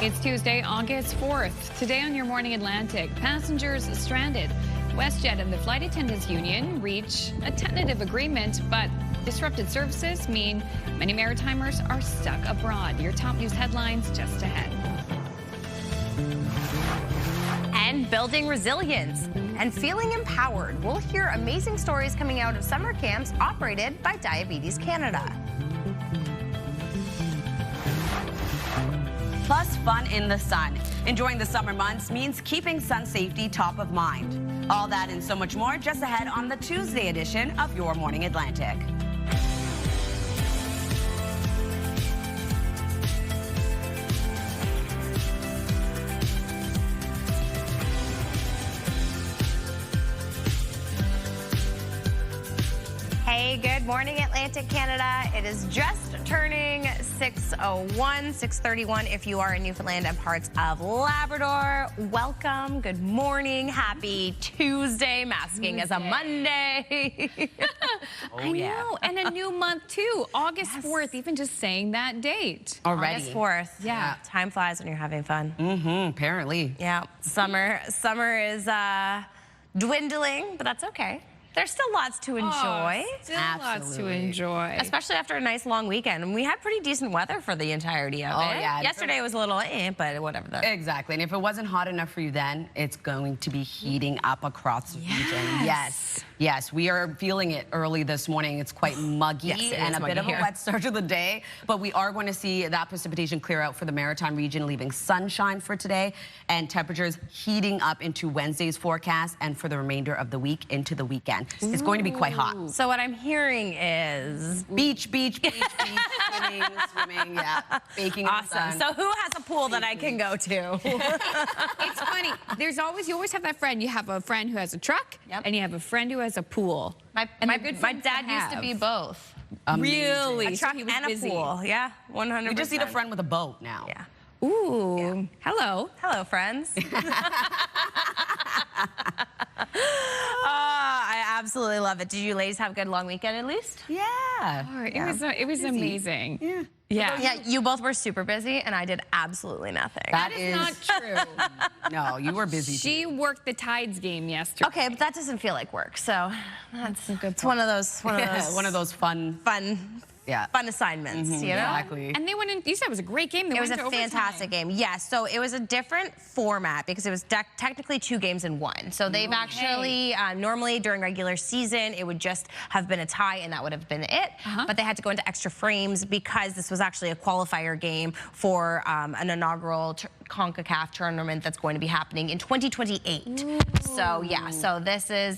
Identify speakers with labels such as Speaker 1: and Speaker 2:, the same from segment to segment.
Speaker 1: It's Tuesday, August 4th. Today on Your Morning Atlantic, passengers stranded. WestJet and the Flight Attendants Union reach a tentative agreement, but disrupted services mean many Maritimers are stuck abroad. Your top news headlines just ahead.
Speaker 2: And building resilience and feeling empowered. We'll hear amazing stories coming out of summer camps operated by Diabetes Canada.
Speaker 3: Plus fun in the sun. Enjoying the summer months means keeping sun safety top of mind. All that and so much more just ahead on the Tuesday edition of Your Morning Atlantic.
Speaker 2: Hey, good morning, Atlantic Canada. It is just turning 6:01, 6:31 if you are in Newfoundland and parts of Labrador. Welcome, good morning, happy Tuesday, masking as a Monday.
Speaker 1: I know, and a new month too, August 4th, even just saying that date.
Speaker 3: Already.
Speaker 2: August 4th.
Speaker 1: Yeah.
Speaker 2: Time flies when you're having fun.
Speaker 3: Apparently.
Speaker 2: Yeah, summer is dwindling, but that's okay. There's still lots to enjoy.
Speaker 1: Still lots to enjoy.
Speaker 2: Especially after a nice long weekend. And we had pretty decent weather for the entirety of it.
Speaker 3: Yeah.
Speaker 2: Yesterday was a little but whatever.
Speaker 3: Exactly. And if it wasn't hot enough for you then, it's going to be heating up across the region. Yes, we are feeling it early this morning. It's quite muggy and a bit of a wet start to the day. But we are going to see that precipitation clear out for the Maritime region, leaving sunshine for today and temperatures heating up into Wednesday's forecast and for the remainder of the week into the weekend. It's going to be quite hot.
Speaker 2: So what I'm hearing is
Speaker 3: beach, swimming, yeah, baking in the sun.
Speaker 2: So who has a pool that I can go to?
Speaker 1: It's funny. You always have that friend. You have a friend who has a truck, and you have a friend who has a pool.
Speaker 2: My dad used to be both.
Speaker 1: Really?
Speaker 2: A truck
Speaker 1: So he was
Speaker 2: and
Speaker 1: busy.
Speaker 2: a pool. Yeah, 100%.
Speaker 3: We just need a friend with a boat now.
Speaker 2: Yeah.
Speaker 1: Ooh.
Speaker 2: Yeah.
Speaker 1: Hello.
Speaker 2: Hello, friends. I absolutely love it. Did you ladies have a good long weekend at least?
Speaker 3: Yeah.
Speaker 1: Oh, it was amazing. Yeah.
Speaker 2: You both were super busy, and I did absolutely nothing.
Speaker 1: That is not true.
Speaker 3: No, you were busy.
Speaker 1: She worked the Tides game yesterday.
Speaker 2: Okay, but that doesn't feel like work. So
Speaker 1: That's a good
Speaker 2: it's one of those
Speaker 3: one of those fun
Speaker 2: assignments, you know?
Speaker 3: Exactly.
Speaker 1: And they went in, you said it was a great game.
Speaker 2: It was a fantastic game. Yes, so it was a different format because it was technically 2 games in 1. So they've actually, normally during regular season, it would just have been a tie and that would have been it. But they had to go into extra frames because this was actually a qualifier game for an inaugural CONCACAF tournament that's going to be happening in 2028. So yeah, so this is,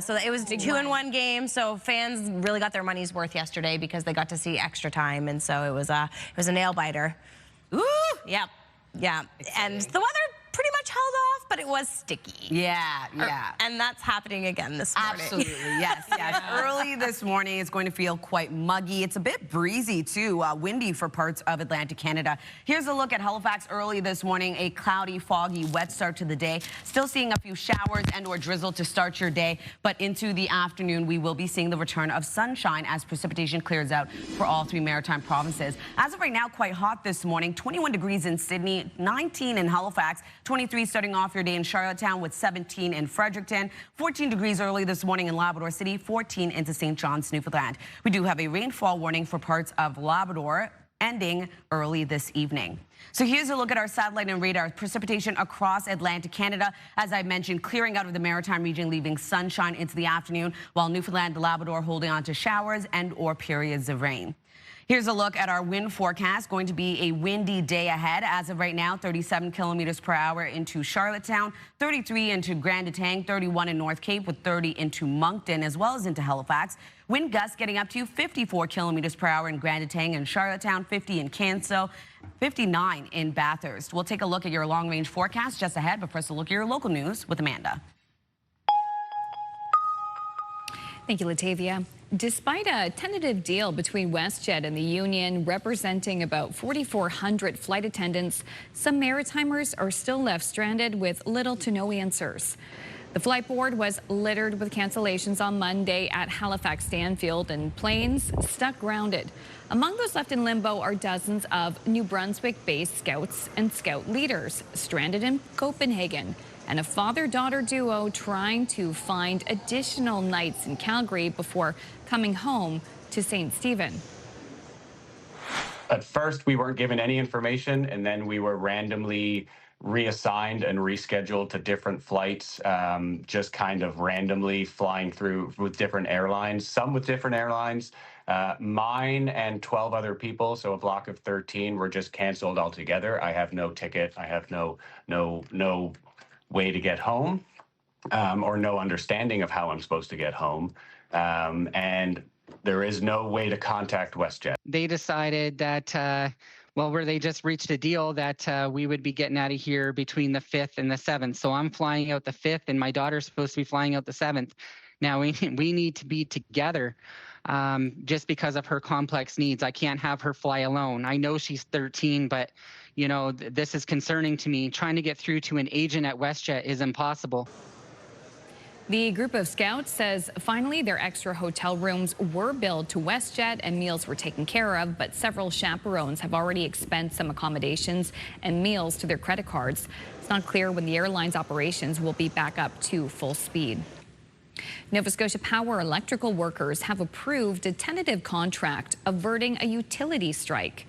Speaker 2: so it was a 2-in-1 game. So fans really got their money's worth yesterday because they got to see extra time, and so it was a nail biter. Ooh, yep, yeah. And the weather pretty much held off, but it was sticky.
Speaker 3: Yeah.
Speaker 2: And that's happening again this morning.
Speaker 3: Absolutely, yes. Early this morning, it's going to feel quite muggy. It's a bit breezy, too, windy for parts of Atlantic Canada. Here's a look at Halifax early this morning. A cloudy, foggy, wet start to the day. Still seeing a few showers and or drizzle to start your day, but into the afternoon, we will be seeing the return of sunshine as precipitation clears out for all 3 maritime provinces. As of right now, quite hot this morning. 21 degrees in Sydney, 19 in Halifax, 23 starting off your day in Charlottetown with 17 in Fredericton, 14 degrees early this morning in Labrador City, 14 into St. John's, Newfoundland. We do have a rainfall warning for parts of Labrador ending early this evening. So here's a look at our satellite and radar precipitation across Atlantic Canada. As I mentioned, clearing out of the Maritime region, leaving sunshine into the afternoon, while Newfoundland and Labrador holding on to showers and or periods of rain. Here's a look at our wind forecast. Going to be a windy day ahead. As of right now, 37 kilometers per hour into Charlottetown, 33 into Grand Etang, 31 in North Cape with 30 into Moncton as well as into Halifax. Wind gusts getting up to 54 kilometers per hour in Grand Etang and Charlottetown, 50 in Canso, 59 in Bathurst. We'll take a look at your long-range forecast just ahead, but first a look at your local news with Amanda.
Speaker 1: Thank you, Latavia. Despite a tentative deal between WestJet and the union representing about 4,400 flight attendants, some Maritimers are still left stranded with little to no answers. The flight board was littered with cancellations on Monday at Halifax Stanfield, and planes stuck grounded. Among those left in limbo are dozens of New Brunswick-based scouts and scout leaders stranded in Copenhagen, and a father-daughter duo trying to find additional nights in Calgary before coming home to St. Stephen.
Speaker 4: At first, we weren't given any information, and then we were randomly reassigned and rescheduled to different flights, just kind of randomly flying through with different airlines, some with different airlines. Mine and 12 other people, so a block of 13, were just canceled altogether. I have no ticket. I have no way to get home, or no understanding of how I'm supposed to get home. And there is no way to contact WestJet.
Speaker 5: They decided that, where they just reached a deal that we would be getting out of here between the 5th and the 7th. So I'm flying out the 5th, and my daughter's supposed to be flying out the 7th. Now we need to be together just because of her complex needs. I can't have her fly alone. I know she's 13, but you know, this is concerning to me. Trying to get through to an agent at WestJet is impossible.
Speaker 1: The group of scouts says finally their extra hotel rooms were billed to WestJet and meals were taken care of, but several chaperones have already expensed some accommodations and meals to their credit cards. It's not clear when the airline's operations will be back up to full speed. Nova Scotia Power electrical workers have approved a tentative contract averting a utility strike.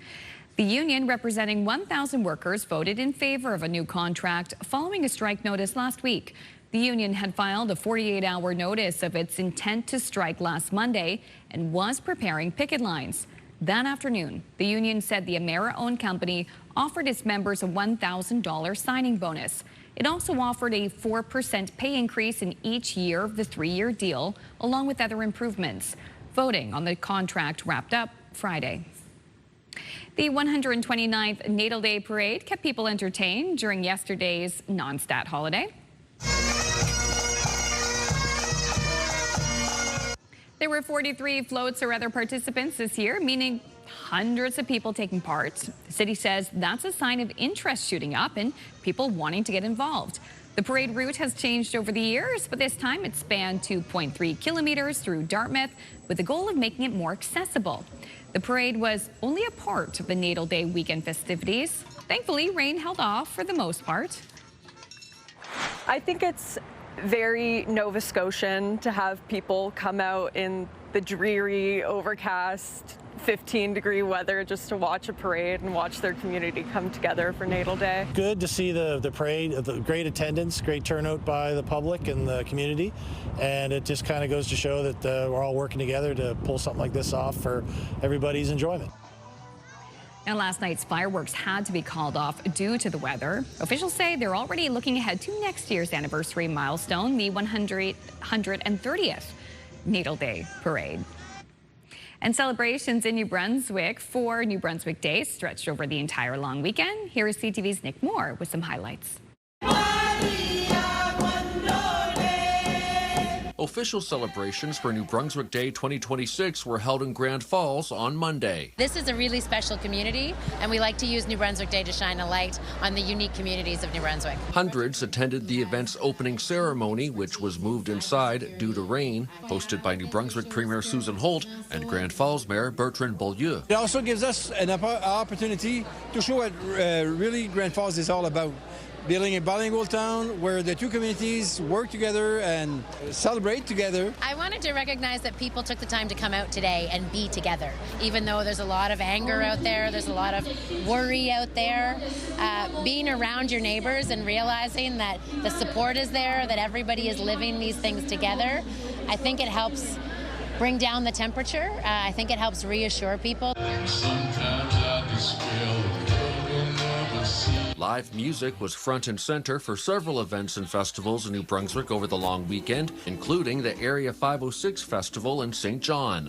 Speaker 1: The union, representing 1,000 workers, voted in favor of a new contract following a strike notice last week. The union had filed a 48-hour notice of its intent to strike last Monday and was preparing picket lines. That afternoon, the union said the Emera-owned company offered its members a $1,000 signing bonus. It also offered a 4% pay increase in each year of the 3-year deal, along with other improvements. Voting on the contract wrapped up Friday. The 129th Natal Day Parade kept people entertained during yesterday's non-stat holiday. There were 43 floats or other participants this year, meaning hundreds of people taking part. The city says that's a sign of interest shooting up and people wanting to get involved. The parade route has changed over the years, but this time it spanned 2.3 kilometers through Dartmouth with the goal of making it more accessible. The parade was only a part of the Natal Day weekend festivities. Thankfully, rain held off for the most part.
Speaker 6: I think it's very Nova Scotian to have people come out in the dreary, overcast, 15-degree weather just to watch a parade and watch their community come together for Natal Day.
Speaker 7: Good to see the parade, the great attendance, great turnout by the public and the community, and it just kind of goes to show that we're all working together to pull something like this off for everybody's enjoyment.
Speaker 1: And last night's fireworks had to be called off due to the weather. Officials say they're already looking ahead to next year's anniversary milestone, the 130th Natal Day Parade. And celebrations in New Brunswick for New Brunswick Day stretched over the entire long weekend. Here is CTV's Nick Moore with some highlights.
Speaker 8: Official celebrations for New Brunswick Day 2026 were held in Grand Falls on Monday.
Speaker 9: This is a really special community, and we like to use New Brunswick Day to shine a light on the unique communities of New Brunswick.
Speaker 8: Hundreds attended the event's opening ceremony, which was moved inside due to rain, hosted by New Brunswick Premier Susan Holt and Grand Falls Mayor Bertrand Beaulieu.
Speaker 10: It also gives us an opportunity to show what really Grand Falls is all about. Building a bilingual town where the two communities work together and celebrate together.
Speaker 9: I wanted to recognize that people took the time to come out today and be together. Even though there's a lot of anger out there, there's a lot of worry out there, being around your neighbors and realizing that the support is there, that everybody is living these things together, I think it helps bring down the temperature. I think it helps reassure people.
Speaker 8: Live music was front and center for several events and festivals in New Brunswick over the long weekend, including the Area 506 Festival in St. John.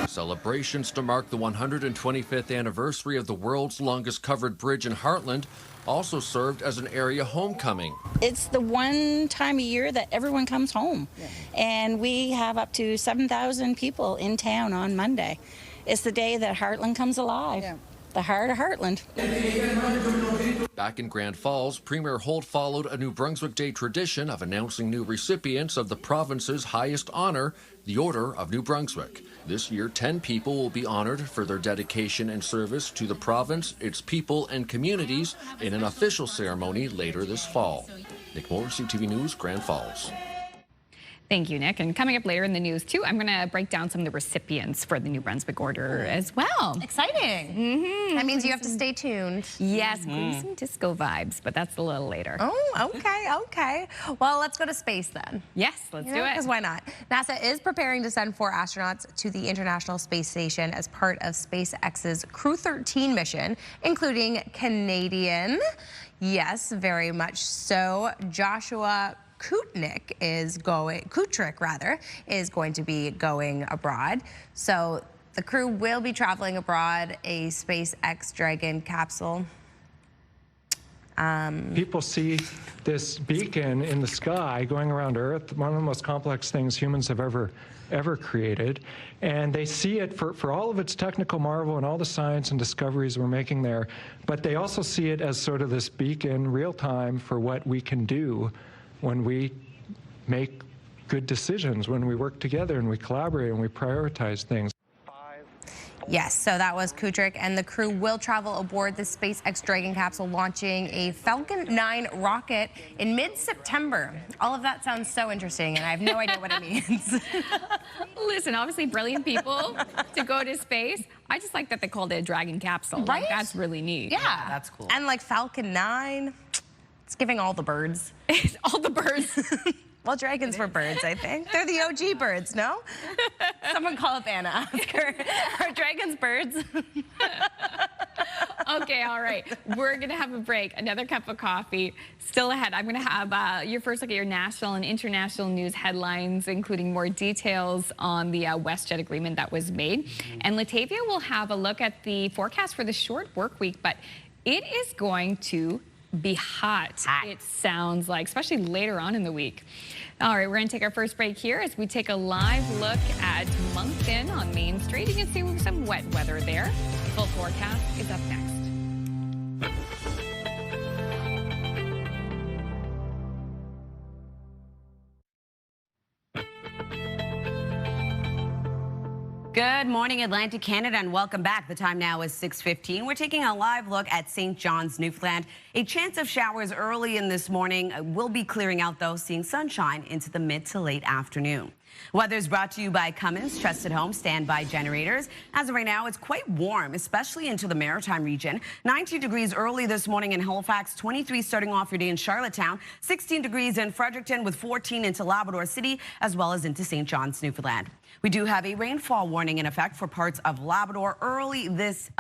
Speaker 8: Celebrations to mark the 125th anniversary of the world's longest covered bridge in Heartland also served as an area homecoming.
Speaker 11: It's the one time a year that everyone comes home, and we have up to 7,000 people in town on Monday. It's the day that Heartland comes alive. the heart of Heartland.
Speaker 8: Back in Grand Falls, Premier Holt followed a New Brunswick Day tradition of announcing new recipients of the province's highest honor, the Order of New Brunswick. This year, 10 people will be honored for their dedication and service to the province, its people, and communities in an official ceremony later this fall. Nick Moore, CTV News, Grand Falls.
Speaker 1: Thank you, Nick. And coming up later in the news, too, I'm going to break down some of the recipients for the New Brunswick Order as well.
Speaker 2: Exciting. That means you have to stay tuned.
Speaker 1: Yes, some disco vibes, but that's a little later.
Speaker 2: Oh, okay. Well, let's go to space then.
Speaker 1: Yes, let's do it.
Speaker 2: Because why not? NASA is preparing to send 4 astronauts to the International Space Station as part of SpaceX's Crew 13 mission, including Canadian, yes, very much so, Joshua Kutrick is going to be going abroad. So the crew will be traveling abroad, a SpaceX Dragon capsule.
Speaker 12: People see this beacon in the sky going around Earth, one of the most complex things humans have ever created, and they see it for all of its technical marvel and all the science and discoveries we're making there, but they also see it as sort of this beacon real time for what we can do when we make good decisions, when we work together and we collaborate and we prioritize things.
Speaker 2: Yes, so that was Kutrick, and the crew will travel aboard the SpaceX Dragon capsule, launching a Falcon 9 rocket in mid-September. All of that sounds so interesting, and I have no idea what it means.
Speaker 1: Listen, obviously brilliant people to go to space. I just like that they called it a Dragon capsule.
Speaker 2: Right?
Speaker 1: Like, that's really neat.
Speaker 2: Yeah,
Speaker 3: that's cool.
Speaker 2: And like Falcon 9, it's giving all the birds.
Speaker 1: All the birds.
Speaker 2: Well, dragons were birds, I think. They're the OG birds, no? Someone call up Anna. Ask her, are dragons birds?
Speaker 1: Okay, all right. We're going to have a break. Another cup of coffee still ahead. I'm going to have your first look at your national and international news headlines, including more details on the WestJet agreement that was made. And Latavia will have a look at the forecast for the short work week, but it is going to be hot, it sounds like, especially later on in the week. All right, we're going to take our first break here as we take a live look at Moncton on Main Street. You can see some wet weather there. Full forecast is up next.
Speaker 3: Good morning, Atlantic Canada, and welcome back. The time now is 6:15. We're taking a live look at St. John's, Newfoundland. A chance of showers early in this morning. Will be clearing out, though, seeing sunshine into the mid to late afternoon. Weather is brought to you by Cummins Trusted Home Standby Generators. As of right now, it's quite warm, especially into the Maritime region. 19 degrees early this morning in Halifax, 23 starting off your day in Charlottetown, 16 degrees in Fredericton with 14 into Labrador City, as well as into St. John's, Newfoundland. We do have a rainfall warning in effect for parts of Labrador early this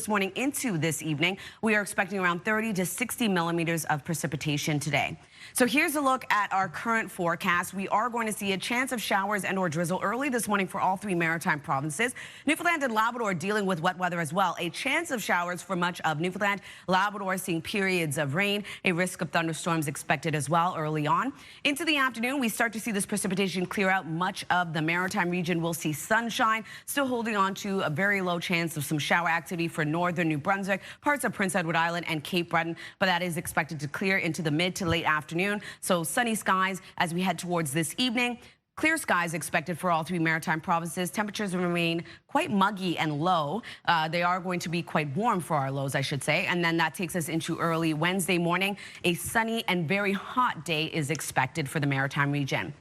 Speaker 3: morning into this evening. We are expecting around 30 to 60 millimeters of precipitation today. So here's a look at our current forecast. We are going to see a chance of showers and or drizzle early this morning for all 3 maritime provinces. Newfoundland and Labrador dealing with wet weather as well. A chance of showers for much of Newfoundland. Labrador seeing periods of rain. A risk of thunderstorms expected as well early on. Into the afternoon, we start to see this precipitation clear out. Much of the maritime region will see sunshine. Still holding on to a very low chance of some shower activity for northern New Brunswick, parts of Prince Edward Island and Cape Breton, but that is expected to clear into the mid to late afternoon. So sunny skies as we head towards this evening. Clear skies expected for all 3 maritime provinces. Temperatures remain quite muggy and low. They are going to be quite warm for our lows, I should say. And then that takes us into early Wednesday morning. A sunny and very hot day is expected for the maritime region.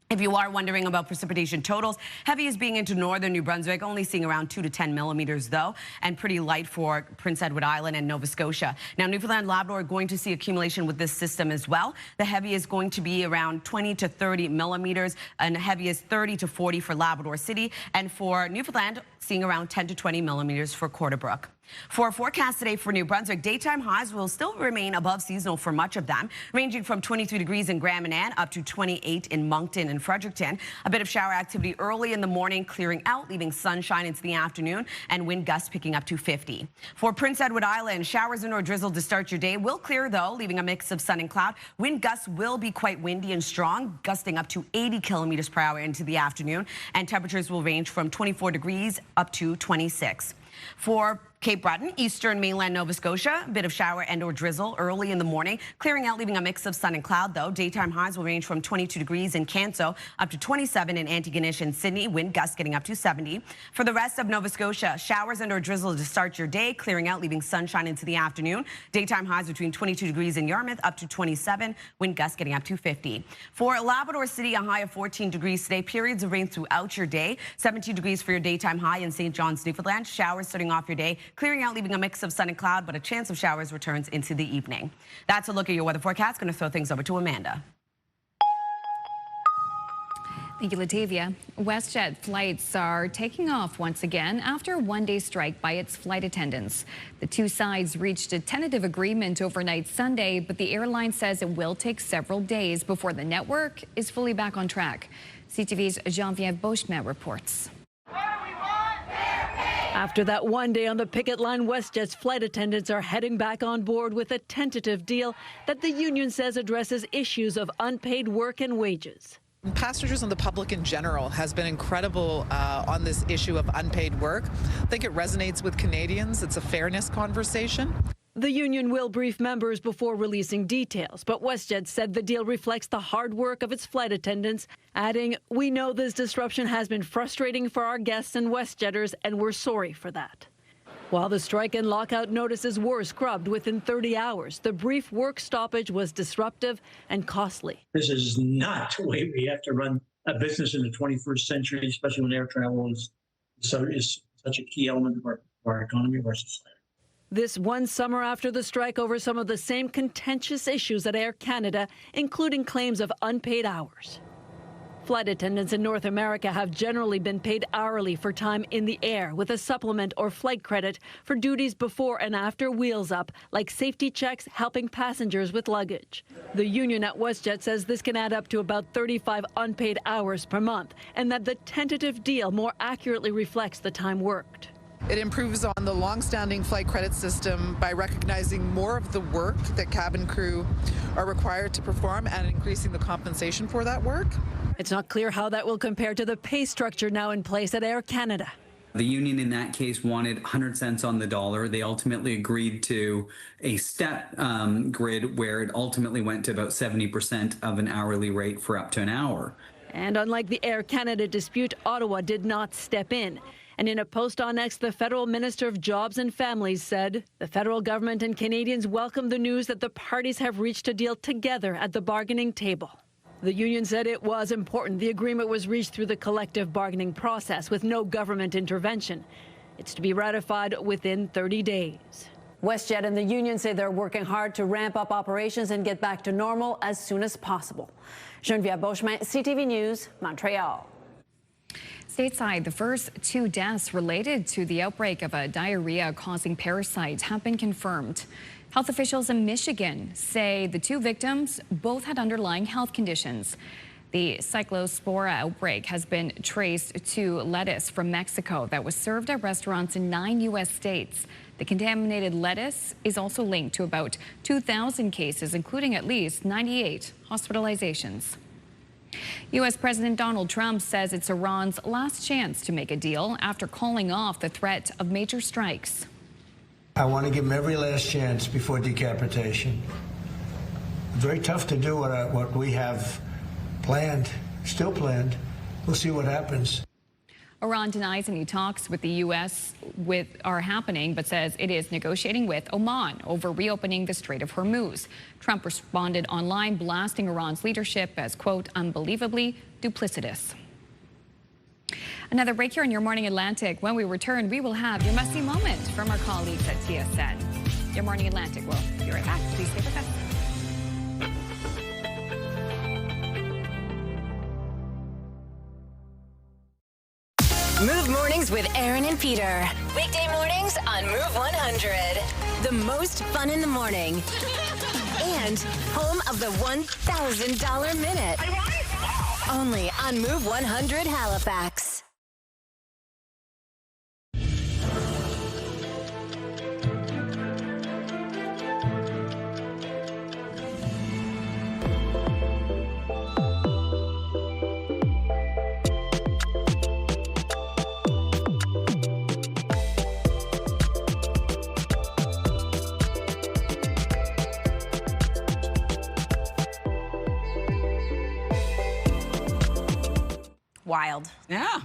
Speaker 3: If you are wondering about precipitation totals, heavy is being into northern New Brunswick, only seeing around 2 to 10 millimeters, though, and pretty light for Prince Edward Island and Nova Scotia. Now, Newfoundland, Labrador are going to see accumulation with this system as well. The heavy is going to be around 20 to 30 millimeters, and heavy is 30 to 40 for Labrador City, and for Newfoundland, seeing around 10 to 20 millimeters for Quarterbrook. For our forecast today for New Brunswick, daytime highs will still remain above seasonal for much of them, ranging from 23 degrees in Grand Manan up to 28 in Moncton and Fredericton. A bit of shower activity early in the morning, clearing out, leaving sunshine into the afternoon, and wind gusts picking up to 50. For Prince Edward Island, showers and or drizzle to start your day will clear, though, leaving a mix of sun and cloud. Wind gusts will be quite windy and strong, gusting up to 80 kilometers per hour into the afternoon, and temperatures will range from 24 degrees up to 26. For Cape Breton, eastern mainland Nova Scotia, a bit of shower and or drizzle early in the morning, clearing out, leaving a mix of sun and cloud, though. Daytime highs will range from 22 degrees in Canso up to 27 in Antigonish and Sydney, wind gusts getting up to 70. For the rest of Nova Scotia, showers and or drizzle to start your day, clearing out, leaving sunshine into the afternoon. Daytime highs between 22 degrees in Yarmouth up to 27, wind gusts getting up to 50. For Labrador City, a high of 14 degrees today, periods of rain throughout your day. 17 degrees for your daytime high in St. John's, Newfoundland. Showers starting off your day, clearing out, leaving a mix of sun and cloud, but a chance of showers returns into the evening. That's a look at your weather forecast. Going to throw things over to Amanda.
Speaker 1: Thank you, Latavia. WestJet flights are taking off once again after a one-day strike by its flight attendants. The two sides reached a tentative agreement overnight Sunday, but the airline says it will take several days before the network is fully back on track. CTV's Geneviève Beauchemin reports.
Speaker 13: After that one day on the picket line, WestJet's flight attendants are heading back on board with a tentative deal that the union says addresses issues of unpaid work and wages.
Speaker 14: Passengers and the public in general has been incredible on this issue of unpaid work. I think it resonates with Canadians. It's a fairness conversation.
Speaker 13: The union will brief members before releasing details, but WestJet said the deal reflects the hard work of its flight attendants, adding, "We know this disruption has been frustrating for our guests and WestJetters, and we're sorry for that." While the strike and lockout notices were scrubbed within 30 hours, the brief work stoppage was disruptive and costly.
Speaker 15: This is not the way we have to run a business in the 21st century, especially when air travel is such a key element of our economy, of our society.
Speaker 13: This one summer after the strike over some of the same contentious issues at Air Canada, including claims of unpaid hours. Flight attendants in North America have generally been paid hourly for time in the air with a supplement or flight credit for duties before and after wheels up, like safety checks, helping passengers with luggage. The union at WestJet says this can add up to about 35 unpaid hours per month, and that the tentative deal more accurately reflects the time worked.
Speaker 14: It improves on the long-standing flight credit system by recognizing more of the work that cabin crew are required to perform and increasing the compensation for that work.
Speaker 13: It's not clear how that will compare to the pay structure now in place at Air Canada.
Speaker 16: The union in that case wanted 100 cents on the dollar. They ultimately agreed to a step grid where it ultimately went to about 70% of an hourly rate for up to an hour.
Speaker 13: And unlike the Air Canada dispute, Ottawa did not step in. And in a post on X, the federal Minister of Jobs and Families said the federal government and Canadians welcome the news that the parties have reached a deal together at the bargaining table. The union said it was important the agreement was reached through the collective bargaining process with no government intervention. It's to be ratified within 30 days. WestJet and the union say they're working hard to ramp up operations and get back to normal as soon as possible. Geneviève Beauchemin, CTV News, Montreal.
Speaker 1: Stateside, the first two deaths related to the outbreak of a diarrhea-causing parasite have been confirmed. Health officials in Michigan say the two victims both had underlying health conditions. The cyclospora outbreak has been traced to lettuce from Mexico that was served at restaurants in 9 U.S. states. The contaminated lettuce is also linked to about 2,000 cases, including at least 98 hospitalizations. U.S. President Donald Trump says it's Iran's last chance to make a deal after calling off the threat of major strikes.
Speaker 17: I want to give him every last chance before decapitation. Very tough to do what we have planned, still planned. We'll see what happens.
Speaker 1: Iran denies any talks with the U.S. are happening, but says it is negotiating with Oman over reopening the Strait of Hormuz. Trump responded online, blasting Iran's leadership as, quote, unbelievably duplicitous. Another break here on Your Morning Atlantic. When we return, we will have your must-see moment from our colleagues at TSN. Your Morning Atlantic will be right back. Please stay with us.
Speaker 18: Move Mornings with Aaron and Peter. Weekday mornings on Move 100. The most fun in the morning. And home of the $1,000 minute. Only on Move 100 Halifax.
Speaker 2: Wild.
Speaker 3: Yeah.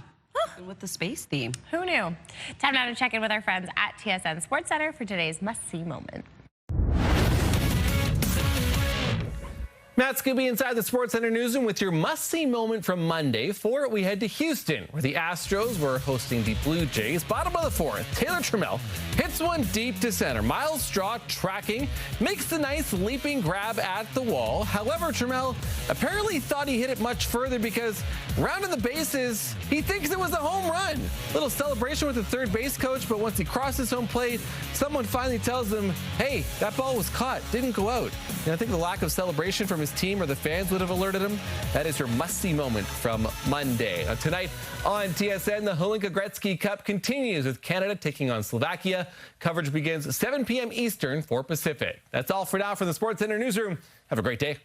Speaker 3: And with the space theme.
Speaker 2: Who knew? Time now to check in with our friends at TSN Sports Center for today's must-see moment.
Speaker 19: Matt Scooby inside the Sports Center newsroom with your must-see moment from Monday. For it, we head to Houston, where the Astros were hosting the Blue Jays. Bottom of the fourth, Taylor Trammell hits one deep to center. Miles Straw tracking, makes the nice leaping grab at the wall. However, Trammell apparently thought he hit it much further because rounding the bases, he thinks it was a home run. Little celebration with the third base coach, but once he crosses home plate, someone finally tells him, hey, that ball was caught, didn't go out. And I think the lack of celebration from his team or the fans would have alerted him. That is your must-see moment from Monday. Now, tonight on TSN, the Hlinka Gretzky Cup continues with Canada taking on Slovakia. Coverage begins 7 p.m. Eastern, 4 Pacific. That's all for now from the Sports Center newsroom. Have a great day.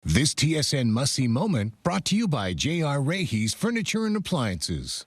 Speaker 20: This TSN must-see moment brought to you by J.R. Rahe's Furniture and Appliances.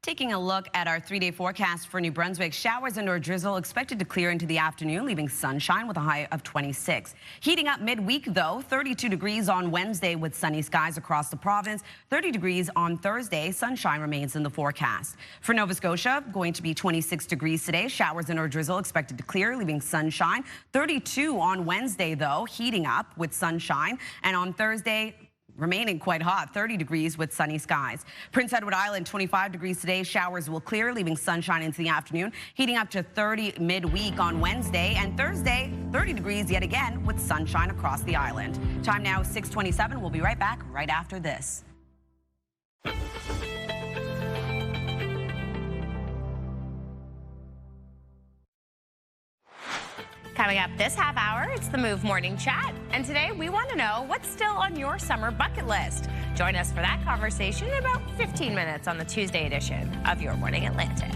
Speaker 3: Taking a look at our 3-day forecast for New Brunswick, showers and or drizzle expected to clear into the afternoon, leaving sunshine with a high of 26. Heating up midweek, though, 32 degrees on Wednesday with sunny skies across the province. 30 degrees on Thursday. Sunshine remains in the forecast. For Nova Scotia, going to be 26 degrees today. Showers and or drizzle expected to clear, leaving sunshine. 32 on Wednesday, though, heating up with sunshine. And on Thursday, remaining quite hot, 30 degrees with sunny skies. Prince Edward Island, 25 degrees today. Showers will clear, leaving sunshine into the afternoon. Heating up to 30 midweek on Wednesday. And Thursday, 30 degrees yet again with sunshine across the island. Time now 6:27. We'll be right back right after this.
Speaker 2: Coming up this half hour, it's the Move Morning Chat. And today we want to know what's still on your summer bucket list. Join us for that conversation in about 15 minutes on the Tuesday edition of Your Morning Atlantic.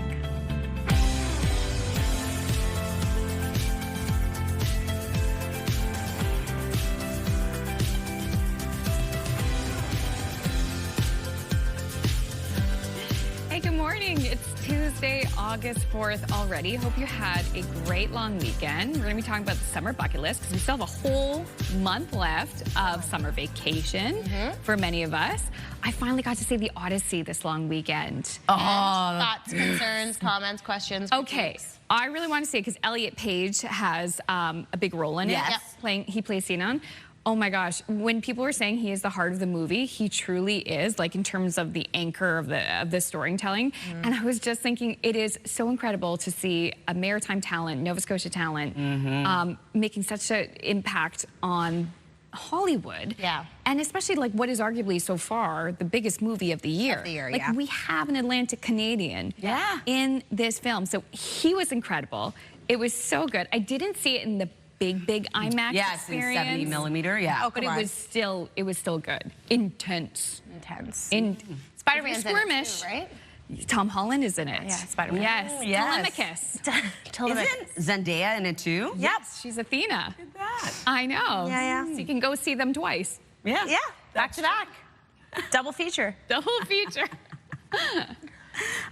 Speaker 1: Hey, good morning. It's Tuesday, August 4th already. Hope you had a great long weekend. We're going to be talking about the summer bucket list because we still have a whole month left of summer vacation for many of us. I finally got to see the Odyssey this long weekend.
Speaker 2: Thoughts, concerns, comments, questions?
Speaker 1: Okay. I really want to see it because Elliot Page has a big role in it. He plays Sinon. Oh my gosh, when people were saying he is the heart of the movie, he truly is, like in terms of the anchor of the storytelling. And I was just thinking, it is so incredible to see a maritime talent, Nova Scotia talent, making such an impact on Hollywood.
Speaker 2: Yeah.
Speaker 1: And especially like what is arguably so far the biggest movie of the year. Like we have an Atlantic Canadian in this film. So he was incredible. It was so good. I didn't see it in the big IMAX experience.
Speaker 3: In 70 millimeter,
Speaker 1: but it was still good. Intense.
Speaker 2: Spider-Man's in it too, right?
Speaker 1: Tom Holland is in it.
Speaker 2: Yeah, Spider-Man.
Speaker 1: Yes.
Speaker 3: Isn't Zendaya in it too?
Speaker 1: Yep. She's Athena.
Speaker 3: Look at that.
Speaker 1: I know.
Speaker 2: Yeah.
Speaker 1: So you can go see them twice.
Speaker 2: Yeah. Back to back. Double feature.
Speaker 1: Double feature.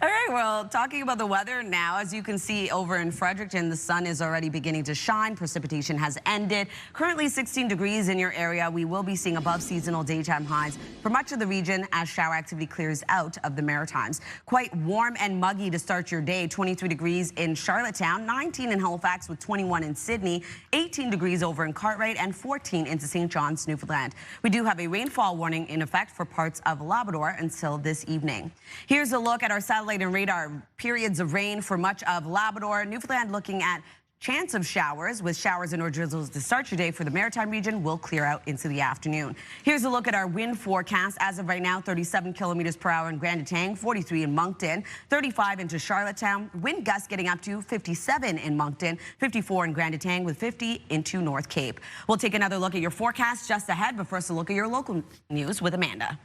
Speaker 3: All right, well, talking about the weather now, as you can see over in Fredericton, the sun is already beginning to shine. Precipitation has ended. Currently 16 degrees in your area. We will be seeing above seasonal daytime highs for much of the region as shower activity clears out of the Maritimes. Quite warm and muggy to start your day. 23 degrees in Charlottetown, 19 in Halifax with 21 in Sydney, 18 degrees over in Cartwright, and 14 into St. John's, Newfoundland. We do have a rainfall warning in effect for parts of Labrador until this evening. Here's a look at our satellite and radar periods of rain for much of Labrador. Newfoundland looking at chance of showers with showers and or drizzles to start your day for the Maritime region will clear out into the afternoon. Here's a look at our wind forecast. As of right now, 37 kilometers per hour in Grand Tang, 43 in Moncton, 35 into Charlottetown. Wind gusts getting up to 57 in Moncton, 54 in Grand Tang with 50 into North Cape. We'll take another look at your forecast just ahead, but first a look at your local news with Amanda.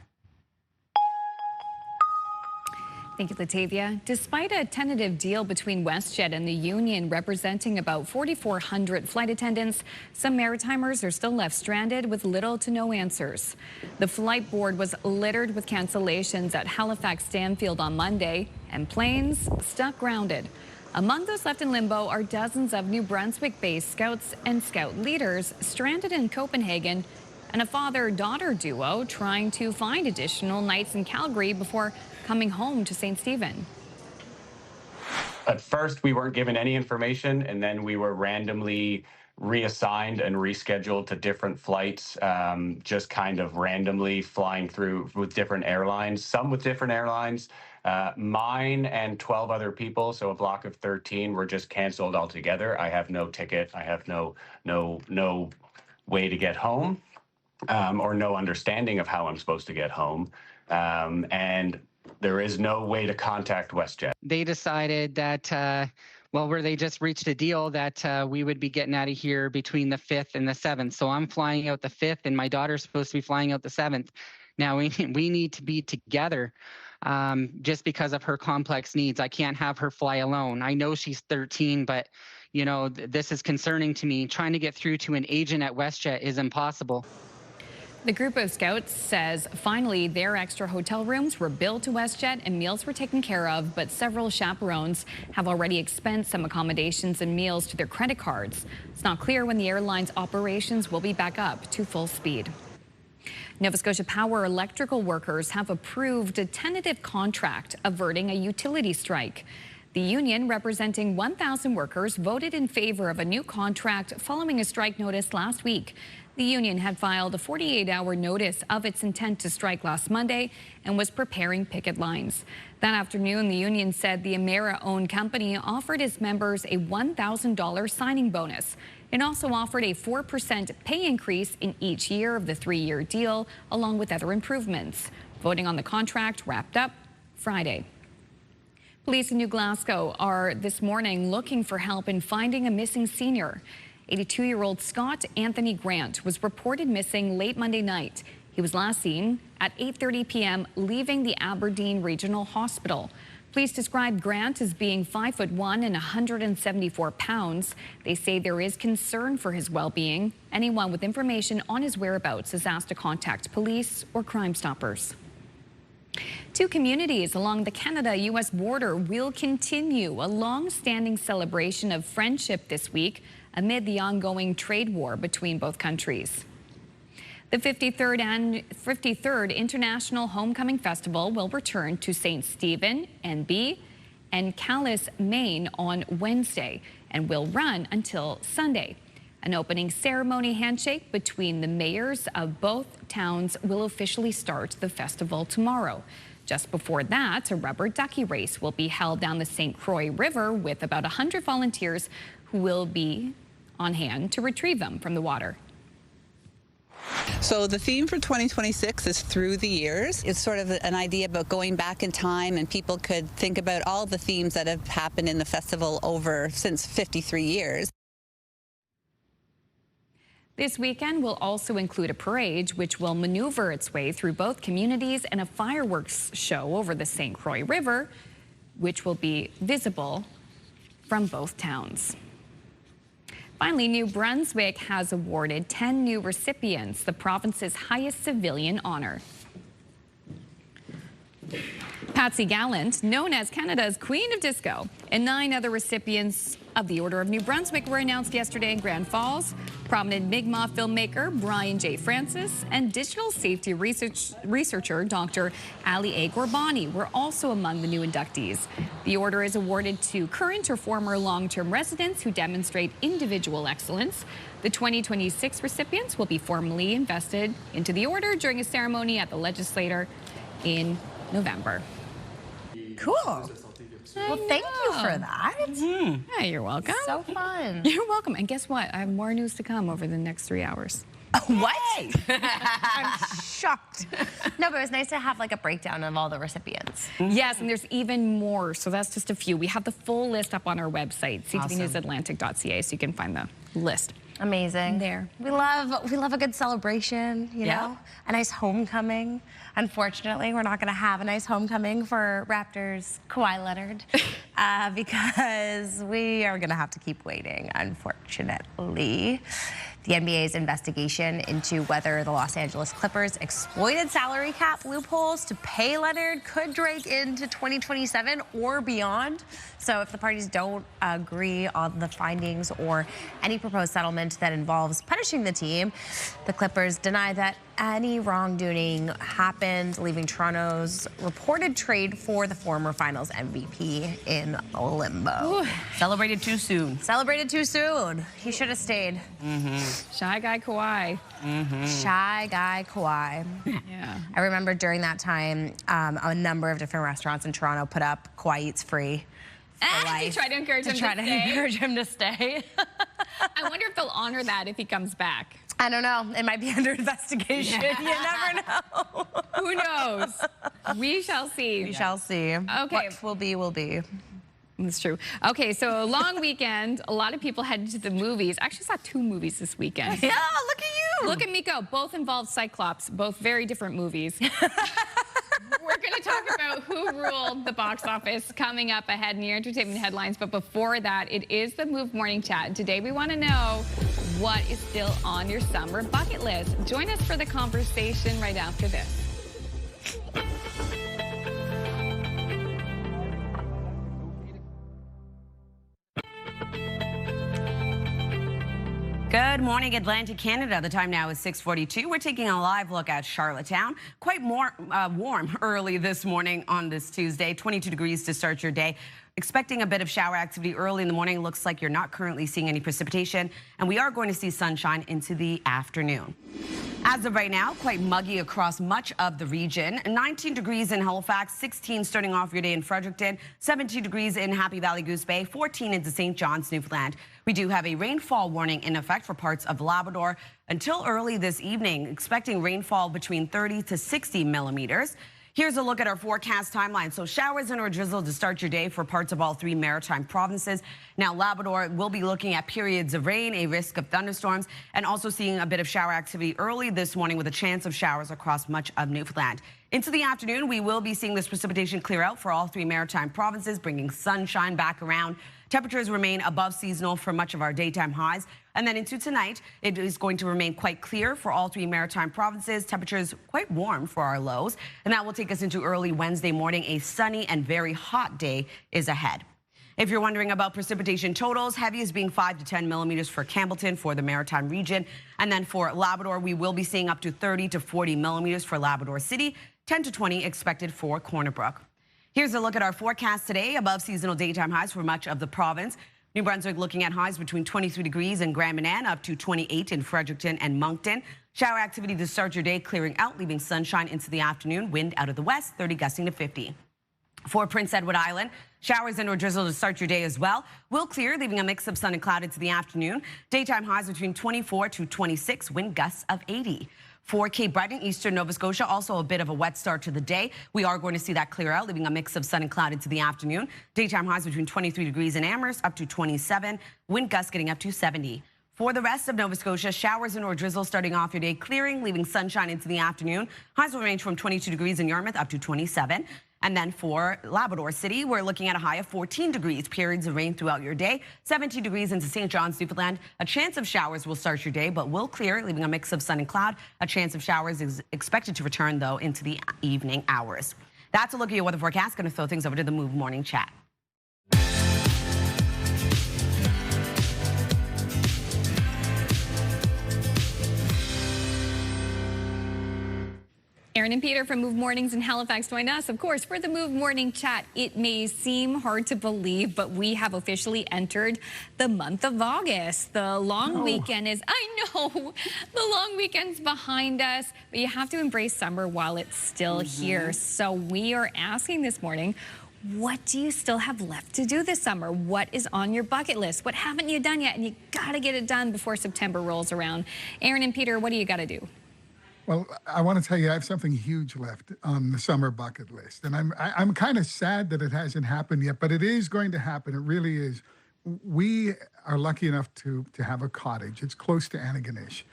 Speaker 1: Thank you, Latavia. Despite a tentative deal between WestJet and the union representing about 4,400 flight attendants, some Maritimers are still left stranded with little to no answers. The flight board was littered with cancellations at Halifax Stanfield on Monday, and planes stuck grounded. Among those left in limbo are dozens of New Brunswick-based scouts and scout leaders stranded in Copenhagen, and a father-daughter duo trying to find additional nights in Calgary before coming home to St. Stephen.
Speaker 4: At first, we weren't given any information, and then we were randomly reassigned and rescheduled to different flights, just kind of randomly flying through with different airlines, some with different airlines. Mine and 12 other people, so a block of 13, were just canceled altogether. I have no ticket. I have no way to get home, or no understanding of how I'm supposed to get home. And there is no way to contact WestJet.
Speaker 5: They decided that, where they just reached a deal that we would be getting out of here between the 5th and the 7th. So I'm flying out the 5th, and my daughter's supposed to be flying out the 7th. Now, we need to be together just because of her complex needs. I can't have her fly alone. I know she's 13, but, you know, this is concerning to me. Trying to get through to an agent at WestJet is impossible.
Speaker 1: The group of scouts says finally their extra hotel rooms were billed to WestJet and meals were taken care of, but several chaperones have already expensed some accommodations and meals to their credit cards. It's not clear when the airline's operations will be back up to full speed. Nova Scotia Power electrical workers have approved a tentative contract averting a utility strike. The union, representing 1,000 workers, voted in favor of a new contract following a strike notice last week. The union had filed a 48-hour notice of its intent to strike last Monday and was preparing picket lines. That afternoon, the union said the Emera-owned company offered its members a $1,000 signing bonus. It also offered a 4% pay increase in each year of the 3-year deal, along with other improvements. Voting on the contract wrapped up Friday. Police in New Glasgow are this morning looking for help in finding a missing senior. 82-year-old Scott Anthony Grant was reported missing late Monday night. He was last seen at 8:30 p.m. leaving the Aberdeen Regional Hospital. Police described Grant as being 5'1" and 174 pounds. They say there is concern for his well-being. Anyone with information on his whereabouts is asked to contact police or Crime Stoppers. Two communities along the Canada-U.S. border will continue a long-standing celebration of friendship this week amid the ongoing trade war between both countries. The 53rd International Homecoming Festival will return to St. Stephen, NB, and Calais, Maine on Wednesday and will run until Sunday. An opening ceremony handshake between the mayors of both towns will officially start the festival tomorrow. Just before that, a rubber ducky race will be held down the St. Croix River with about 100 volunteers who will be on hand to retrieve them from the water.
Speaker 21: So the theme for 2026 is through the years. It's sort of an idea about going back in time, and people could think about all the themes that have happened in the festival since 53 years.
Speaker 1: This weekend will also include a parade which will maneuver its way through both communities and a fireworks show over the St. Croix River, which will be visible from both towns. Finally, New Brunswick has awarded 10 new recipients the province's highest civilian honor. Patsy Gallant, known as Canada's Queen of Disco, and 9 other recipients of the Order of New Brunswick were announced yesterday in Grand Falls. Prominent Mi'kmaq filmmaker Brian J. Francis and digital safety researcher Dr. Ali A. Gorbani were also among the new inductees. The order is awarded to current or former long-term residents who demonstrate individual excellence. The 2026 recipients will be formally invested into the order during a ceremony at the Legislature in November.
Speaker 2: Cool. Well, thank you for that.
Speaker 1: Yeah, you're welcome.
Speaker 2: So fun.
Speaker 1: You're welcome. And guess what? I have more news to come over the next 3 hours.
Speaker 2: What? I'm shocked. No, but it was nice to have like a breakdown of all the recipients.
Speaker 1: Yes, and there's even more. So that's just a few. We have the full list up on our website, ctvnewsatlantic.ca, so you can find the list.
Speaker 2: Amazing.
Speaker 1: There.
Speaker 2: We love a good celebration, you know? A nice homecoming. Unfortunately, we're not going to have a nice homecoming for Raptors Kawhi Leonard because we are going to have to keep waiting, unfortunately. The NBA's investigation into whether the Los Angeles Clippers exploited salary cap loopholes to pay Leonard could drag into 2027 or beyond. So if the parties don't agree on the findings or any proposed settlement that involves punishing the team, the Clippers deny that any wrongdoing happened, leaving Toronto's reported trade for the former Finals MVP in limbo.
Speaker 3: Ooh. Celebrated too soon.
Speaker 2: Celebrated too soon. He should have stayed.
Speaker 1: Shy guy Kawhi.
Speaker 2: Shy guy Kawhi.
Speaker 1: Yeah.
Speaker 2: I remember during that time, a number of different restaurants in Toronto put up Kawhi Eats Free.
Speaker 1: You try to encourage him to stay.
Speaker 2: encourage him to stay.
Speaker 1: I wonder if they'll honor that if he comes back.
Speaker 2: I don't know. It might be under investigation.
Speaker 1: Yeah.
Speaker 2: You never know.
Speaker 1: Who knows? We shall see.
Speaker 2: We shall see.
Speaker 1: Okay.
Speaker 2: What will be, will be.
Speaker 1: That's true. Okay, so long weekend. A lot of people headed to the movies. I actually saw 2 movies this weekend.
Speaker 2: Yeah, look at you.
Speaker 1: Look at Miko. Both involved Cyclops. Both very different movies. We're going to talk about who ruled the box office coming up ahead in your entertainment headlines. But before that, it is the Move Morning Chat. And today we want to know what is still on your summer bucket list. Join us for the conversation right after this.
Speaker 3: Good morning, Atlantic Canada. The time now is 6:42. We're taking a live look at Charlottetown. Quite more warm early this morning on this Tuesday. 22 degrees to start your day. Expecting a bit of shower activity early in the morning. Looks like you're not currently seeing any precipitation, and we are going to see sunshine into the afternoon. As of right now, quite muggy across much of the region. 19 degrees in Halifax, 16 starting off your day in Fredericton, 17 degrees in Happy Valley Goose Bay, 14 into St. John's, Newfoundland. We do have a rainfall warning in effect for parts of Labrador until early this evening, expecting rainfall between 30 to 60 millimeters. Here's a look at our forecast timeline. So showers and or drizzle to start your day for parts of all 3 maritime provinces. Now Labrador will be looking at periods of rain, a risk of thunderstorms, and also seeing a bit of shower activity early this morning with a chance of showers across much of Newfoundland. Into the afternoon, we will be seeing this precipitation clear out for all 3 maritime provinces, bringing sunshine back around. Temperatures remain above seasonal for much of our daytime highs. And then into tonight, it is going to remain quite clear for all 3 maritime provinces. Temperatures quite warm for our lows. And that will take us into early Wednesday morning. A sunny and very hot day is ahead. If you're wondering about precipitation totals, heaviest being 5 to 10 millimeters for Campbellton for the maritime region. And then for Labrador, we will be seeing up to 30 to 40 millimeters for Labrador City, 10 to 20 expected for Corner Brook. Here's a look at our forecast today. Above seasonal daytime highs for much of the province. New Brunswick looking at highs between 23 degrees in Grand Manan up to 28 in Fredericton and Moncton. Shower activity to start your day clearing out, leaving sunshine into the afternoon. Wind out of the west, 30 gusting to 50. For Prince Edward Island, showers and or drizzle to start your day as well. Will clear, leaving a mix of sun and cloud into the afternoon. Daytime highs between 24 to 26, wind gusts of 80. For Cape Breton, eastern Nova Scotia, also a bit of a wet start to the day. We are going to see that clear out, leaving a mix of sun and cloud into the afternoon. Daytime highs between 23 degrees in Amherst up to 27. Wind gusts getting up to 70. For the rest of Nova Scotia, showers and or drizzle starting off your day clearing, leaving sunshine into the afternoon. Highs will range from 22 degrees in Yarmouth up to 27. And then for Labrador City, we're looking at a high of 14 degrees, periods of rain throughout your day. 17 degrees into St. John's, Newfoundland. A chance of showers will start your day, but will clear, leaving a mix of sun and cloud. A chance of showers is expected to return, though, into the evening hours. That's a look at your weather forecast. Going to throw things over to the Move Morning Chat.
Speaker 1: Aaron and Peter from Move Mornings in Halifax join us, of course, for the Move Morning Chat. It may seem hard to believe, but we have officially entered the month of August. The long weekend is, I know, the long weekend's behind us, but you have to embrace summer while it's still here. So we are asking this morning, what do you still have left to do this summer? What is on your bucket list? What haven't you done yet? And you got to get it done before September rolls around. Aaron and Peter, what do you got to do?
Speaker 6: Well, I want to tell you, I have something huge left on the summer bucket list. And I'm kind of sad that it hasn't happened yet, but it is going to happen. It really is. We are lucky enough to have a cottage. It's close to Antigonish.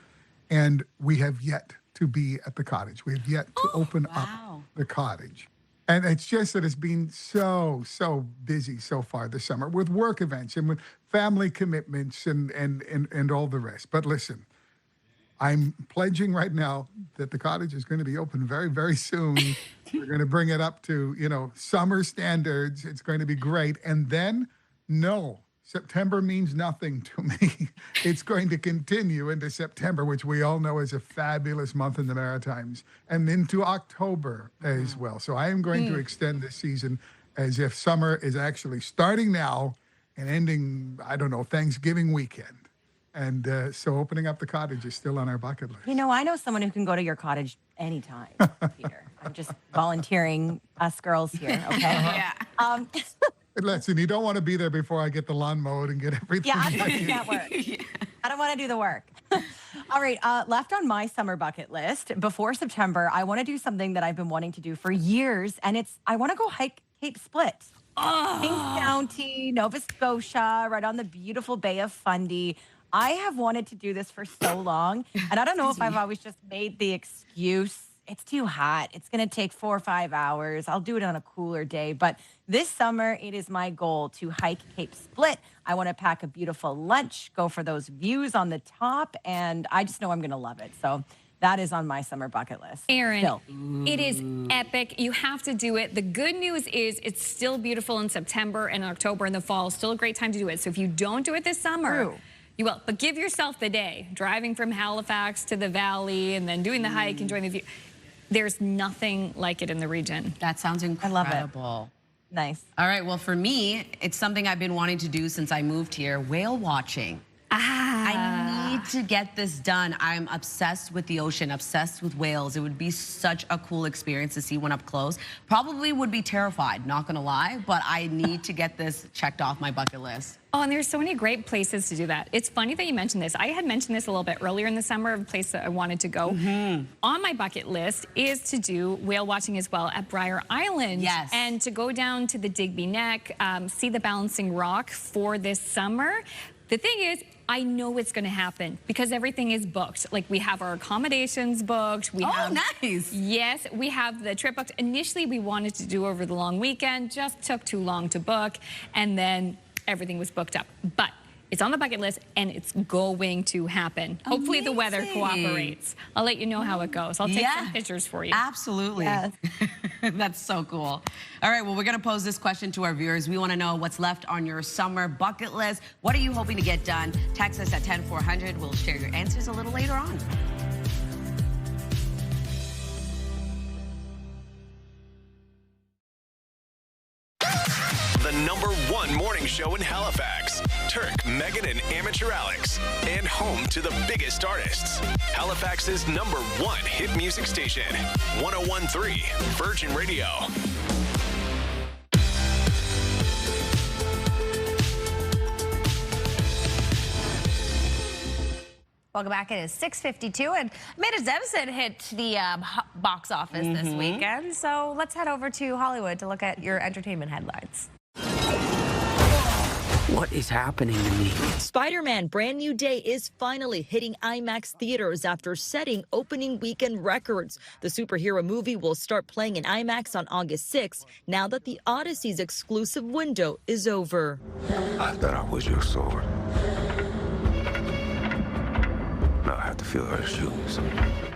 Speaker 6: And we have yet to be at the cottage. We have yet to open up the cottage. And it's just that it's been so busy so far this summer with work events and with family commitments and all the rest. But listen, I'm pledging right now that the cottage is going to be open very, very soon. We're going to bring it up to, summer standards. It's going to be great. And then, no, September means nothing to me. It's going to continue into September, which we all know is a fabulous month in the Maritimes, and into October as well. So I am going to extend this season as if summer is actually starting now and ending, I don't know, Thanksgiving weekend. And so opening up the cottage is still on our bucket list.
Speaker 7: I know someone who can go to your cottage anytime, Peter. I'm just volunteering us girls here, okay?
Speaker 3: Yeah.
Speaker 6: Listen, you don't want to be there before I get the lawn mowed and get everything.
Speaker 7: Yeah, I'm doing that work. I don't want to do the work. All right, left on my summer bucket list, before September, I want to do something that I've been wanting to do for years, and I want to go hike Cape Split. Kings County, Nova Scotia, right on the beautiful Bay of Fundy. I have wanted to do this for so long, and I don't know if I've always just made the excuse, it's too hot. It's going to take 4 or 5 hours. I'll do it on a cooler day. But this summer, it is my goal to hike Cape Split. I want to pack a beautiful lunch, go for those views on the top, and I just know I'm going to love it. So that is on my summer bucket list.
Speaker 1: Erin, it is epic. You have to do it. The good news is it's still beautiful in September and October and the fall. Still a great time to do it. So if you don't do it this summer, you will. But give yourself the day. Driving from Halifax to the valley and then doing the hike, enjoying the view. There's nothing like it in the region.
Speaker 3: That sounds incredible.
Speaker 7: I love it. Nice.
Speaker 3: All right, well, for me, it's something I've been wanting to do since I moved here, whale watching. I need to get this done. I'm obsessed with the ocean, obsessed with whales. It would be such a cool experience to see one up close. Probably would be terrified, not gonna lie, but I need to get this checked off my bucket list.
Speaker 1: Oh, and there's so many great places to do that. It's funny that you mentioned this. I had mentioned this a little bit earlier in the summer, a place that I wanted to go. On my bucket list is to do whale watching as well at Briar Island.
Speaker 3: Yes.
Speaker 1: And to go down to the Digby Neck, see the Balancing Rock for this summer. The thing is, I know it's going to happen because everything is booked. Like, we have our accommodations booked. We have,
Speaker 3: nice.
Speaker 1: Yes, we have the trip booked. Initially, we wanted to do over the long weekend, just took too long to book, and then everything was booked up. But it's on the bucket list, and it's going to happen. Hopefully the weather cooperates. I'll let you know how it goes. I'll take some pictures for you.
Speaker 3: Absolutely.
Speaker 7: Yes.
Speaker 3: That's so cool. All right, well, we're going to pose this question to our viewers. We want to know what's left on your summer bucket list. What are you hoping to get done? Text us at 10400. We'll share your answers a little later on.
Speaker 22: The #1 morning show in Halifax. Turk, Megan, and Amateur Alex. And home to the biggest artists. Halifax's #1 hit music station. 101.3 Virgin Radio.
Speaker 2: Welcome back. It is 6:52, and Amanda Dempson hit the box office this weekend. So let's head over to Hollywood to look at your entertainment headlines.
Speaker 23: What is happening to me?
Speaker 24: Spider-Man Brand New Day is finally hitting IMAX theaters after setting opening weekend records. The superhero movie will start playing in IMAX on August 6th, now that the Odyssey's exclusive window is over.
Speaker 23: I thought I was your sword. Now I have to feel her shoes.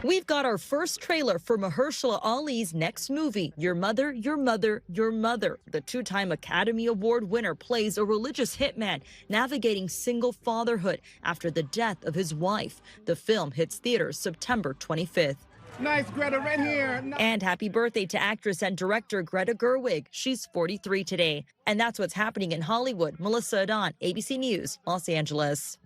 Speaker 24: We've got our first trailer for Mahershala Ali's next movie, Your Mother, Your Mother, Your Mother. The two-time Academy Award winner plays a religious hitman navigating single fatherhood after the death of his wife. The film hits theaters September 25th.
Speaker 25: Nice, Greta, right here.
Speaker 24: And happy birthday to actress and director Greta Gerwig. She's 43 today. And that's what's happening in Hollywood. Melissa Adon, ABC News, Los Angeles.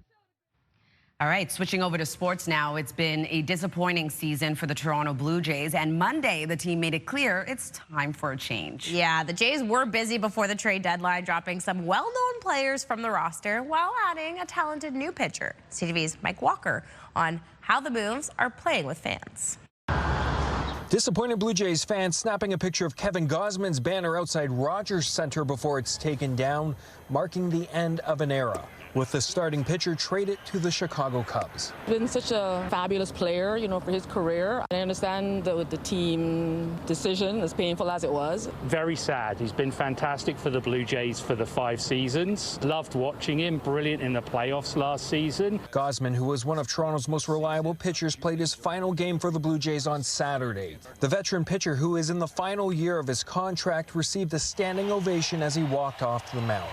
Speaker 3: All right, switching over to sports now. It's been a disappointing season for the Toronto Blue Jays, and Monday the team made it clear it's time for a change.
Speaker 2: Yeah, the Jays were busy before the trade deadline, dropping some well-known players from the roster while adding a talented new pitcher. CTV's Mike Walker on how the Moves are playing with fans.
Speaker 26: Disappointed Blue Jays fans snapping a picture of Kevin Gausman's banner outside Rogers Center before it's taken down, marking the end of an era. with the starting pitcher traded to the Chicago Cubs.
Speaker 8: Been such a fabulous player, you know, for his career. I understand the team decision, as painful as it was.
Speaker 9: Very sad. He's been fantastic for the Blue Jays for the 5 seasons. Loved watching him. Brilliant in the playoffs last season.
Speaker 26: Gausman, who was one of Toronto's most reliable pitchers, played his final game for the Blue Jays on Saturday. The veteran pitcher, who is in the final year of his contract, received a standing ovation as he walked off the mound.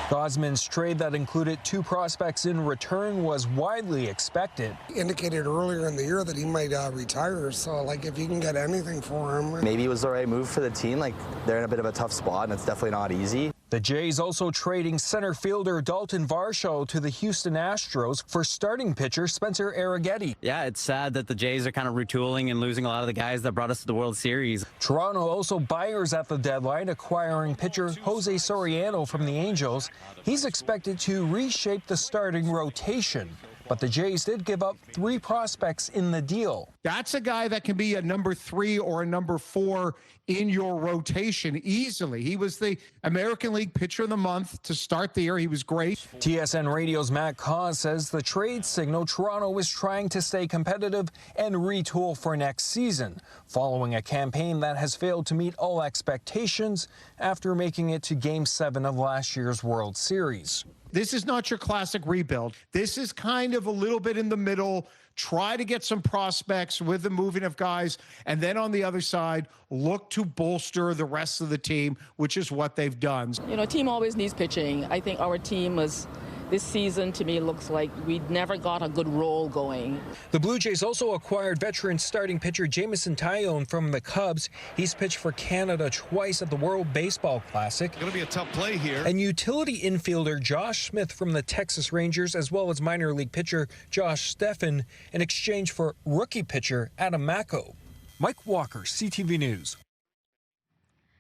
Speaker 26: Gausman's trade that included 2 prospects in return was widely expected.
Speaker 10: Indicated earlier in the year that he might retire, so like if you can get anything for him.
Speaker 11: Maybe it was the right move for the team. Like they're in a bit of a tough spot and it's definitely not easy.
Speaker 26: The Jays also trading center fielder Dalton Varsho to the Houston Astros for starting pitcher Spencer Arrighetti.
Speaker 12: Yeah, it's sad that the Jays are kind of retooling and losing a lot of the guys that brought us to the World Series.
Speaker 26: Toronto also buyers at the deadline, acquiring pitcher Jose Soriano from the Angels. He's expected to reshape the starting rotation. But the Jays did give up 3 prospects in the deal.
Speaker 15: That's a guy that can be a number 3 or a number 4 in your rotation easily. He was the American League Pitcher of the Month to start the year. He was great.
Speaker 26: TSN Radio's Matt Cause says the trade signal Toronto is trying to stay competitive and retool for next season, following a campaign that has failed to meet all expectations after making it to Game 7 of last year's World Series.
Speaker 15: This is not your classic rebuild. This is kind of a little bit in the middle. Try to get some prospects with the moving of guys, and then on the other side, look to bolster the rest of the team, which is what they've done.
Speaker 8: You know, team always needs pitching. I think our team was, this season to me looks like we never got a good roll going.
Speaker 26: The Blue Jays also acquired veteran starting pitcher Jameson Taillon from the Cubs. He's pitched for Canada twice at the World Baseball Classic.
Speaker 27: Going to be a tough play here.
Speaker 26: And utility infielder Josh Smith from the Texas Rangers, as well as minor league pitcher Josh Steffen, in exchange for rookie pitcher Adam Macko. Mike Walker, CTV News.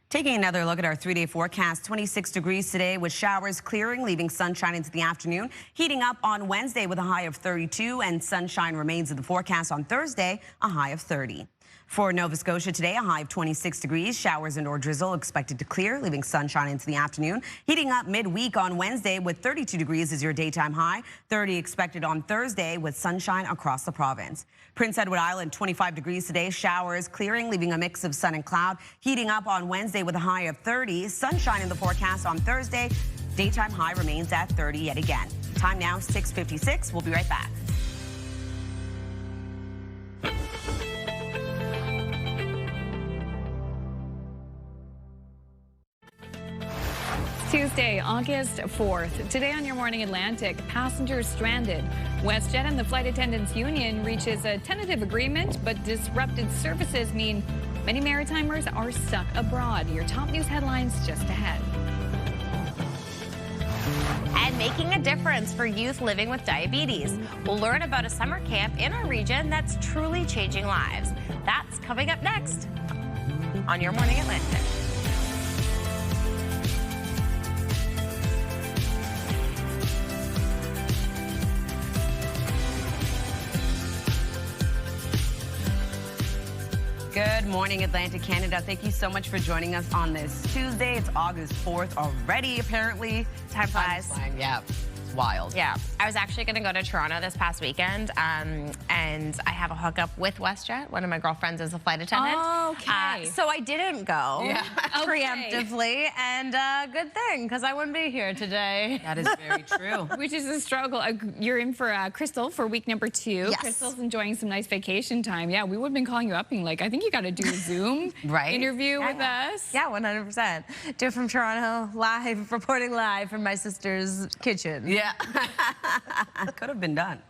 Speaker 3: Taking another look at our 3-day forecast, 26 degrees today with showers clearing, leaving sunshine into the afternoon. Heating up on Wednesday with a high of 32, and sunshine remains in the forecast on Thursday, a high of 30. For Nova Scotia today, a high of 26 degrees, showers and or drizzle expected to clear, leaving sunshine into the afternoon. Heating up midweek on Wednesday with 32 degrees is your daytime high, 30 expected on Thursday with sunshine across the province. Prince Edward Island, 25 degrees today, showers clearing, leaving a mix of sun and cloud. Heating up on Wednesday with a high of 30, sunshine in the forecast on Thursday. Daytime high remains at 30 yet again. Time now 6:56. We'll be right back.
Speaker 1: Tuesday, August 4th. Today on Your Morning Atlantic, passengers stranded. WestJet and the Flight Attendants Union reaches a tentative agreement, but disrupted services mean many Maritimers are stuck abroad. Your top news headlines just ahead.
Speaker 2: And making a difference for youth living with diabetes. We'll learn about a summer camp in our region that's truly changing lives. That's coming up next on Your Morning Atlantic.
Speaker 3: Good morning, Atlantic Canada. Thank you so much for joining us on this Tuesday. It's August 4th already, apparently.
Speaker 2: Time flies.
Speaker 3: Yeah, it's wild.
Speaker 2: Yeah, I was actually going to go to Toronto this past weekend, and I have a hookup with WestJet. One of my girlfriends is a flight attendant.
Speaker 1: Okay.
Speaker 2: So I didn't go preemptively, and good thing, because I wouldn't be here today.
Speaker 3: That is very true.
Speaker 1: Which is a struggle. You're in for Crystal for week number 2.
Speaker 2: Yes.
Speaker 1: Crystal's enjoying some nice vacation time. Yeah, we would have been calling you up being like, I think you got to do a Zoom interview with us.
Speaker 2: Yeah, 100%. Do it from Toronto, live, reporting live from my sister's kitchen.
Speaker 3: Yeah. Could have been done.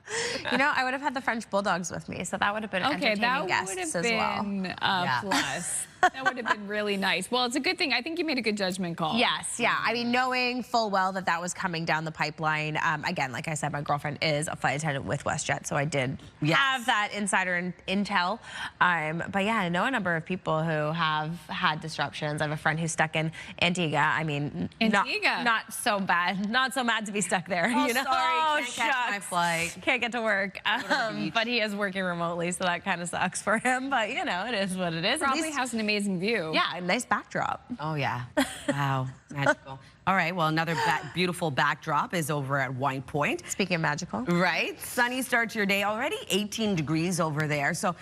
Speaker 2: You know, I would have had the French Bulldogs with me, so that would have been entertaining guests as well.
Speaker 1: Plus. That would have been really nice. Well, it's a good thing. I think you made a good judgment call.
Speaker 2: Yes, yeah. I mean, knowing full well that that was coming down the pipeline. Again, like I said, my girlfriend is a flight attendant with WestJet, so I did have that insider intel. But yeah, I know a number of people who have had disruptions. I have a friend who's stuck in Antigua. I mean, not so bad. Not so mad to be stuck there.
Speaker 3: Oh,
Speaker 2: you know?
Speaker 3: sorry, can't catch my flight.
Speaker 2: Can't get to work. But he is working remotely, so that kind of sucks for him. But, you know, it is what it is.
Speaker 1: Probably has an amazing amazing view.
Speaker 2: Yeah, a nice backdrop.
Speaker 3: Oh, yeah. Wow. Magical. All right, well, another beautiful backdrop is over at Wine Point.
Speaker 2: Speaking of magical.
Speaker 3: Right. Sunny start to your day. Already 18 degrees over there. So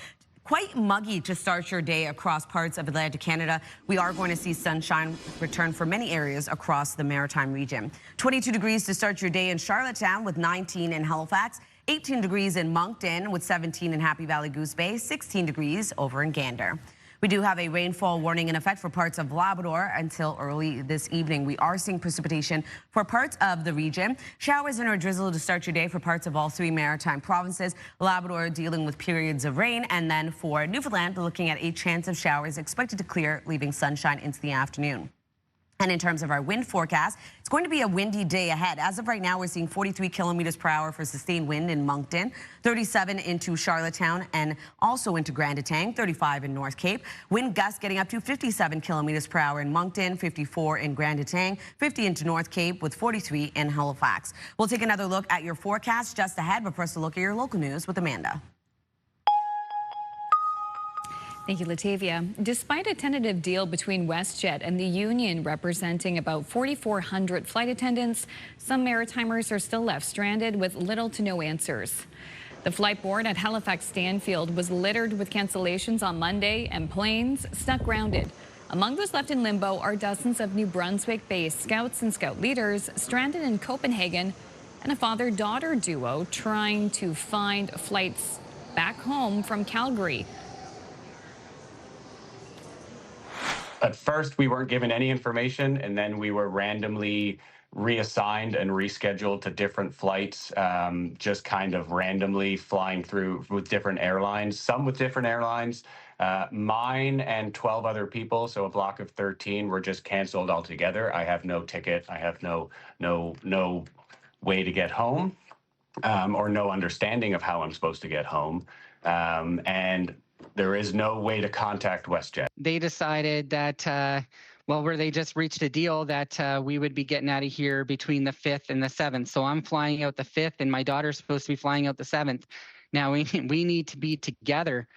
Speaker 3: quite muggy to start your day across parts of Atlantic Canada. We are going to see sunshine return for many areas across the maritime region. 22 degrees to start your day in Charlottetown with 19 in Halifax. 18 degrees in Moncton with 17 in Happy Valley Goose Bay. 16 degrees over in Gander. We do have a rainfall warning in effect for parts of Labrador until early this evening. We are seeing precipitation for parts of the region. Showers and or drizzle to start your day for parts of all 3 maritime provinces. Labrador dealing with periods of rain. And then for Newfoundland, looking at a chance of showers expected to clear, leaving sunshine into the afternoon. And in terms of our wind forecast, it's going to be a windy day ahead. As of right now, we're seeing 43 kilometers per hour for sustained wind in Moncton, 37 into Charlottetown and also into Grand Etang, 35 in North Cape. Wind gusts getting up to 57 kilometers per hour in Moncton, 54 in Grand Etang, 50 into North Cape with 43 in Halifax. We'll take another look at your forecast just ahead, but first a look at your local news with Amanda.
Speaker 1: Thank you, Latavia. Despite a tentative deal between WestJet and the union representing about 4,400 flight attendants, some maritimers are still left stranded with little to no answers. The flight board at Halifax Stanfield was littered with cancellations on Monday and planes stuck grounded. Among those left in limbo are dozens of New Brunswick-based scouts and scout leaders stranded in Copenhagen and a father-daughter duo trying to find flights back home from Calgary.
Speaker 4: At first, we weren't given any information, and then we were randomly reassigned and rescheduled to different flights, just kind of randomly flying through with different airlines, some with different airlines. Mine and 12 other people, so a block of 13, were just canceled altogether. I have no ticket. I have no way to get home, or no understanding of how I'm supposed to get home. And there is no way to contact WestJet.
Speaker 5: They decided that, where they just reached a deal that we would be getting out of here between the 5th and the 7th. So I'm flying out the 5th, and my daughter's supposed to be flying out the 7th. Now, we need to be together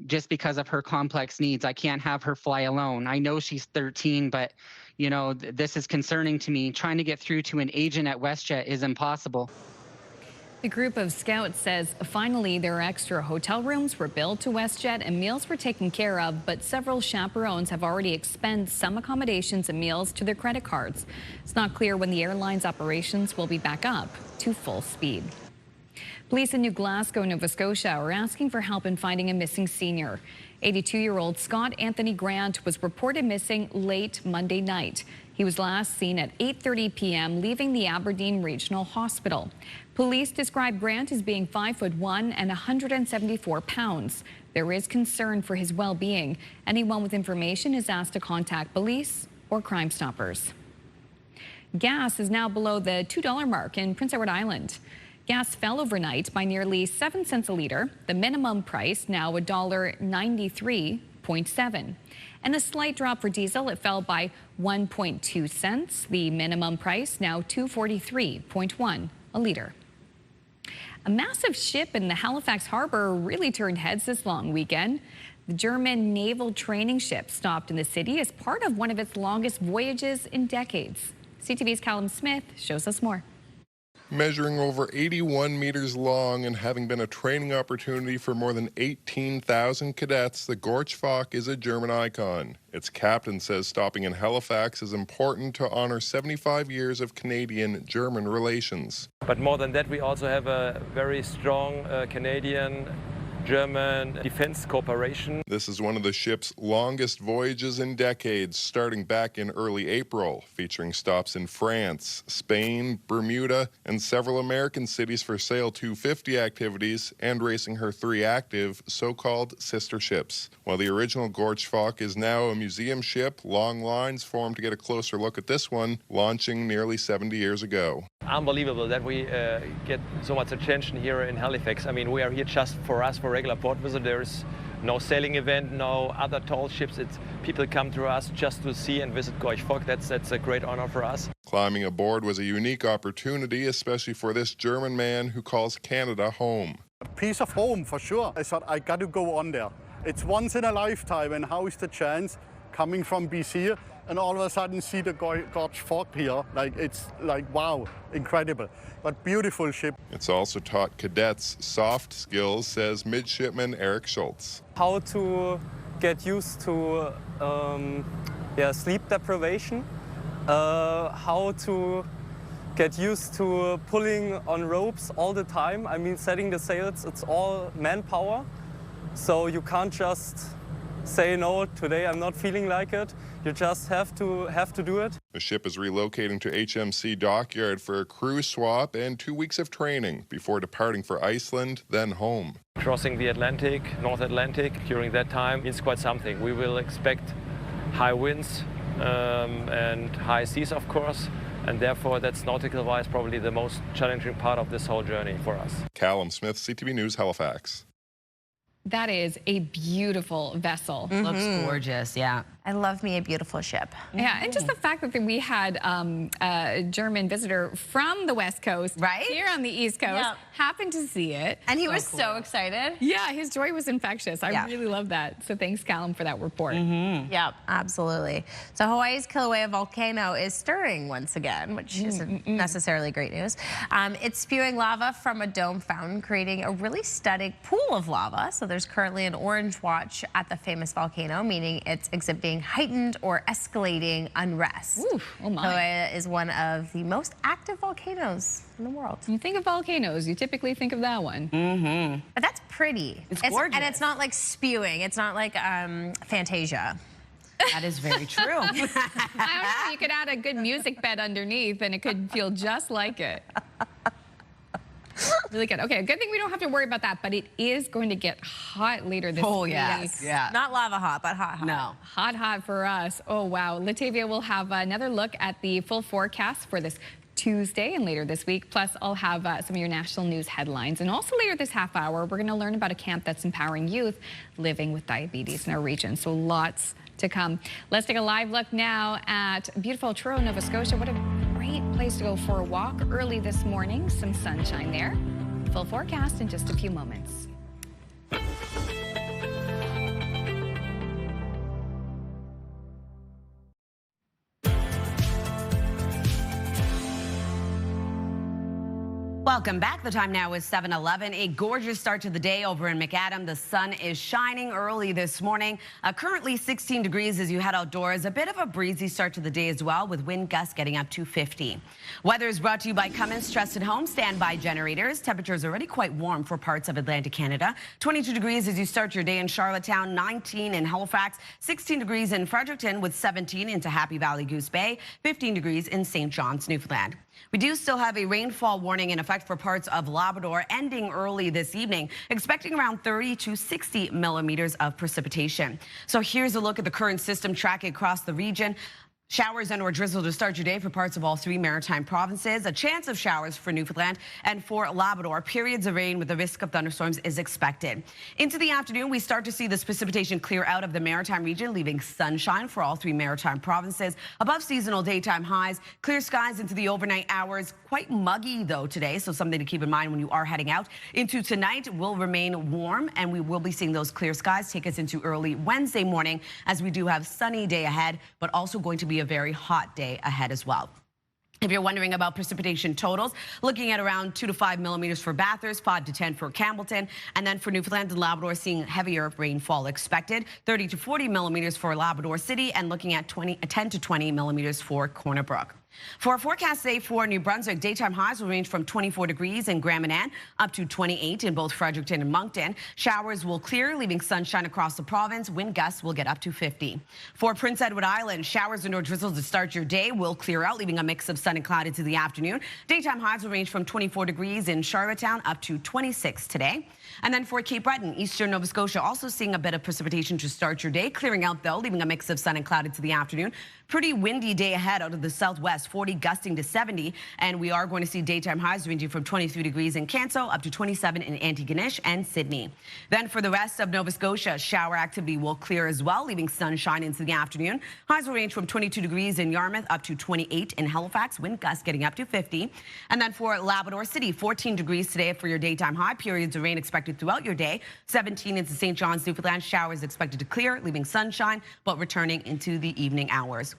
Speaker 5: just because of her complex needs. I can't have her fly alone. I know she's 13, but, you know, this is concerning to me. Trying to get through to an agent at WestJet is impossible.
Speaker 1: The group of scouts says finally their extra hotel rooms were billed to WestJet and meals were taken care of, but several chaperones have already expended some accommodations and meals to their credit cards. It's not clear when the airline's operations will be back up to full speed. Police in New Glasgow, Nova Scotia are asking for help in finding a missing senior. 82-year-old Scott Anthony Grant was reported missing late Monday night. He was last seen at 8:30 p.m. leaving the Aberdeen Regional Hospital. Police describe Grant as being 5'1" and 174 pounds. There is concern for his well-being. Anyone with information is asked to contact police or Crime Stoppers. Gas is now below the $2 mark in Prince Edward Island. Gas fell overnight by nearly 7 cents a liter. The minimum price now $1.93.7. And a slight drop for diesel. It fell by 1.2 cents. The minimum price now $2.43.1 a liter. A massive ship in the Halifax harbor really turned heads this long weekend. The German naval training ship stopped in the city as part of one of its longest voyages in decades. CTV's Callum Smith shows us more.
Speaker 13: Measuring over 81 meters long and having been a training opportunity for more than 18,000 cadets, the Gorchfock is a German icon. Its captain says stopping in Halifax is important to honor 75 years of Canadian-German relations.
Speaker 14: But more than that, we also have a very strong Canadian-German defense cooperation.
Speaker 13: This is one of the ship's longest voyages in decades, starting back in early April, featuring stops in France, Spain, Bermuda, and several American cities for Sail 250 activities and racing her 3 active so-called sister ships. While the original Gorchfock is now a museum ship, long lines formed to get a closer look at this one, launching nearly 70 years ago.
Speaker 14: Unbelievable that we get so much attention here in Halifax. I mean, we are here just for us, for regular port visitors. No sailing event, no other tall ships. People come to us just to see and visit Gorchfock. That's a great honor for us.
Speaker 13: Climbing aboard was a unique opportunity, especially for this German man who calls Canada home.
Speaker 16: A piece of home for sure. I thought I got to go on there. it's once in a lifetime, and how is the chance coming from BC and all of a sudden see the gorge fog here? Like, it's like, wow, incredible, but beautiful ship.
Speaker 13: It's also taught cadets soft skills, says midshipman Eric Schultz.
Speaker 17: How to get used to sleep deprivation, how to get used to pulling on ropes all the time. I mean, setting the sails, it's all manpower. So you can't just say, no, today I'm not feeling like it. You just have to do it.
Speaker 13: The ship is relocating to HMC Dockyard for a crew swap and 2 weeks of training before departing for Iceland, then home.
Speaker 14: Crossing the Atlantic, North Atlantic, during that time is quite something. We will expect high winds and high seas, of course. And therefore, that's nautical-wise probably the most challenging part of this whole journey for us.
Speaker 13: Callum Smith, CTV News, Halifax.
Speaker 1: That is a beautiful vessel.
Speaker 3: Looks gorgeous, yeah.
Speaker 2: I love me a beautiful ship.
Speaker 1: Yeah, and just the fact that we had a German visitor from the West Coast here on the East Coast happened to see it.
Speaker 2: And he was so excited.
Speaker 1: Yeah, his joy was infectious. I really love that. So thanks, Callum, for that report.
Speaker 2: Yep, absolutely. So Hawaii's Kilauea volcano is stirring once again, which isn't necessarily great news. It's spewing lava from a dome fountain, creating a really stunning pool of lava. So there's currently an orange watch at the famous volcano, meaning it's exhibiting heightened or escalating unrest.
Speaker 1: Oof, oh my.
Speaker 2: Kilauea is one of the most active volcanoes in the world.
Speaker 1: You think of volcanoes, you typically think of that one.
Speaker 2: But that's pretty.
Speaker 3: It's gorgeous.
Speaker 2: And it's not like spewing. It's not like Fantasia.
Speaker 3: That is very true.
Speaker 1: I don't know, you could add a good music bed underneath and it could feel just like it. Really good. Okay, good thing we don't have to worry about that, but it is going to get hot later this week.
Speaker 3: Oh, yes. Yeah.
Speaker 2: Not lava hot, but hot, hot.
Speaker 3: No.
Speaker 1: Hot, hot for us. Oh, wow. Latavia will have another look at the full forecast for this Tuesday and later this week. Plus, I'll have some of your national news headlines. And also later this half hour, we're going to learn about a camp that's empowering youth living with diabetes in our region. So lots to come. Let's take a live look now at beautiful Truro, Nova Scotia. What a great place to go for a walk early this morning. Some sunshine there. Full forecast in just a few moments.
Speaker 3: Welcome back. The time now is 7:11. A gorgeous start to the day over in McAdam. The sun is shining early this morning. Currently 16 degrees as you head outdoors. A bit of a breezy start to the day as well, with wind gusts getting up to 50. Weather is brought to you by Cummins Trusted Home Standby Generators. Temperatures already quite warm for parts of Atlantic Canada. 22 degrees as you start your day in Charlottetown, 19 in Halifax, 16 degrees in Fredericton with 17 into Happy Valley Goose Bay, 15 degrees in St. John's, Newfoundland. We do still have a rainfall warning in effect for parts of Labrador, ending early this evening, expecting around 30 to 60 millimeters of precipitation. So here's a look at the current system tracking across the region. Showers and or drizzle to start your day for parts of all three maritime provinces. A chance of showers for Newfoundland and for Labrador. Periods of rain with the risk of thunderstorms is expected. Into the afternoon, we start to see this precipitation clear out of the maritime region, leaving sunshine for all three maritime provinces. Above seasonal daytime highs, clear skies into the overnight hours. Quite muggy, though, today, so something to keep in mind when you are heading out. Into tonight will remain warm, and we will be seeing those clear skies take us into early Wednesday morning, as we do have sunny day ahead, but also going to be a very hot day ahead as well. If you're wondering about precipitation totals, looking at around 2 to 5 millimeters for Bathurst, 5 to 10 for Campbellton, and then for Newfoundland and Labrador, seeing heavier rainfall expected, 30 to 40 millimeters for Labrador City, and looking at 10 to 20 millimeters for Corner Brook. For our forecast today for New Brunswick, daytime highs will range from 24 degrees in Grand Manan up to 28 in both Fredericton and Moncton. Showers will clear, leaving sunshine across the province. Wind gusts will get up to 50. For Prince Edward Island, showers and or drizzles to start your day will clear out, leaving a mix of sun and cloud into the afternoon. Daytime highs will range from 24 degrees in Charlottetown up to 26 today. And then for Cape Breton, eastern Nova Scotia, also seeing a bit of precipitation to start your day, clearing out though, leaving a mix of sun and cloud into the afternoon. Pretty windy day ahead out of the southwest. West, 40 gusting to 70. And we are going to see daytime highs ranging from 23 degrees in Canso up to 27 in Antigonish and Sydney. Then for the rest of Nova Scotia, shower activity will clear as well, leaving sunshine into the afternoon. Highs will range from 22 degrees in Yarmouth up to 28 in Halifax, wind gusts getting up to 50. And then for Labrador City, 14 degrees today for your daytime high. Periods of rain expected throughout your day. 17 into St. John's, Newfoundland. Showers expected to clear, leaving sunshine, but returning into the evening hours.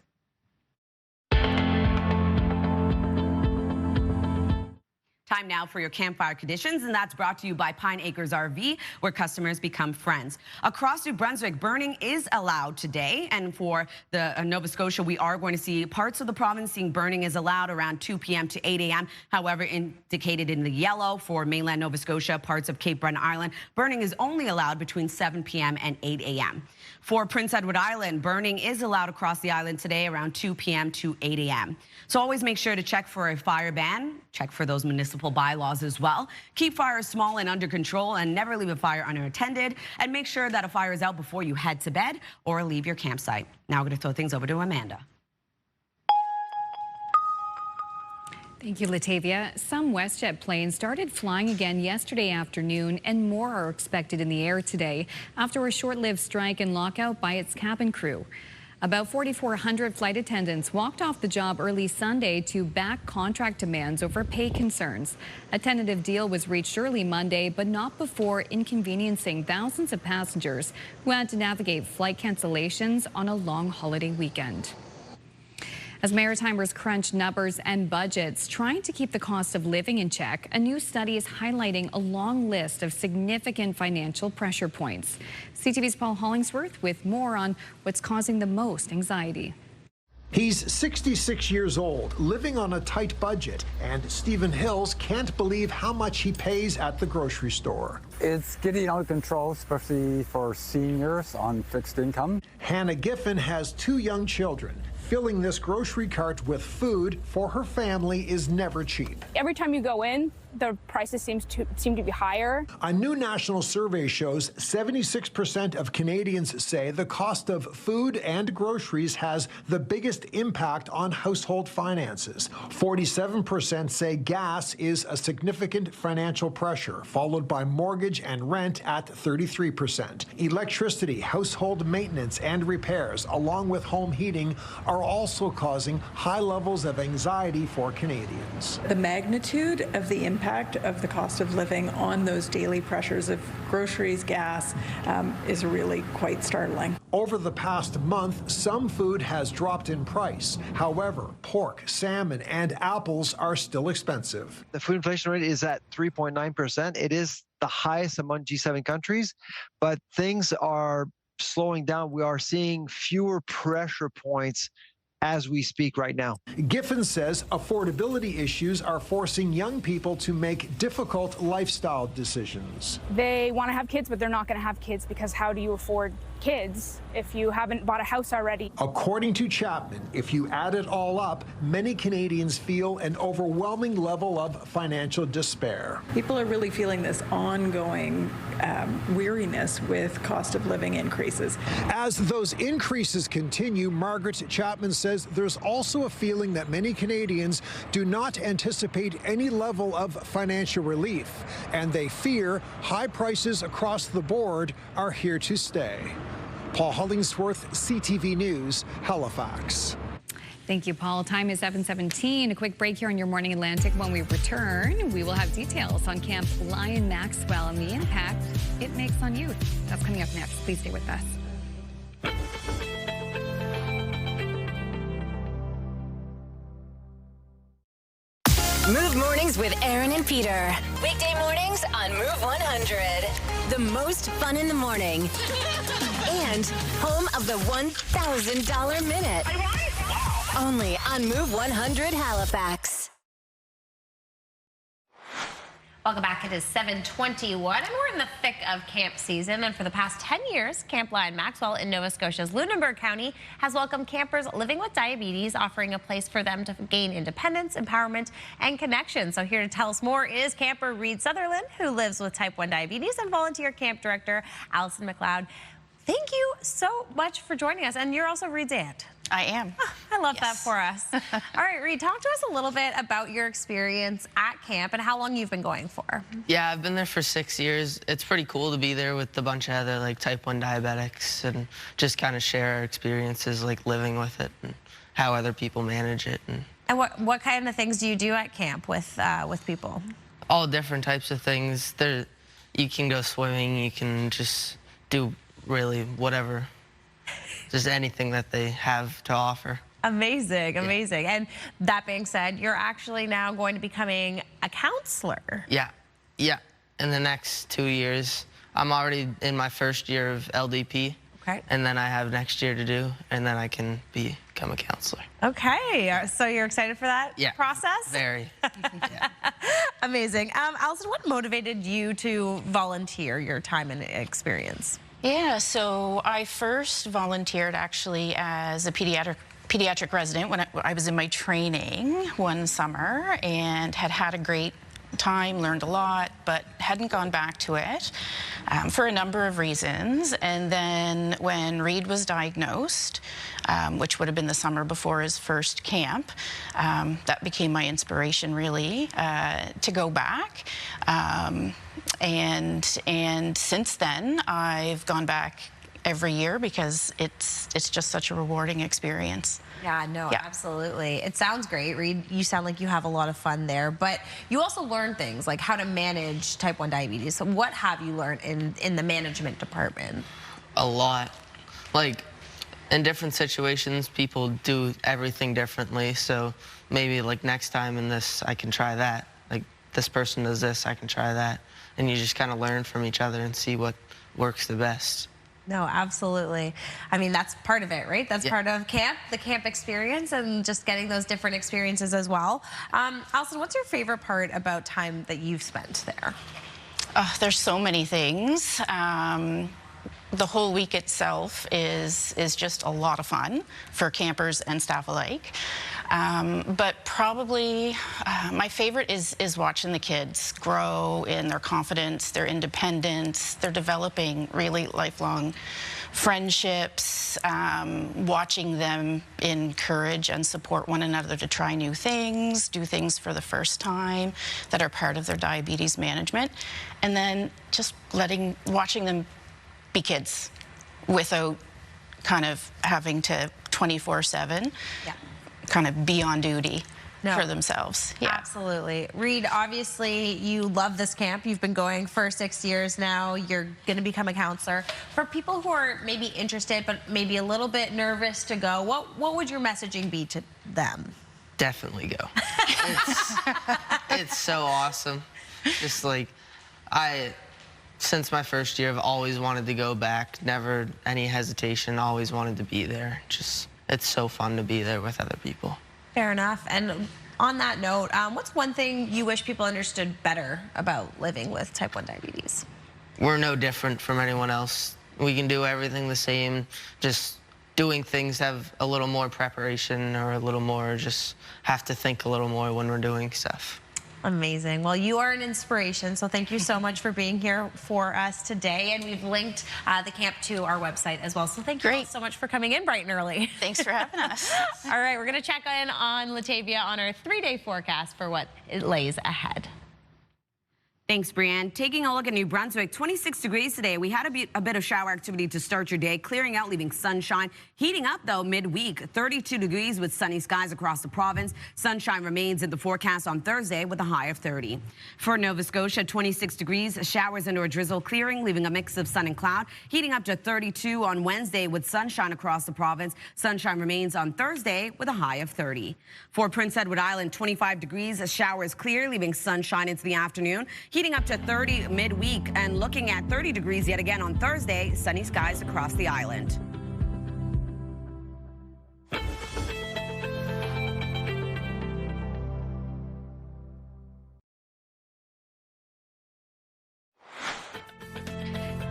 Speaker 3: Time now for your campfire conditions, and that's brought to you by Pine Acres RV, where customers become friends. Across New Brunswick, burning is allowed today, and for the Nova Scotia, we are going to see parts of the province seeing burning is allowed around 2 p.m. to 8 a.m. However, indicated in the yellow for mainland Nova Scotia, parts of Cape Breton Island, burning is only allowed between 7 p.m. and 8 a.m. For Prince Edward Island, burning is allowed across the island today around 2 p.m. to 8 a.m. So always make sure to check for a fire ban, check for those municipal bylaws as well. Keep fires small and under control and never leave a fire unattended. And make sure that a fire is out before you head to bed or leave your campsite. Now we're going to throw things over to Amanda.
Speaker 1: Thank you, Latavia. Some WestJet planes started flying again yesterday afternoon, and more are expected in the air today after a short-lived strike and lockout by its cabin crew. About 4,400 flight attendants walked off the job early Sunday to back contract demands over pay concerns. A tentative deal was reached early Monday, but not before inconveniencing thousands of passengers who had to navigate flight cancellations on a long holiday weekend. As Maritimers crunch numbers and budgets, trying to keep the cost of living in check, a new study is highlighting a long list of significant financial pressure points. CTV's Paul Hollingsworth with more on what's causing the most anxiety.
Speaker 6: He's 66 years old, living on a tight budget, and Stephen Hills can't believe how much he pays at the grocery store.
Speaker 7: It's getting out of control, especially for seniors on fixed income.
Speaker 6: Hannah Giffen has 2 young children. Filling this grocery cart with food for her family is never cheap.
Speaker 18: Every time you go in, the prices seem to be higher.
Speaker 6: A new national survey shows 76% of Canadians say the cost of food and groceries has the biggest impact on household finances. 47% say gas is a significant financial pressure, followed by mortgage and rent at 33%. Electricity, household maintenance, and repairs, along with home heating, are also causing high levels of anxiety for Canadians.
Speaker 19: The magnitude of the impact of the cost of living on those daily pressures of groceries, gas, is really quite startling.
Speaker 6: Over the past month, some food has dropped in price. However, pork, salmon, and apples are still expensive.
Speaker 20: The food inflation rate is at 3.9%. It is the highest among G7 countries, but things are slowing down. We are seeing fewer pressure points as we speak right now.
Speaker 6: Giffen says affordability issues are forcing young people to make difficult lifestyle decisions.
Speaker 18: They want to have kids, but they're not going to have kids because how do you afford kids if you haven't bought a house already?
Speaker 6: According to Chapman, if you add it all up, many Canadians feel an overwhelming level of financial despair.
Speaker 19: People are really feeling this ongoing weariness with cost of living increases.
Speaker 6: As those increases continue, Margaret Chapman says there's also a feeling that many Canadians do not anticipate any level of financial relief, and they fear high prices across the board are here to stay. Paul Hollingsworth, CTV News, Halifax.
Speaker 1: Thank you, Paul. Time is 7:17. A quick break here on Your Morning Atlantic. When we return, we will have details on Camp Lion Maxwell and the impact it makes on youth. That's coming up next. Please stay with us.
Speaker 21: Move Mornings with Aaron and Peter. Weekday mornings on Move 100. The most fun in the morning. And home of the $1,000 minute. Only on Move 100 Halifax.
Speaker 2: Welcome back. It is 7:21, and we're in the thick of camp season. And for the past 10 years, Camp Lion Maxwell in Nova Scotia's Lunenburg County has welcomed campers living with diabetes, offering a place for them to gain independence, empowerment, and connection. So here to tell us more is camper Reed Sutherland, who lives with type 1 diabetes, and volunteer camp director Allison McLeod. Thank you so much for joining us. And you're also Reed's aunt.
Speaker 9: I am.
Speaker 2: I love that for us. All right, Reed, talk to us a little bit about your experience at camp and how long you've been going for.
Speaker 10: Yeah, I've been there for 6 years. It's pretty cool to be there with a bunch of other like type 1 diabetics and just kind of share our experiences like living with it and how other people manage it.
Speaker 2: And what kind of things do you do at camp with people?
Speaker 10: All different types of things. You can go swimming, you can just do really whatever, just anything that they have to offer.
Speaker 2: Amazing, amazing. And that being said, you're actually now going to be becoming a counselor.
Speaker 10: Yeah. In the next 2 years. I'm already in my first year of LDP.
Speaker 2: Okay.
Speaker 10: And then I have next year to do, and then I can become a counselor.
Speaker 2: Okay, so you're excited for that process?
Speaker 10: Very.
Speaker 2: Amazing. Allison, what motivated you to volunteer your time and experience?
Speaker 9: Yeah, so I first volunteered actually as a pediatric resident when I was in my training one summer and had a great time, learned a lot, but hadn't gone back to it for a number of reasons. And then when Reed was diagnosed, which would have been the summer before his first camp, that became my inspiration really to go back. And since then, I've gone back every year because it's just such a rewarding experience.
Speaker 2: Yeah, no, absolutely. It sounds great, Reed. You sound like you have a lot of fun there, but you also learn things like how to manage type 1 diabetes. So what have you learned in the management department?
Speaker 10: A lot. Like, in different situations, people do everything differently. So maybe like next time in this, I can try that. Like this person does this, I can try that. And you just kind of learn from each other and see what works the best.
Speaker 2: No, absolutely. I mean, that's part of it, right? That's part of camp, the camp experience, and just getting those different experiences as well. Allison, what's your favorite part about time that you've spent there?
Speaker 9: There's so many things. The whole week itself is just a lot of fun for campers and staff alike. But probably my favorite is watching the kids grow in their confidence, their independence. They're developing really lifelong friendships, watching them encourage and support one another to try new things, do things for the first time that are part of their diabetes management, and then just watching them be kids without kind of having to 24/7 kind of be on duty for themselves. Yeah,
Speaker 2: absolutely. Reed, obviously you love this camp. You've been going for 6 years now. You're going to become a counselor. For people who are maybe interested but maybe a little bit nervous to go, what would your messaging be to them?
Speaker 10: Definitely go. It's so awesome. Just like since my first year, I've always wanted to go back. Never any hesitation, always wanted to be there. Just, it's so fun to be there with other people.
Speaker 2: Fair enough. And on that note, what's one thing you wish people understood better about living with type 1 diabetes?
Speaker 10: We're no different from anyone else. We can do everything the same. Just doing things have a little more preparation or a little more, just have to think a little more when we're doing stuff.
Speaker 2: Amazing. Well, you are an inspiration, so thank you so much for being here for us today. And we've linked the camp to our website as well. So thank you all so much for coming in bright and early.
Speaker 9: Thanks for having us.
Speaker 2: All right, we're going to check in on Latavia on our 3-day forecast for what it lays ahead.
Speaker 3: Thanks, Brianne. Taking a look at New Brunswick, 26 degrees today. We had a bit of shower activity to start your day, clearing out, leaving sunshine. Heating up, though, midweek, 32 degrees with sunny skies across the province. Sunshine remains in the forecast on Thursday with a high of 30. For Nova Scotia, 26 degrees, showers into a drizzle, clearing, leaving a mix of sun and cloud. Heating up to 32 on Wednesday with sunshine across the province. Sunshine remains on Thursday with a high of 30. For Prince Edward Island, 25 degrees, showers clear, leaving sunshine into the afternoon. Heating up to 30 midweek and looking at 30 degrees yet again on Thursday, sunny skies across the island.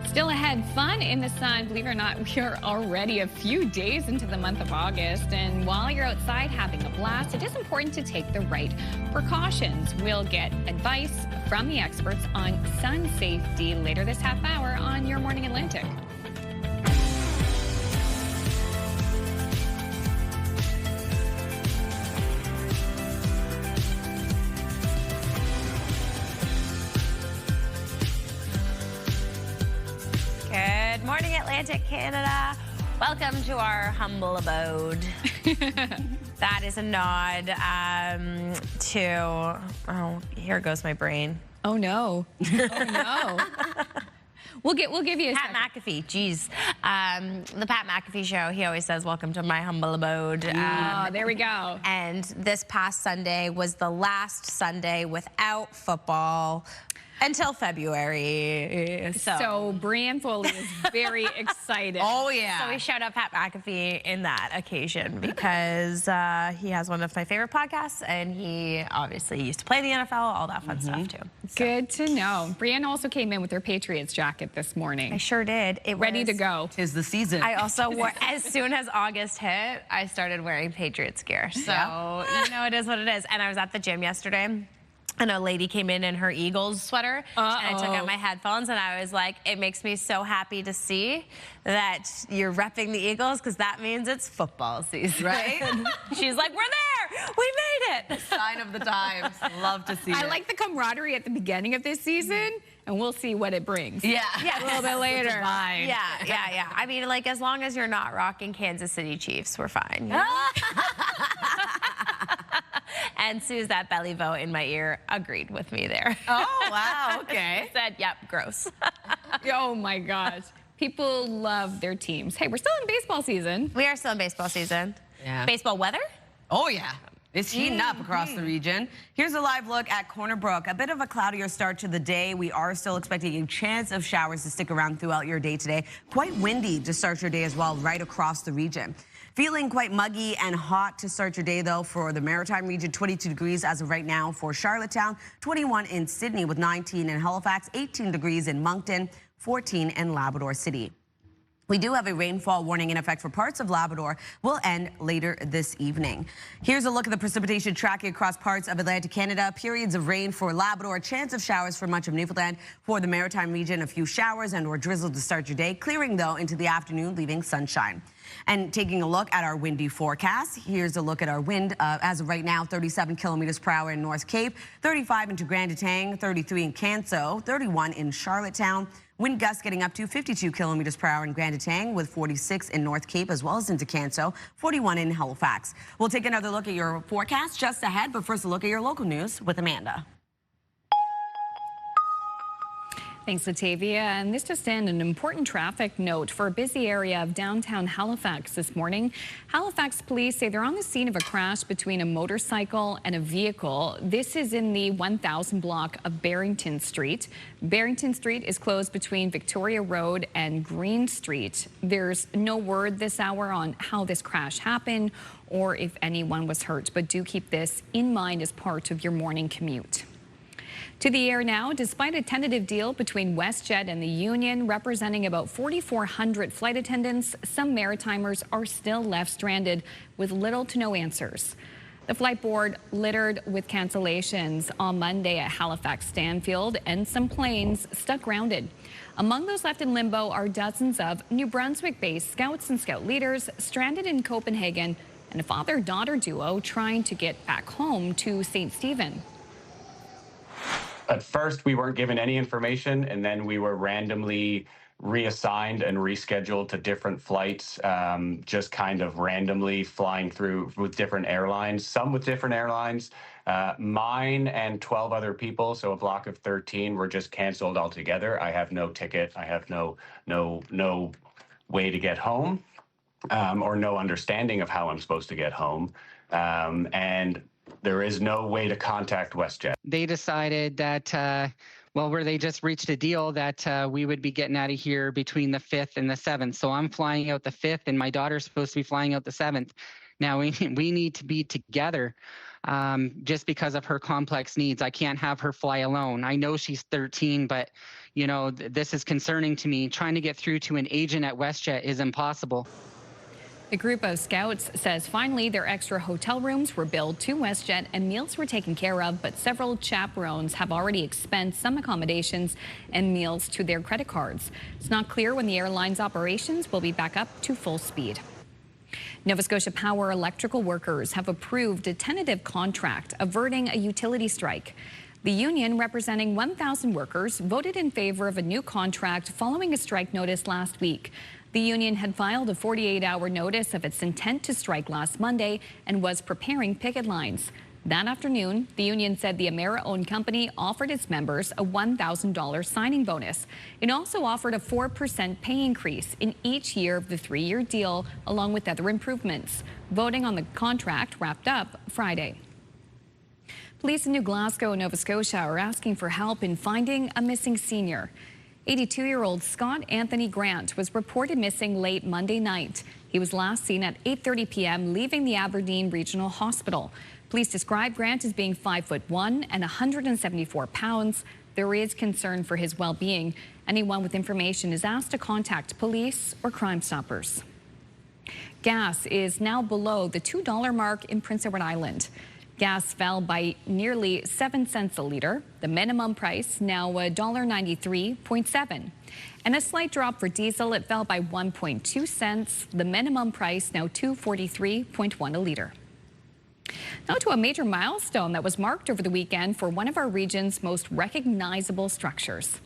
Speaker 1: Still ahead, fun in the sun. Believe it or not, we are already a few days into the month of August. And while you're outside having a blast, it is important to take the right precautions. We'll get advice from the experts on sun safety later this half hour on Your Morning Atlantic.
Speaker 2: Atlantic, Canada. Welcome to our humble abode. That is a nod to, oh, here goes my brain.
Speaker 1: Oh, no. Oh, no. We'll give you a
Speaker 2: Pat McAfee. Geez, the Pat McAfee show. He always says, "Welcome to my humble abode."
Speaker 1: There we go.
Speaker 2: And this past Sunday was the last Sunday without football until February.
Speaker 1: So Brian Foley is very excited.
Speaker 3: Oh, yeah.
Speaker 2: So we shout out Pat McAfee in that occasion because he has one of my favorite podcasts, and he obviously used to play the NFL, all that fun stuff too. So.
Speaker 1: Good to know. Brian also came in with her Patriots jacket this morning.
Speaker 2: I sure did.
Speaker 1: Ready to go.
Speaker 3: 'Tis the season.
Speaker 2: I also wore, as soon as August hit, I started wearing Patriots gear. So, you know, it is what it is. And I was at the gym yesterday, and a lady came in her Eagles sweater, and I took out my headphones, and I was like, it makes me so happy to see that you're repping the Eagles, because that means it's football season.
Speaker 3: Right?
Speaker 2: She's like, we're there! We made it!
Speaker 3: Sign of the times. Love to see it.
Speaker 1: I like the camaraderie at the beginning of this season, and we'll see what it brings.
Speaker 3: Yeah.
Speaker 1: A little bit later.
Speaker 2: Yeah. I mean, like, as long as you're not rocking Kansas City Chiefs, we're fine. You know? And Suzette Belliveau in my ear agreed with me there.
Speaker 3: Oh, wow, okay.
Speaker 2: She said, yep, gross.
Speaker 1: Oh, my gosh. People love their teams. Hey, we're still in baseball season.
Speaker 2: We are still in baseball season.
Speaker 3: Yeah.
Speaker 2: Baseball weather?
Speaker 3: Oh, yeah. It's heating up across the region. Here's a live look at Corner Brook. A bit of a cloudier start to the day. We are still expecting a chance of showers to stick around throughout your day today. Quite windy to start your day as well, right across the region. Feeling quite muggy and hot to start your day, though, for the Maritime region. 22 degrees as of right now for Charlottetown, 21 in Sydney with 19 in Halifax, 18 degrees in Moncton, 14 in Labrador City. We do have a rainfall warning in effect for parts of Labrador. Will end later this evening. Here's a look at the precipitation tracking across parts of Atlantic Canada. Periods of rain for Labrador, a chance of showers for much of Newfoundland. For the Maritime region, a few showers and or drizzle to start your day. Clearing, though, into the afternoon, leaving sunshine. And taking a look at our windy forecast, here's a look at our wind. As of right now, 37 kilometers per hour in North Cape, 35 into Grand Etang, 33 in Canso, 31 in Charlottetown. Wind gusts getting up to 52 kilometers per hour in Grand Etang, with 46 in North Cape as well as into Canso, 41 in Halifax. We'll take another look at your forecast just ahead, but first a look at your local news with Amanda.
Speaker 1: Thanks, Latavia. And this just in, an important traffic note for a busy area of downtown Halifax this morning. Halifax police say they're on the scene of a crash between a motorcycle and a vehicle. This is in the 1000 block of Barrington Street. Barrington Street is closed between Victoria Road and Green Street. There's no word this hour on how this crash happened or if anyone was hurt, but do keep this in mind as part of your morning commute. To the air now, despite a tentative deal between WestJet and the union representing about 4,400 flight attendants, some Maritimers are still left stranded with little to no answers. The flight board littered with cancellations on Monday at Halifax Stanfield, and some planes stuck grounded. Among those left in limbo are dozens of New Brunswick-based Scouts and Scout leaders stranded in Copenhagen, and a father-daughter duo trying to get back home to St. Stephen.
Speaker 4: At first, we weren't given any information, and then we were randomly reassigned and rescheduled to different flights, just kind of randomly flying through with different airlines, some with different airlines. Mine and 12 other people, so a block of 13, were just canceled altogether. I have no ticket. I have no way to get home, or no understanding of how I'm supposed to get home. And there is no way to contact WestJet.
Speaker 5: They decided that, where they just reached a deal that we would be getting out of here between the 5th and the 7th. So I'm flying out the 5th, and my daughter's supposed to be flying out the 7th. Now, we need to be together just because of her complex needs. I can't have her fly alone. I know she's 13, but, you know, this is concerning to me. Trying to get through to an agent at WestJet is impossible.
Speaker 1: The group of Scouts says finally their extra hotel rooms were billed to WestJet and meals were taken care of, but several chaperones have already expended some accommodations and meals to their credit cards. It's not clear when the airline's operations will be back up to full speed. Nova Scotia Power electrical workers have approved a tentative contract averting a utility strike. The union, representing 1,000 workers, voted in favor of a new contract following a strike notice last week. The union had filed a 48-hour notice of its intent to strike last Monday and was preparing picket lines. That afternoon, the union said the Emera-owned company offered its members a $1,000 signing bonus. It also offered a 4% pay increase in each year of the 3-year deal, along with other improvements. Voting on the contract wrapped up Friday. Police in New Glasgow, Nova Scotia are asking for help in finding a missing senior. 82-year-old Scott Anthony Grant was reported missing late Monday night. He was last seen at 8:30 p.m. leaving the Aberdeen Regional Hospital. Police describe Grant as being 5'1" and 174 pounds. There is concern for his well-being. Anyone with information is asked to contact police or Crime Stoppers. Gas is now below the $2 mark in Prince Edward Island. Gas fell by nearly 7 cents a litre. The minimum price now $1.93.7. And a slight drop for diesel. It fell by 1.2 cents. The minimum price now $2.43.1 a litre. Now to a major milestone that was marked over the weekend for one of our region's most recognizable structures.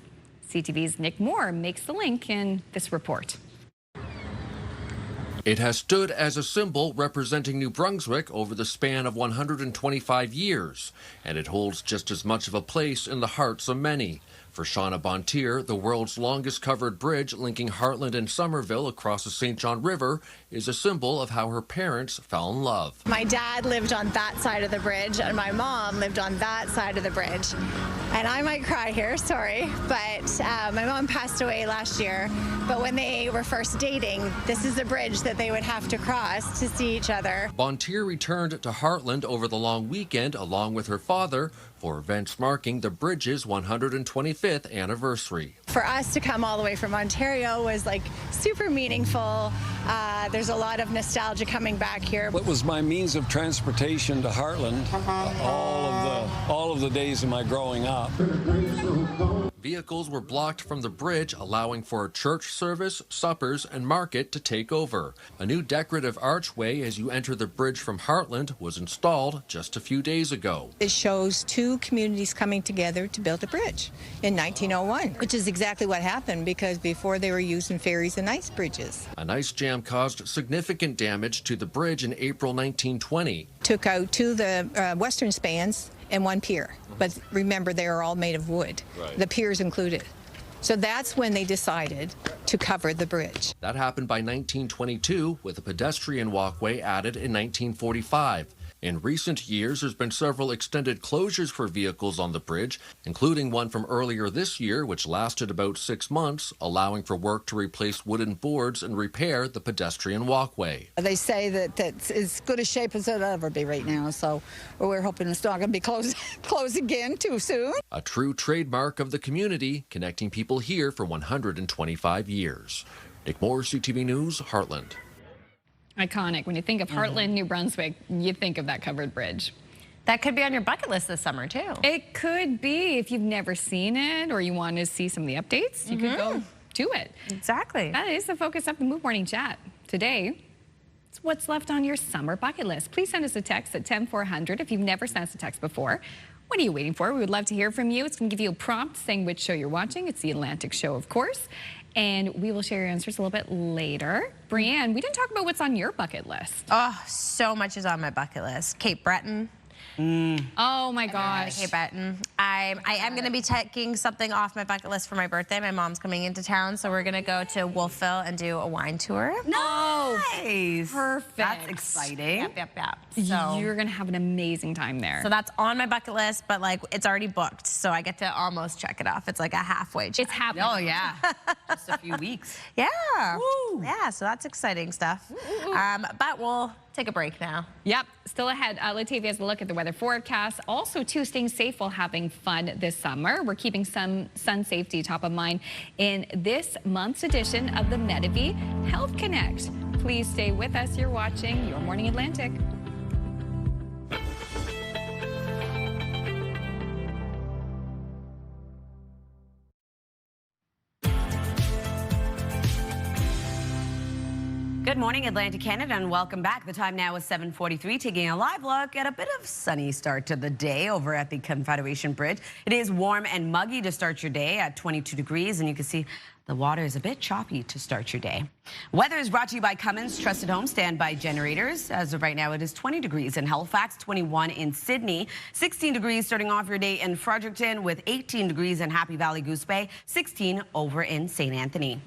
Speaker 1: CTV's Nick Moore makes the link in this report.
Speaker 11: It has stood as a symbol representing New Brunswick over the span of 125 years, and it holds just as much of a place in the hearts of many. For Shauna Bontier, the world's longest covered bridge linking Heartland and Somerville across the St. John River is a symbol of how her parents fell in love.
Speaker 12: My dad lived on that side of the bridge, and my mom lived on that side of the bridge. And I might cry here, sorry, but my mom passed away last year. But when they were first dating, this is the bridge that they would have to cross to see each other.
Speaker 11: Bontier returned to Heartland over the long weekend along with her father for events marking the bridge's 125th anniversary.
Speaker 12: For us to come all the way from Ontario was like super meaningful. There's a lot of nostalgia coming back here.
Speaker 22: It was my means of transportation to Heartland all of the days of my growing up.
Speaker 11: Vehicles were blocked from the bridge, allowing for a church service, suppers, and market to take over. A new decorative archway as you enter the bridge from Heartland was installed just a few days ago.
Speaker 23: It shows two communities coming together to build a bridge in 1901, which is exactly what happened because before they were using ferries and ice bridges.
Speaker 11: An ice jam caused significant damage to the bridge in April 1920.
Speaker 23: Took out two of the western spans and one pier. But remember, they are all made of wood, right. The piers included. So that's when they decided to cover the bridge.
Speaker 11: That happened by 1922, with a pedestrian walkway added in 1945. In recent years, there's been several extended closures for vehicles on the bridge, including one from earlier this year, which lasted about 6 months, allowing for work to replace wooden boards and repair the pedestrian walkway.
Speaker 24: They say that it's as good a shape as it'll ever be right now, so we're hoping it's not going to be closed again too soon.
Speaker 11: A true trademark of the community, connecting people here for 125 years. Nick Moore, CTV News, Heartland.
Speaker 1: Iconic. When you think of Heartland, New Brunswick, you think of that covered bridge.
Speaker 2: That could be on your bucket list this summer, too.
Speaker 1: It could be. If you've never seen it or you want to see some of the updates, you could go to it.
Speaker 2: Exactly.
Speaker 1: That is the focus of the Move Morning Chat. Today, it's what's left on your summer bucket list. Please send us a text at 10400 if you've never sent us a text before. What are you waiting for? We would love to hear from you. It's going to give you a prompt saying which show you're watching. It's the Atlantic show, of course. And we will share your answers a little bit later. Brianne, we didn't talk about what's on your bucket list.
Speaker 2: Oh, so much is on my bucket list. Cape Breton.
Speaker 1: Oh my gosh.
Speaker 2: Cape Breton. I am going to be taking something off my bucket list for my birthday. My mom's coming into town, so we're going to go to Wolfville and do a wine tour.
Speaker 3: Nice.
Speaker 1: Perfect.
Speaker 3: That's exciting.
Speaker 2: Yep. So
Speaker 1: you're going to have an amazing time there.
Speaker 2: So that's on my bucket list, but like it's already booked, so I get to almost check it off. It's like a halfway check.
Speaker 1: It's happening.
Speaker 3: Oh, yeah. Just a few weeks.
Speaker 2: Yeah.
Speaker 3: Woo.
Speaker 2: Yeah, so that's exciting stuff. But we'll take a break now.
Speaker 1: Yep, still ahead. Latavia has a look at the weather forecast. Also, too, staying safe while having fun this summer. We're keeping some sun safety top of mind in this month's edition of the Medivy Health Connect. Please stay with us. You're watching Your Morning Atlantic.
Speaker 3: Good morning, Atlantic Canada, and welcome back. The time now is 7:43, taking a live look at a bit of sunny start to the day over at the Confederation Bridge. It is warm and muggy to start your day at 22 degrees, and you can see The water is a bit choppy to start your day. Weather is brought to you by Cummins Trusted Home Standby Generators. As of right now, it is 20 degrees in Halifax, 21 in Sydney, 16 degrees starting off your day in Fredericton, with 18 degrees in Happy Valley, Goose Bay, 16 over in St. Anthony.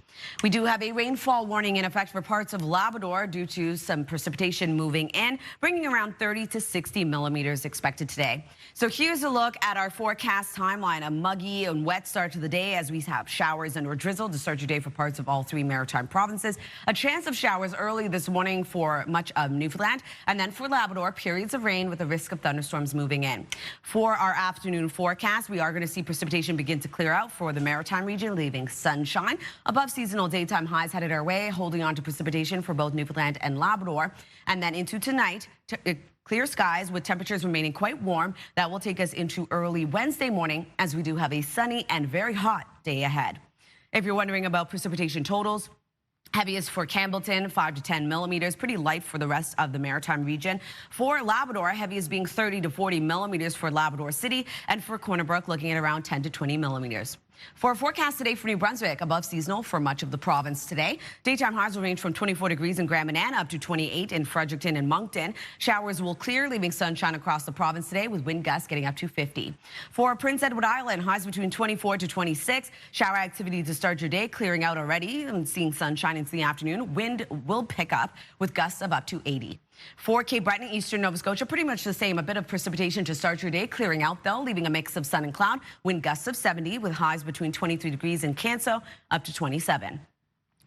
Speaker 3: We do have a rainfall warning in effect for parts of Labrador due to some precipitation moving in, bringing around 30 to 60 millimeters expected today. So here's a look at our forecast timeline. A muggy and wet start to the day as we have showers and or drizzle to start your day for parts of all 3 maritime provinces. A chance of showers early this morning for much of Newfoundland, and then for Labrador, periods of rain with a risk of thunderstorms moving in. For our afternoon forecast, we are going to see precipitation begin to clear out for the maritime region, leaving sunshine. Above seasonal daytime highs headed our way, holding on to precipitation for both Newfoundland and Labrador. And then into tonight, clear skies with temperatures remaining quite warm. That will take us into early Wednesday morning, as we do have a sunny and very hot day ahead. If you're wondering about precipitation totals, heaviest for Campbellton, 5 to 10 millimeters, pretty light for the rest of the maritime region. For Labrador, heaviest being 30 to 40 millimeters for Labrador City, and for Corner Brook, looking at around 10 to 20 millimeters. For our forecast today for New Brunswick, above seasonal for much of the province today. Daytime highs will range from 24 degrees in Grand Manan up to 28 in Fredericton and Moncton. Showers will clear, leaving sunshine across the province today, with wind gusts getting up to 50. For Prince Edward Island, highs between 24 to 26. Shower activity to start your day, clearing out already and seeing sunshine into the afternoon. Wind will pick up with gusts of up to 80. For Cape Breton, eastern Nova Scotia, pretty much the same. A bit of precipitation to start your day, clearing out though, leaving a mix of sun and cloud. Wind gusts of 70 with highs between 23 degrees in Canso up to 27.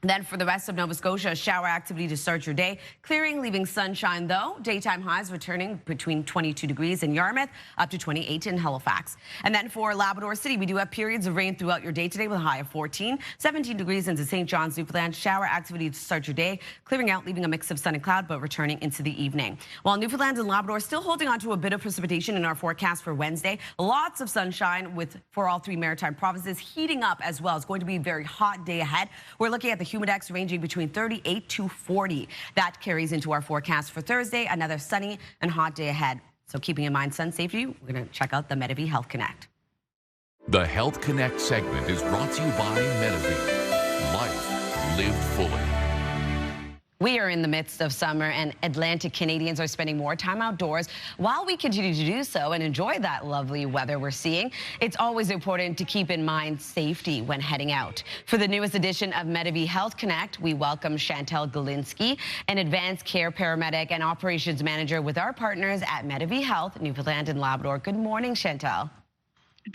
Speaker 3: Then for the rest of Nova Scotia, shower activity to start your day, clearing, leaving sunshine though. Daytime highs returning between 22 degrees in Yarmouth up to 28 in Halifax. And then for Labrador City, we do have periods of rain throughout your day today with a high of 14, 17 degrees into St. John's, Newfoundland. Shower activity to start your day, clearing out, leaving a mix of sun and cloud, but returning into the evening. While Newfoundland and Labrador still holding on to a bit of precipitation in our forecast for Wednesday. Lots of sunshine for all 3 maritime provinces, heating up as well. It's going to be a very hot day ahead. We're looking at the humidex ranging between 38 to 40. That carries into our forecast for Thursday. Another sunny and hot day ahead. So keeping in mind sun safety, we're going to check out the Medavie Health Connect.
Speaker 8: The Health Connect segment is brought to you by Medavie. Life lived fully.
Speaker 3: We are in the midst of summer, and Atlantic Canadians are spending more time outdoors. While we continue to do so and enjoy that lovely weather we're seeing, it's always important to keep in mind safety when heading out. For the newest edition of Medavie Health Connect, we welcome Chantel Galinsky, an advanced care paramedic and operations manager with our partners at Medavie Health, Newfoundland and Labrador. Good morning, Chantel.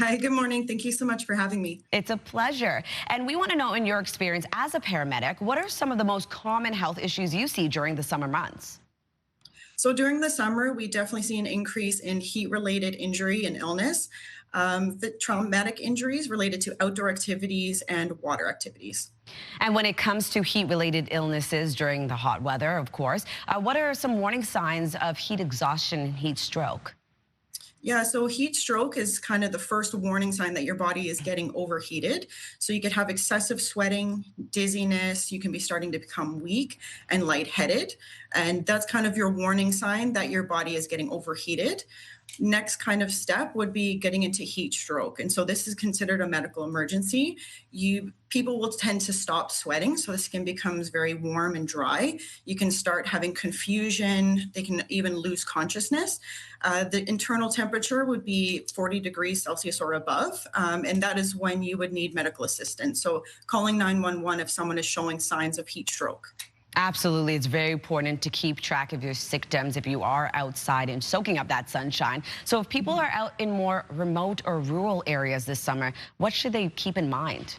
Speaker 15: Hi, good morning. Thank you so much for having me.
Speaker 3: It's a pleasure. And we want to know, in your experience as a paramedic, what are some of the most common health issues you see during the summer months?
Speaker 15: So during the summer, we definitely see an increase in heat-related injury and illness, the traumatic injuries related to outdoor activities and water activities.
Speaker 3: And when it comes to heat-related illnesses during the hot weather, of course, what are some warning signs of heat exhaustion and heat stroke?
Speaker 15: Yeah, so heat stroke is kind of the first warning sign that your body is getting overheated. So you could have excessive sweating, dizziness, you can be starting to become weak and lightheaded. And that's kind of your warning sign that your body is getting overheated. Next kind of step would be getting into heat stroke. And so this is considered a medical emergency. People will tend to stop sweating, so the skin becomes very warm and dry. You can start having confusion. They can even lose consciousness. The internal temperature would be 40 degrees Celsius or above, and that is when you would need medical assistance. So calling 911 if someone is showing signs of heat stroke.
Speaker 3: Absolutely. It's very important to keep track of your symptoms if you are outside and soaking up that sunshine. So if people are out in more remote or rural areas this summer, what should they keep in mind?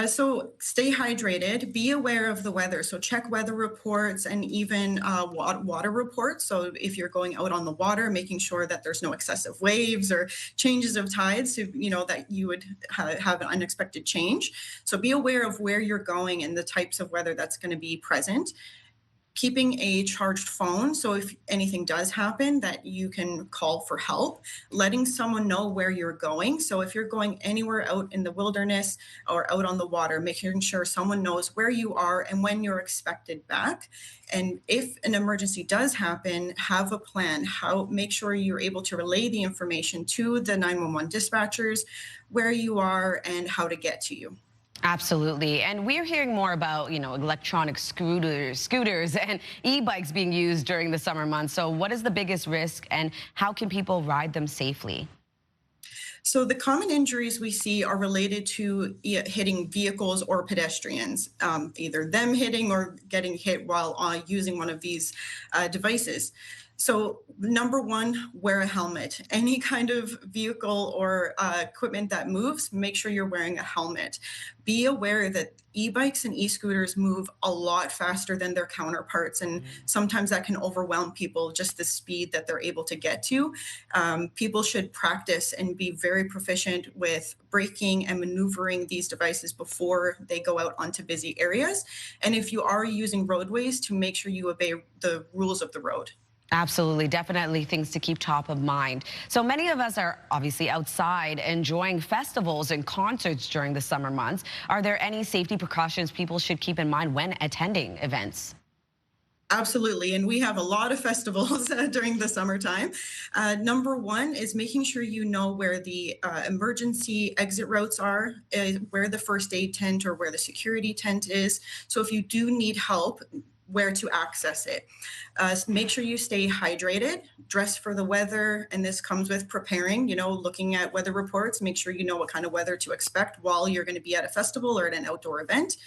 Speaker 15: So stay hydrated, be aware of the weather. So check weather reports and even water reports. So if you're going out on the water, making sure that there's no excessive waves or changes of tides, so, that you would have an unexpected change. So be aware of where you're going and the types of weather that's going to be present. Keeping a charged phone, so if anything does happen, that you can call for help. Letting someone know where you're going. So if you're going anywhere out in the wilderness or out on the water, making sure someone knows where you are and when you're expected back. And if an emergency does happen, have a plan. Make sure you're able to relay the information to the 911 dispatchers, where you are and how to get to you.
Speaker 3: Absolutely. And we're hearing more about, electronic scooters and e-bikes being used during the summer months. So what is the biggest risk and how can people ride them safely?
Speaker 15: So the common injuries we see are related to hitting vehicles or pedestrians, either them hitting or getting hit while using one of these devices. So number one, wear a helmet. Any kind of vehicle or equipment that moves, make sure you're wearing a helmet. Be aware that e-bikes and e-scooters move a lot faster than their counterparts, and sometimes that can overwhelm people, just the speed that they're able to get to. People should practice and be very proficient with braking and maneuvering these devices before they go out onto busy areas. And if you are using roadways, to make sure you obey the rules of the road.
Speaker 3: Absolutely, definitely things to keep top of mind. So many of us are obviously outside enjoying festivals and concerts during the summer months. Are there any safety precautions people should keep in mind when attending events?
Speaker 15: Absolutely, and we have a lot of festivals during the summertime. Number one is making sure you know where the emergency exit routes are, where the first aid tent or where the security tent is. So if you do need help, where to access it. Make sure you stay hydrated, dress for the weather, and this comes with preparing, looking at weather reports, make sure you know what kind of weather to expect while you're going to be at a festival or at an outdoor event.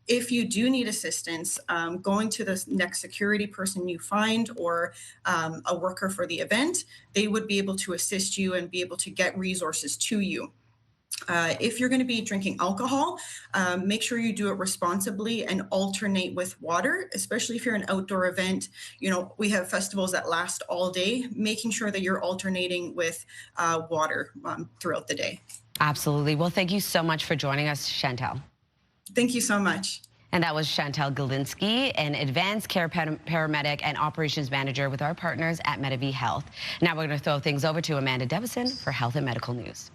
Speaker 15: If you do need assistance, going to the next security person you find or a worker for the event, they would be able to assist you and be able to get resources to you. If you're going to be drinking alcohol, make sure you do it responsibly and alternate with water, especially if you're an outdoor event. We have festivals that last all day, making sure that you're alternating with water throughout the day.
Speaker 3: Absolutely. Well, thank you so much for joining us, Chantel.
Speaker 15: Thank you so much.
Speaker 3: And that was Chantel Galinsky, an advanced care paramedic and operations manager with our partners at Medavie Health. Now we're going to throw things over to Amanda Devison for health and medical news.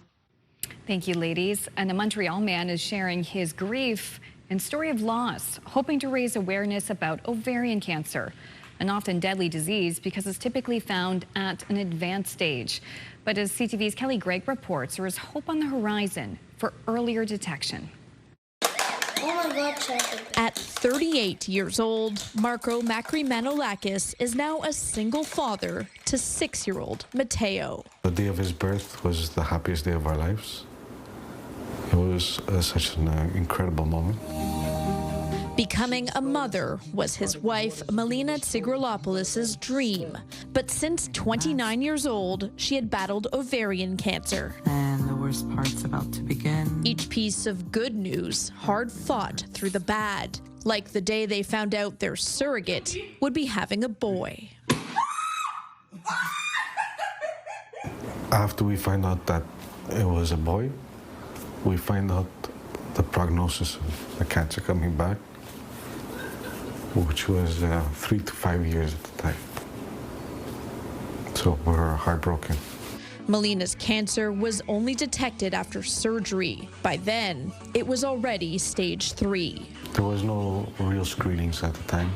Speaker 1: Thank you, ladies. And a Montreal man is sharing his grief and story of loss, hoping to raise awareness about ovarian cancer, an often deadly disease because it's typically found at an advanced stage. But as CTV's Kelly Gregg reports, there is hope on the horizon for earlier detection.
Speaker 13: At 38 years old, Marco Macrimanolakis is now a single father to 6-year-old Mateo.
Speaker 14: The day of his birth was the happiest day of our lives. It was such an incredible moment.
Speaker 13: Becoming a mother was his wife, Melina Tsigrolopoulos' dream. But since 29 years old, she had battled ovarian cancer.
Speaker 16: And the worst part's about to begin.
Speaker 13: Each piece of good news hard fought through the bad, like the day they found out their surrogate would be having a boy.
Speaker 14: After we find out that it was a boy, we find out the prognosis of the cancer coming back, which was 3 to 5 years at the time. So we're heartbroken.
Speaker 13: Melina's cancer was only detected after surgery. By then, it was already stage 3.
Speaker 14: There was no real screenings at the time,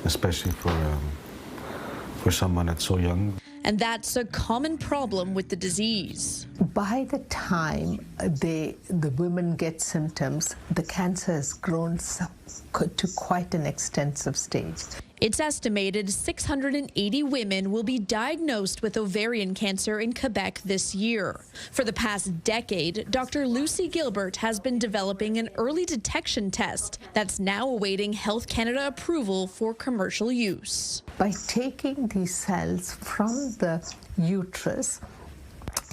Speaker 14: especially for someone that's so young.
Speaker 13: And that's a common problem with the disease.
Speaker 17: By the time the women get symptoms, the cancer has grown to quite an extensive stage.
Speaker 13: It's estimated 680 women will be diagnosed with ovarian cancer in Quebec this year. For the past decade, Dr. Lucy Gilbert has been developing an early detection test that's now awaiting Health Canada approval for commercial use.
Speaker 17: By taking these cells from the uterus,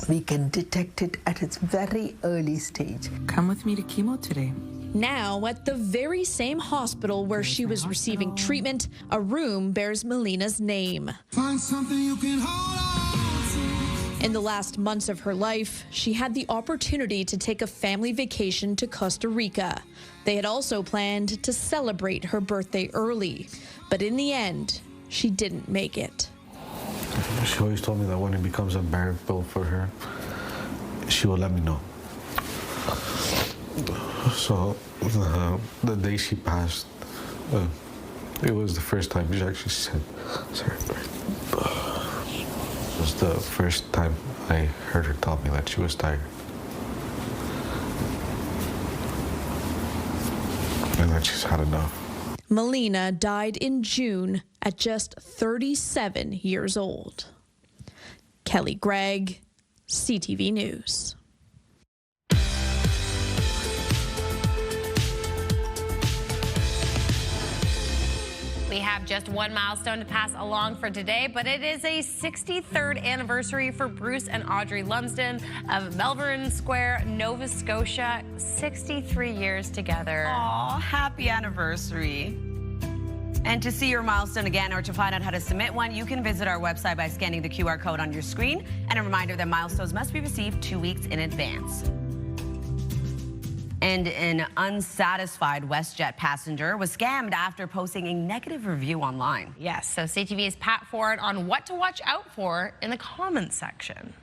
Speaker 17: we can detect it at its very early stage.
Speaker 16: Come with me to chemo today.
Speaker 13: Now, at the very same hospital where she was receiving treatment, a room bears Melina's name.
Speaker 25: Find something you can hold on.
Speaker 13: In the last months of her life, she had the opportunity to take a family vacation to Costa Rica. They had also planned to celebrate her birthday early, but in the end, she didn't make it.
Speaker 14: She always told me that when it becomes a miracle for her, she will let me know. So the day she passed, it was the first time she actually said, sorry. It was the first time I heard her tell me that she was tired. just had enough.
Speaker 13: Melina died in June at just 37 years old. Kelly Gregg, CTV News.
Speaker 2: We have just one milestone to pass along for today, but it is a 63rd anniversary for Bruce and Audrey Lumsden of Melbourne Square, Nova Scotia. 63 years together.
Speaker 3: Aw, happy anniversary. And to see your milestone again or to find out how to submit one, you can visit our website by scanning the QR code on your screen. And a reminder that milestones must be received 2 weeks in advance. And an unsatisfied WestJet passenger was scammed after posting a negative review online.
Speaker 2: Yes, so CTV's Pat Ford on what to watch out for in the comments section.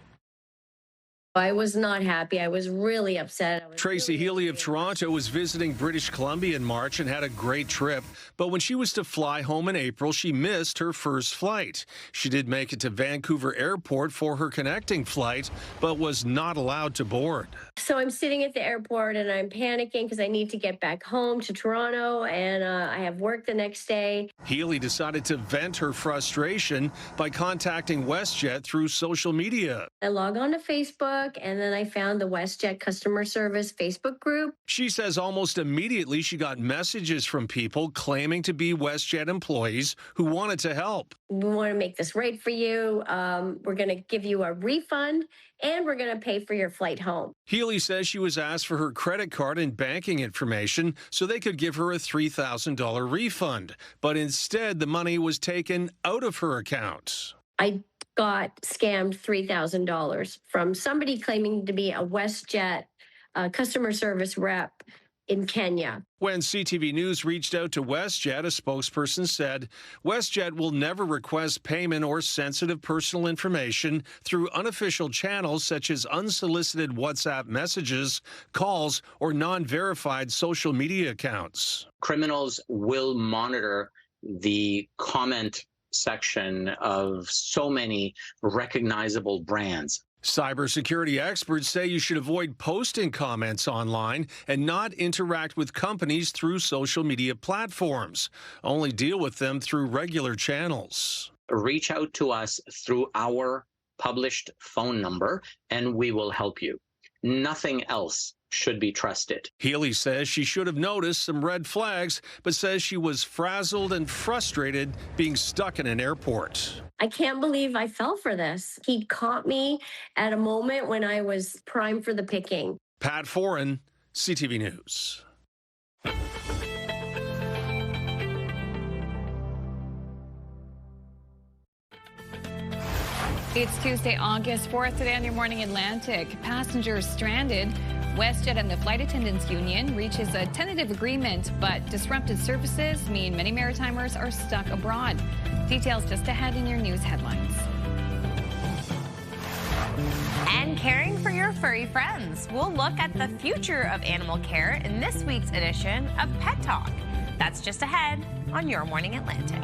Speaker 6: I was not happy. I was really upset.
Speaker 7: Tracy Healy of Toronto was visiting British Columbia in March and had a great trip. But when she was to fly home in April, she missed her first flight. She did make it to Vancouver Airport for her connecting flight, but was not allowed to board.
Speaker 6: So I'm sitting at the airport and I'm panicking because I need to get back home to Toronto and I have work the next day.
Speaker 7: Healy decided to vent her frustration by contacting WestJet through social media.
Speaker 6: I log on to Facebook and then I found the WestJet customer service Facebook group.
Speaker 7: She says almost immediately she got messages from people claiming to be WestJet employees who wanted to help.
Speaker 6: We want to make this right for you. We're going to give you a refund and we're going to pay for your flight home.
Speaker 7: Healy says she was asked for her credit card and banking information so they could give her a $3,000 refund. But instead, the money was taken out of her account.
Speaker 6: I got scammed $3,000 from somebody claiming to be a WestJet customer service rep in Kenya.
Speaker 7: When CTV News reached out to WestJet, a spokesperson said WestJet will never request payment or sensitive personal information through unofficial channels such as unsolicited WhatsApp messages, calls, or non-verified social media accounts.
Speaker 18: Criminals will monitor the comment section of so many recognizable brands.
Speaker 7: Cybersecurity experts say you should avoid posting comments online and not interact with companies through social media platforms. Only deal with them through regular channels.
Speaker 18: Reach out to us through our published phone number and we will help you. Nothing else should be trusted.
Speaker 7: Healy says she should have noticed some red flags, but says she was frazzled and frustrated being stuck in an airport.
Speaker 6: I can't believe I fell for this. He caught me at a moment when I was primed for the picking.
Speaker 7: Pat Foran, CTV News.
Speaker 1: It's Tuesday, August 4th. Today on Your Morning Atlantic, passengers stranded. WestJet and the Flight Attendants Union reaches a tentative agreement, but disrupted services mean many Maritimers are stuck abroad. Details just ahead in your news headlines.
Speaker 2: And caring for your furry friends. We'll look at the future of animal care in this week's edition of Pet Talk. That's just ahead on Your Morning Atlantic.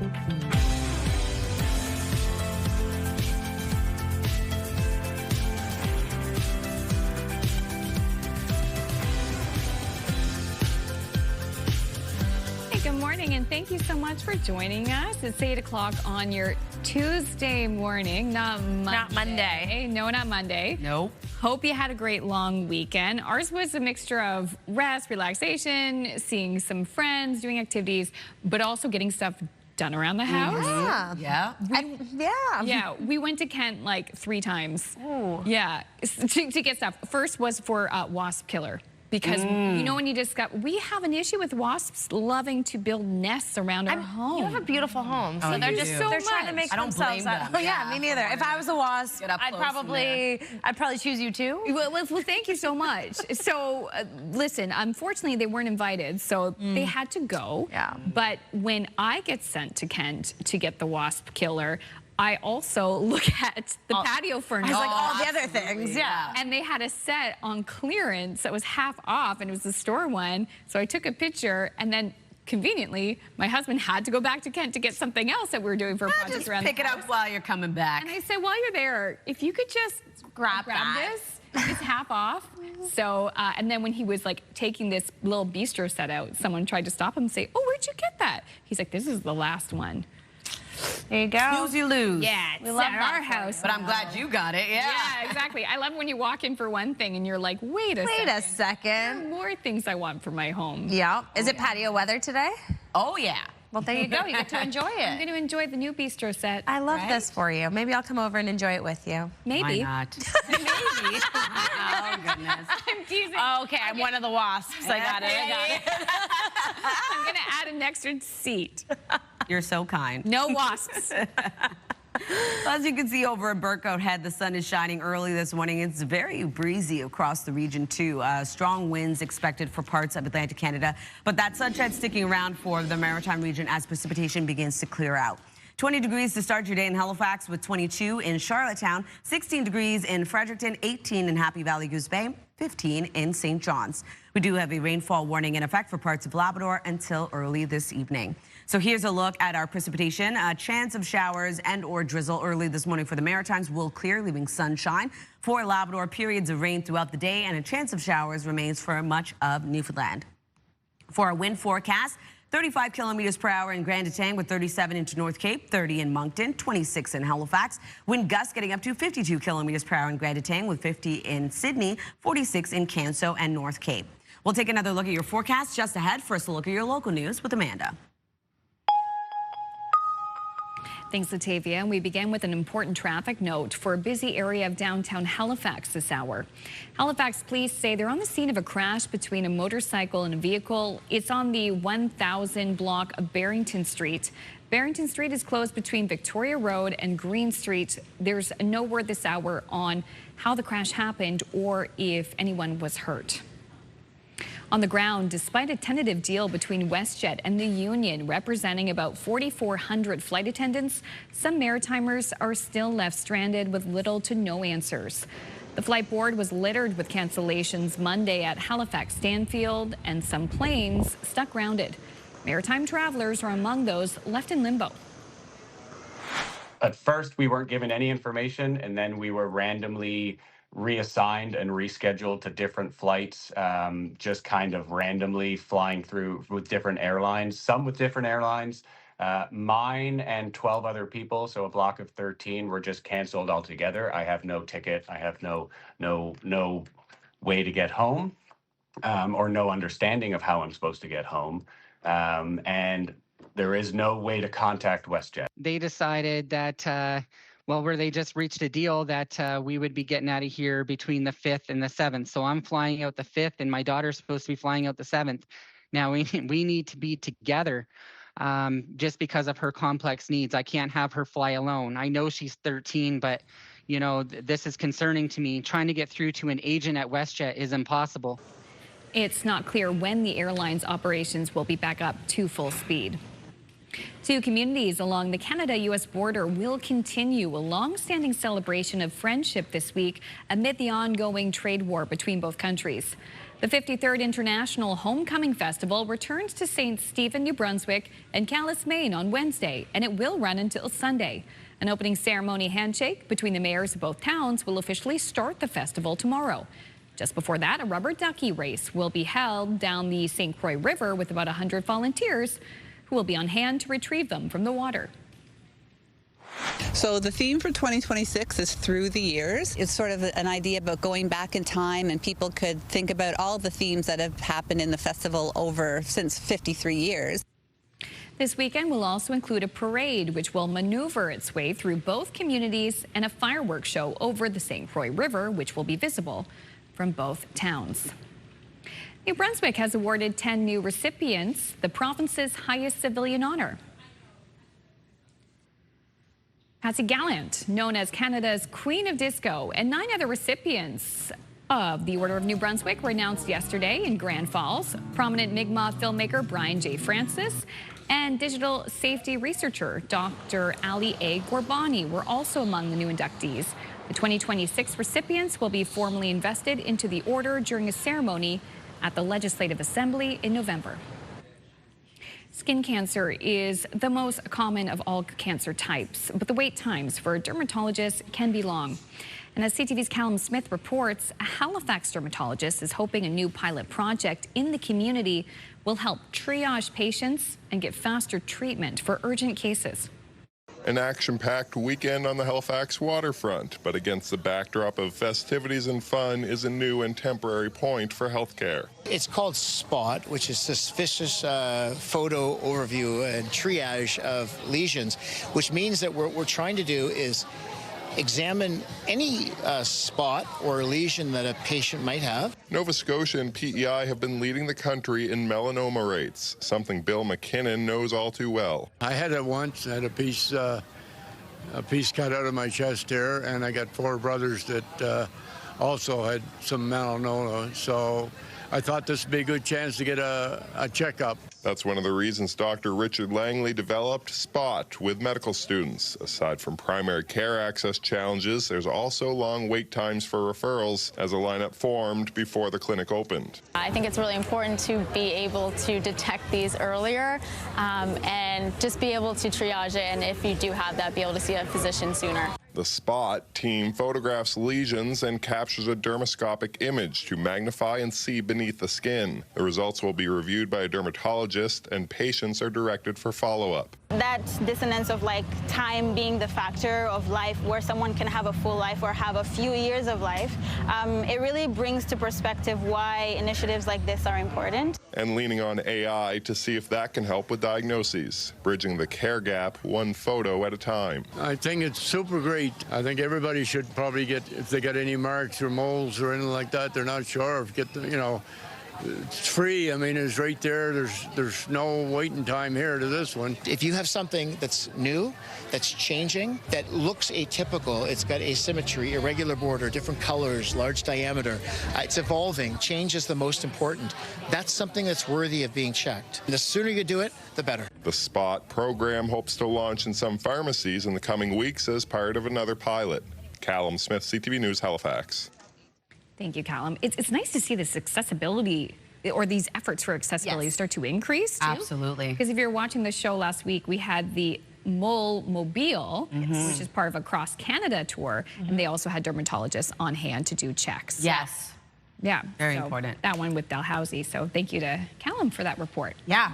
Speaker 1: Good morning, and thank you so much for joining us. It's 8 o'clock on your Tuesday morning, not Monday. No, not Monday.
Speaker 3: Nope.
Speaker 1: Hope you had a great long weekend. Ours was a mixture of rest, relaxation, seeing some friends, doing activities, but also getting stuff done around the house.
Speaker 3: Yeah.
Speaker 1: Yeah, we went to Kent like 3 times.
Speaker 2: Ooh.
Speaker 1: Yeah, to get stuff. First was for wasp killer. Because, you know, when you discover, we have an issue with wasps loving to build nests around our home.
Speaker 2: You have a beautiful home, so they're just they're trying to make themselves up.
Speaker 3: them.
Speaker 2: Oh yeah, me neither. If I was a wasp, I'd probably choose you too.
Speaker 1: Well, thank you so much. So, listen, unfortunately, they weren't invited, so they had to go.
Speaker 2: Yeah.
Speaker 1: But when I get sent to Kent to get the wasp killer, I also look at the patio furniture.
Speaker 2: Like all the other things, yeah.
Speaker 1: And they had a set on clearance that was half off, and it was the store one. So I took a picture, and then conveniently, my husband had to go back to Kent to get something else that we were doing for a project
Speaker 3: Just
Speaker 1: around
Speaker 3: pick
Speaker 1: the
Speaker 3: it
Speaker 1: house.
Speaker 3: up while you're coming back.
Speaker 1: And I said, while you're there, if you could just grab this. It's half off. So, and then when he was like taking this little bistro set out, someone tried to stop him and say, "Oh, where'd you get that?" He's like, "This is the last one."
Speaker 2: There you go.
Speaker 3: Snooze, you lose.
Speaker 1: Yeah,
Speaker 2: We love
Speaker 1: at
Speaker 2: that
Speaker 1: our
Speaker 2: for
Speaker 1: house.
Speaker 3: But I'm glad you got it. Yeah.
Speaker 1: Yeah, exactly. I love when you walk in for one thing and you're like, wait a second. There are more things I want for my home.
Speaker 2: Yeah. Is it patio weather today?
Speaker 3: Oh, yeah.
Speaker 2: Well, there you go. You get to enjoy
Speaker 1: I'm
Speaker 2: it.
Speaker 1: going to enjoy the new bistro set.
Speaker 2: I love this for you. Maybe I'll come over and enjoy it with you.
Speaker 1: Maybe.
Speaker 3: Why not?
Speaker 1: Maybe.
Speaker 3: Oh, goodness.
Speaker 1: I'm teasing.
Speaker 2: Okay, I'm one of the wasps. I got it.
Speaker 1: I'm going to add an extra seat.
Speaker 3: You're so kind.
Speaker 1: No wasps.
Speaker 3: As you can see over at Burcoat Head, the sun is shining early this morning. It's very breezy across the region, too. Strong winds expected for parts of Atlantic Canada, but that sunshine sticking around for the Maritime region as precipitation begins to clear out. 20 degrees to start your day in Halifax with 22 in Charlottetown, 16 degrees in Fredericton, 18 in Happy Valley Goose Bay, 15 in St. John's. We do have a rainfall warning in effect for parts of Labrador until early this evening. So here's a look at our precipitation. A chance of showers and or drizzle early this morning for the Maritimes will clear, leaving sunshine. For Labrador, periods of rain throughout the day and a chance of showers remains for much of Newfoundland. For our wind forecast, 35 kilometers per hour in Grand Etang with 37 into North Cape, 30 in Moncton, 26 in Halifax. Wind gusts getting up to 52 kilometers per hour in Grand Etang with 50 in Sydney, 46 in Canso and North Cape. We'll take another look at your forecast just ahead. First, a look at your local news with Amanda.
Speaker 1: Thanks, Latavia. And we begin with an important traffic note for a busy area of downtown Halifax this hour. Halifax police say they're on the scene of a crash between a motorcycle and a vehicle. It's on the 1000 block of Barrington Street. Barrington Street is closed between Victoria Road and Green Street. There's no word this hour on how the crash happened or if anyone was hurt. On the ground, despite a tentative deal between WestJet and the union representing about 4,400 flight attendants, some Maritimers are still left stranded with little to no answers. The flight board was littered with cancellations Monday at Halifax Stanfield, and some planes stuck grounded. Maritime travelers are among those left in limbo.
Speaker 4: At first, we weren't given any information, and then we were randomly reassigned and rescheduled to different flights, just kind of randomly flying through with different airlines, some with different airlines. Mine and 12 other people, so a block of 13, were just canceled altogether. I have no ticket. I have no way to get home, or no understanding of how I'm supposed to get home. And there is no way to contact WestJet.
Speaker 5: They decided that where they just reached a deal that we would be getting out of here between the 5th and the 7th. So I'm flying out the 5th, and my daughter's supposed to be flying out the 7th. Now, we need to be together just because of her complex needs. I can't have her fly alone. I know she's 13, but, you know, this is concerning to me. Trying to get through to an agent at WestJet is impossible.
Speaker 1: It's not clear when the airline's operations will be back up to full speed. Two communities along the Canada-U.S. border will continue a long-standing celebration of friendship this week amid the ongoing trade war between both countries. The 53rd International Homecoming Festival returns to St. Stephen, New Brunswick and Calais, Maine on Wednesday, and it will run until Sunday. An opening ceremony handshake between the mayors of both towns will officially start the festival tomorrow. Just before that, a rubber ducky race will be held down the St. Croix River with about 100 volunteers who will be on hand to retrieve them from the water.
Speaker 9: So the theme for 2026 is through the years. It's sort of an idea about going back in time, and people could think about all the themes that have happened in the festival since 53 years.
Speaker 1: This weekend will also include a parade which will maneuver its way through both communities and a fireworks show over the St. Croix River, which will be visible from both towns. New Brunswick has awarded 10 new recipients the province's highest civilian honor. Patsy Gallant, known as Canada's Queen of Disco, and 9 other recipients of the Order of New Brunswick were announced yesterday in Grand Falls. Prominent Mi'kmaq filmmaker Brian J. Francis and digital safety researcher Dr. Ali A. Gorbani were also among the new inductees. The 2026 recipients will be formally invested into the order during a ceremony at the Legislative Assembly in November. Skin cancer is the most common of all cancer types, but the wait times for dermatologists can be long. And as CTV's Callum Smith reports, a Halifax dermatologist is hoping a new pilot project in the community will help triage patients and get faster treatment for urgent cases.
Speaker 10: An action-packed weekend on the Halifax waterfront, but against the backdrop of festivities and fun is a new and temporary point for healthcare.
Speaker 12: It's called SPOT, which is suspicious photo overview and triage of lesions, which means that what we're trying to do is examine any spot or lesion that a patient might have.
Speaker 10: Nova Scotia and PEI have been leading the country in melanoma rates, something Bill McKinnon knows all too well.
Speaker 19: I had it once. I had a piece cut out of my chest there, and I got 4 brothers that also had some melanoma. So I thought this would be a good chance to get a checkup.
Speaker 10: That's one of the reasons Dr. Richard Langley developed SPOT with medical students. Aside from primary care access challenges, there's also long wait times for referrals as a lineup formed before the clinic opened.
Speaker 20: I think it's really important to be able to detect these earlier and just be able to triage it, and if you do have that, be able to see a physician sooner.
Speaker 10: The SPOT team photographs lesions and captures a dermoscopic image to magnify and see beneath the skin. The results will be reviewed by a dermatologist, and patients are directed for follow-up.
Speaker 20: That dissonance of like time being the factor of life, where someone can have a full life or have a few years of life, it really brings to perspective why initiatives like this are important.
Speaker 10: And leaning on AI to see if that can help with diagnoses, bridging the care gap one photo at a time.
Speaker 19: I think it's super great. I think everybody should probably get, if they got any marks or moles or anything like that, they're not sure, get the, it's free. I mean, it's right there. There's no waiting time here to this one.
Speaker 12: If you have something that's new, that's changing, that looks atypical, it's got asymmetry, irregular border, different colors, large diameter, it's evolving. Change is the most important. That's something that's worthy of being checked. And the sooner you do it, the better.
Speaker 10: The SPOT program hopes to launch in some pharmacies in the coming weeks as part of another pilot. Callum Smith, CTV News, Halifax.
Speaker 1: Thank you, Callum. It's nice to see this accessibility, or these efforts for accessibility, start to increase, too.
Speaker 3: Absolutely.
Speaker 1: Because if you're watching the show last week, we had the Mole Mobile, which is part of a cross-Canada tour, and they also had dermatologists on hand to do checks.
Speaker 3: Yes.
Speaker 1: Yeah.
Speaker 3: Very important.
Speaker 1: That one with Dalhousie. So thank you to Callum for that report.
Speaker 2: Yeah,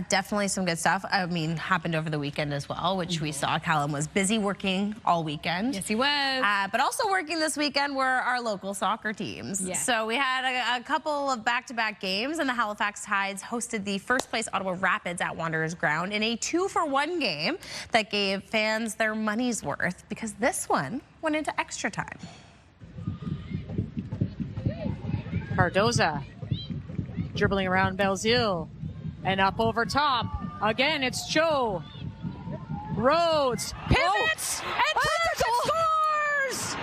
Speaker 2: definitely some good stuff. I mean, happened over the weekend as well, which we saw. Callum was busy working all weekend.
Speaker 1: Yes, he was.
Speaker 2: But also working this weekend were our local soccer teams.
Speaker 1: Yes.
Speaker 2: So we had a couple of back-to-back games, and the Halifax Tides hosted the first-place Ottawa Rapids at Wanderers Ground in a 2-for-1 game that gave fans their money's worth, because this one went into extra time.
Speaker 21: Cardoza dribbling around Belzile and up over top. Again, it's Joe. Rhodes pivots and scores!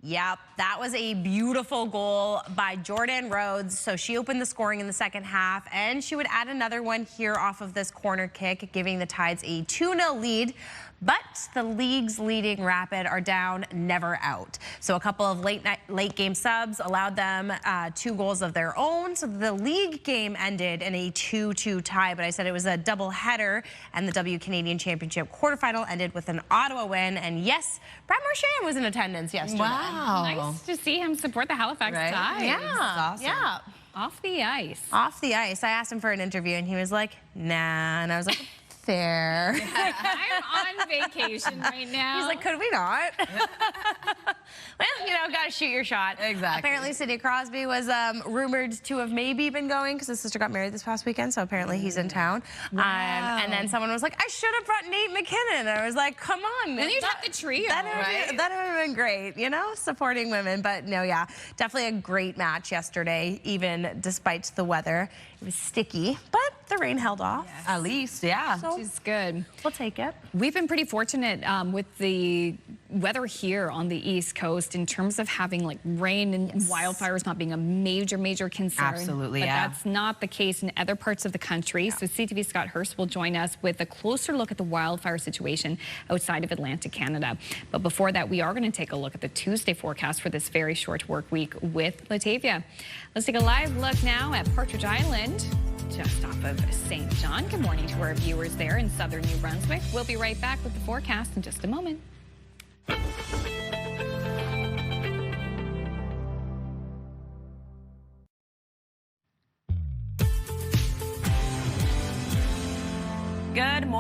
Speaker 2: Yep, that was a beautiful goal by Jordan Rhodes. So she opened the scoring in the second half, and she would add another one here off of this corner kick, giving the Tides a 2-0 lead. But the league's leading Rapid are down, never out. So a couple of late game subs allowed them 2 goals of their own. So the league game ended in a 2-2 tie. But I said it was a double header, and the W Canadian Championship quarterfinal ended with an Ottawa win. And yes, Brad Marchand was in attendance yesterday.
Speaker 1: Wow. Nice to see him support the Halifax Tides.
Speaker 2: Yeah.
Speaker 1: Awesome.
Speaker 2: Yeah.
Speaker 1: Off the ice.
Speaker 2: Off the ice. I asked him for an interview, and he was like, nah. And I was like, fair.
Speaker 1: I'm on vacation right now.
Speaker 2: He's like, could we not? Well, gotta shoot your shot.
Speaker 3: Exactly.
Speaker 2: Apparently, Sidney Crosby was rumored to have maybe been going because his sister got married this past weekend, so apparently he's in town.
Speaker 1: Wow.
Speaker 2: And then someone was like, I should have brought Nate McKinnon. I was like, come on.
Speaker 1: Then you'd have the trio,
Speaker 2: that
Speaker 1: right?
Speaker 2: That would have been great, supporting women. But no, yeah, definitely a great match yesterday, even despite the weather. It was sticky, but the rain held off.
Speaker 3: Yes. At least, yeah.
Speaker 2: So
Speaker 1: which is good.
Speaker 2: We'll take it.
Speaker 1: We've been pretty fortunate with the weather here on the East Coast in terms of having like rain and wildfires not being a major concern.
Speaker 3: Absolutely,
Speaker 1: but
Speaker 3: yeah.
Speaker 1: that's not the case in other parts of the country. Yeah. So CTV Scott Hurst will join us with a closer look at the wildfire situation outside of Atlantic Canada. But before that, we are going to take a look at the Tuesday forecast for this very short work week with Latavia. Let's take a live look now at Partridge Island, just off of St. John. Good morning to our viewers there in southern New Brunswick. We'll be right back with the forecast in just a moment.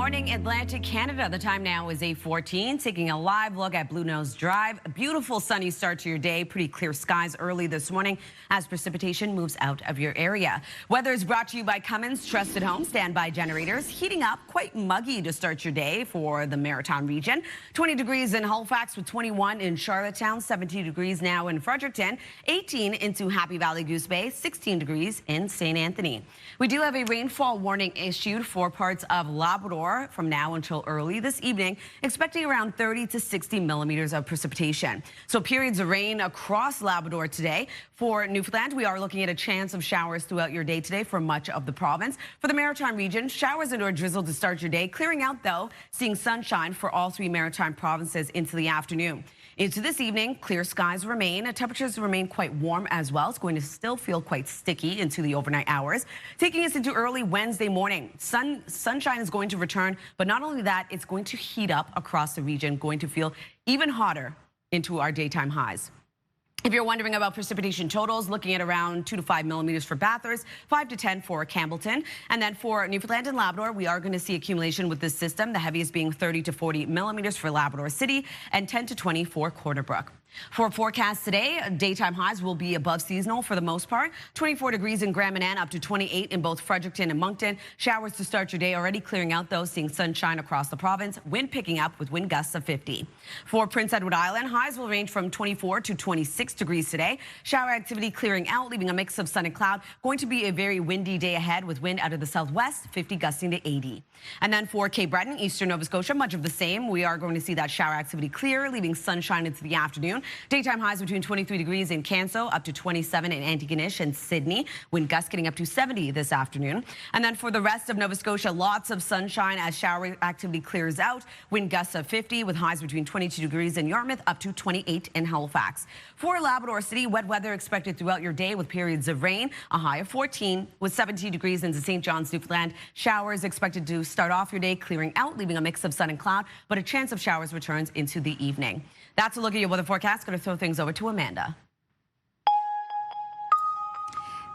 Speaker 3: Morning Atlantic, Canada. The time now is 8:14. Taking a live look at Blue Nose Drive. A beautiful sunny start to your day. Pretty clear skies early this morning as precipitation moves out of your area. Weather is brought to you by Cummins Trusted Home Standby Generators. Heating up, quite muggy to start your day for the Maritime region. 20 degrees in Halifax with 21 in Charlottetown. 17 degrees now in Fredericton. 18 into Happy Valley Goose Bay. 16 degrees in St. Anthony. We do have a rainfall warning issued for parts of Labrador from now until early this evening, expecting around 30 to 60 millimeters of precipitation. So periods of rain across Labrador today. For Newfoundland, we are looking at a chance of showers throughout your day today for much of the province. For the Maritime region, showers and or drizzle to start your day, clearing out though, seeing sunshine for all three Maritime provinces into the afternoon. Into this evening, clear skies remain. Temperatures remain quite warm as well. It's going to still feel quite sticky into the overnight hours. Taking us into early Wednesday morning, sunshine is going to return, but not only that, it's going to heat up across the region, going to feel even hotter into our daytime highs. If you're wondering about precipitation totals, looking at around 2 to 5 millimeters for Bathurst, 5 to 10 for Campbellton. And then for Newfoundland and Labrador, we are going to see accumulation with this system, the heaviest being 30 to 40 millimeters for Labrador City and 10 to 20 for Corner Brook. For forecast today, daytime highs will be above seasonal for the most part. 24 degrees in Grand Manan, up to 28 in both Fredericton and Moncton. Showers to start your day, already clearing out though, seeing sunshine across the province. Wind picking up with wind gusts of 50. For Prince Edward Island, highs will range from 24 to 26 degrees today. Shower activity clearing out, leaving a mix of sun and cloud. Going to be a very windy day ahead with wind out of the southwest, 50 gusting to 80. And then for Cape Breton, eastern Nova Scotia, much of the same. We are going to see that shower activity clear, leaving sunshine into the afternoon. Daytime highs between 23 degrees in Canso, up to 27 in Antigonish and Sydney. Wind gusts getting up to 70 this afternoon. And then for the rest of Nova Scotia, lots of sunshine as shower activity clears out. Wind gusts of 50 with highs between 22 degrees in Yarmouth, up to 28 in Halifax. For Labrador City, wet weather expected throughout your day with periods of rain, a high of 14 with 17 degrees into St. John's, Newfoundland. Showers expected to start off your day clearing out, leaving a mix of sun and cloud, but a chance of showers returns into the evening. That's a look at your weather forecast. Going to throw things over to Amanda.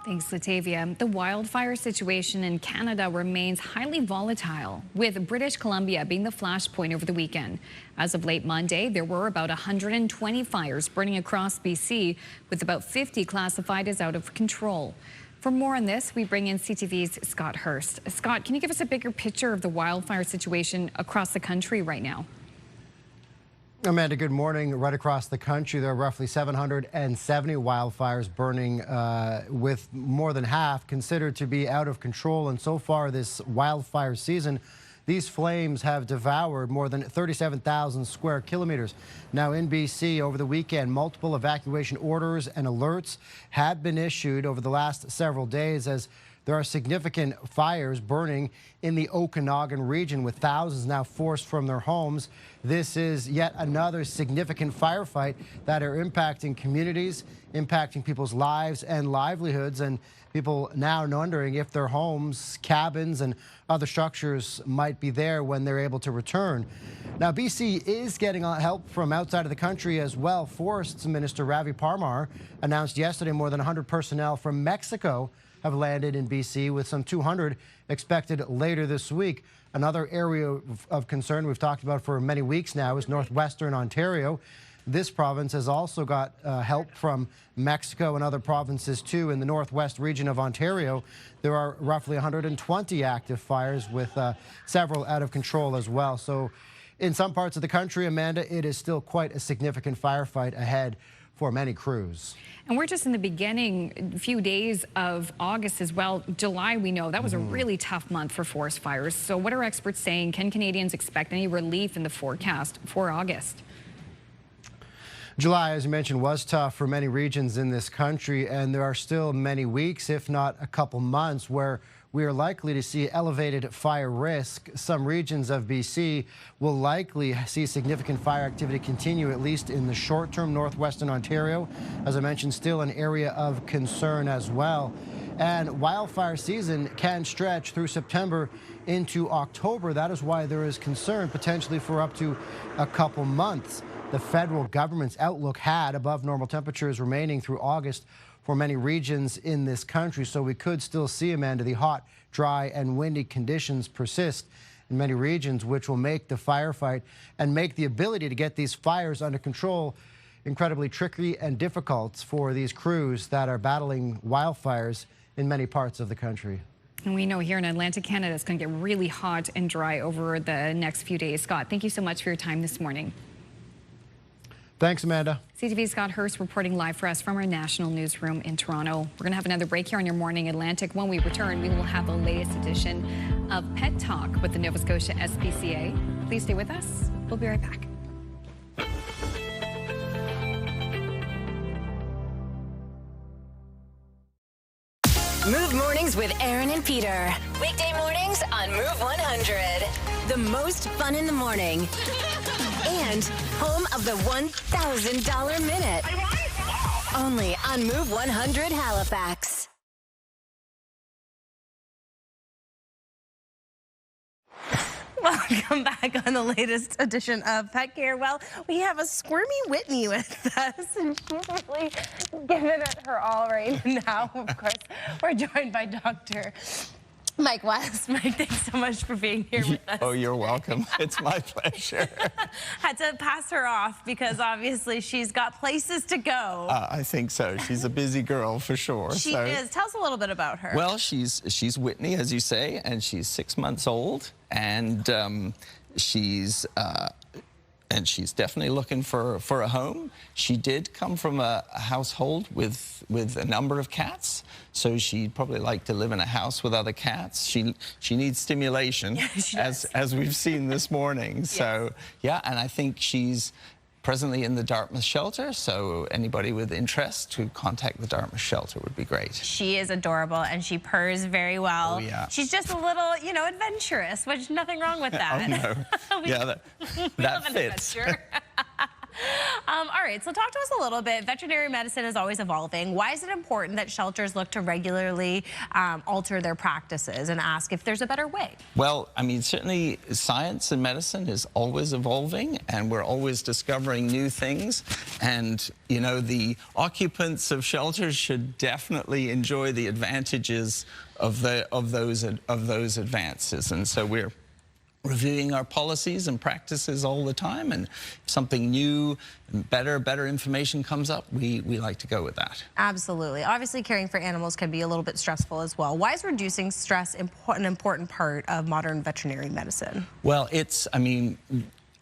Speaker 1: Thanks, Latavia. The wildfire situation in Canada remains highly volatile, with British Columbia being the flashpoint over the weekend. As of late Monday, there were about 120 fires burning across BC, with about 50 classified as out of control. For more on this, we bring in CTV's Scott Hurst. Scott, can you give us a bigger picture of the wildfire situation across the country right now?
Speaker 8: Amanda, good morning. Right across the country, there are roughly 770 wildfires burning, with more than half considered to be out of control. And so far this wildfire season, these flames have devoured more than 37,000 square kilometers. Now in BC over the weekend, multiple evacuation orders and alerts have been issued over the last several days as there are significant fires burning in the Okanagan region, with thousands now forced from their homes. This is yet another significant firefight that are impacting communities, impacting people's lives and livelihoods, and people now wondering if their homes, cabins, and other structures might be there when they're able to return. Now, BC is getting help from outside of the country as well. Forests Minister Ravi Parmar announced yesterday more than 100 personnel from Mexico have landed in BC, with some 200 expected later this week. Another area of concern we've talked about for many weeks now is northwestern Ontario. This province has also got help from Mexico and other provinces too. In the northwest region of Ontario, there are roughly 120 active fires, with several out of control as well. So in some parts of the country, Amanda, it is still quite a significant firefight ahead for many crews.
Speaker 1: And we're just in the beginning, few days of August as well. July, we know, that was a really tough month for forest fires. So what are experts saying? Can Canadians expect any relief in the forecast for August?
Speaker 8: July, as you mentioned, was tough for many regions in this country, and there are still many weeks, if not a couple months, where we are likely to see elevated fire risk. Some regions of BC will likely see significant fire activity continue, at least in the short term. Northwestern Ontario, as I mentioned, still an area of concern as well. And wildfire season can stretch through September into October. That is why there is concern potentially for up to a couple months. The federal government's outlook had above normal temperatures remaining through August for many regions in this country. So we could still see, Amanda, the hot, dry and windy conditions persist in many regions, which will make the firefight and make the ability to get these fires under control incredibly tricky and difficult for these crews that are battling wildfires in many parts of the country.
Speaker 1: And we know here in Atlantic Canada, it's going to get really hot and dry over the next few days. Scott, thank you so much for your time this morning.
Speaker 8: Thanks, Amanda.
Speaker 1: CTV's Scott Hurst reporting live for us from our national newsroom in Toronto. We're going to have another break here on your Morning Atlantic. When we return, we will have the latest edition of Pet Talk with the Nova Scotia SPCA. Please stay with us. We'll be right back.
Speaker 11: Move Mornings with Aaron and Peter. Weekday mornings on Move 100. The most fun in the morning. And home of the $1,000 minute. Only on Move 100 Halifax.
Speaker 2: Welcome back on the latest edition of Pet Care. Well, we have a squirmy Whitney with us, and she's really giving it her all right now. Of course, we're joined by Dr. Mike West. Mike, thanks so much for being here with us.
Speaker 15: Oh, you're welcome. It's my pleasure.
Speaker 2: Had to pass her off because obviously she's got places to go.
Speaker 15: I think so. She's a busy girl for sure.
Speaker 2: She is. Tell us a little bit about her.
Speaker 15: Well, she's Whitney, as you say, and she's 6 months old, and she's definitely looking for a home. She did come from a household with a number of cats, so she'd probably like to live in a house with other cats. She needs stimulation, as we've seen this morning. Yes. So yeah, and I think she's presently in the Dartmouth shelter, so anybody with interest to contact the Dartmouth shelter would be great.
Speaker 2: She is adorable, and she purrs very well.
Speaker 15: Oh, yeah.
Speaker 2: She's just a little, adventurous, which nothing wrong with that.
Speaker 15: Oh, no. Yeah, that fits.
Speaker 2: All right, so talk to us a little bit. Veterinary medicine is always evolving. Why is it important that shelters look to regularly alter their practices and ask if there's a better way?
Speaker 15: Well, I mean, certainly science and medicine is always evolving, and we're always discovering new things. And, the occupants of shelters should definitely enjoy the advantages of those advances. And so we're reviewing our policies and practices all the time, and if something new and better information comes up, we like to go with that.
Speaker 2: Absolutely. Obviously, caring for animals can be a little bit stressful as well. Why is reducing stress an important part of modern veterinary medicine?
Speaker 15: Well,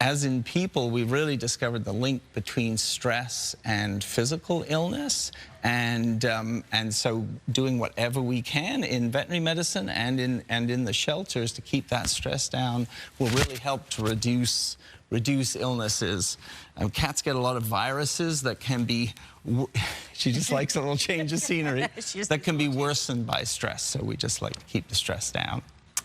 Speaker 15: as in people, we've really discovered the link between stress and physical illness, and so doing whatever we can in veterinary medicine and in the shelters to keep that stress down will really help to reduce illnesses. Cats get a lot of viruses that can be, she just likes a little change of scenery, that can be worsened by stress, so we just like to keep the stress down.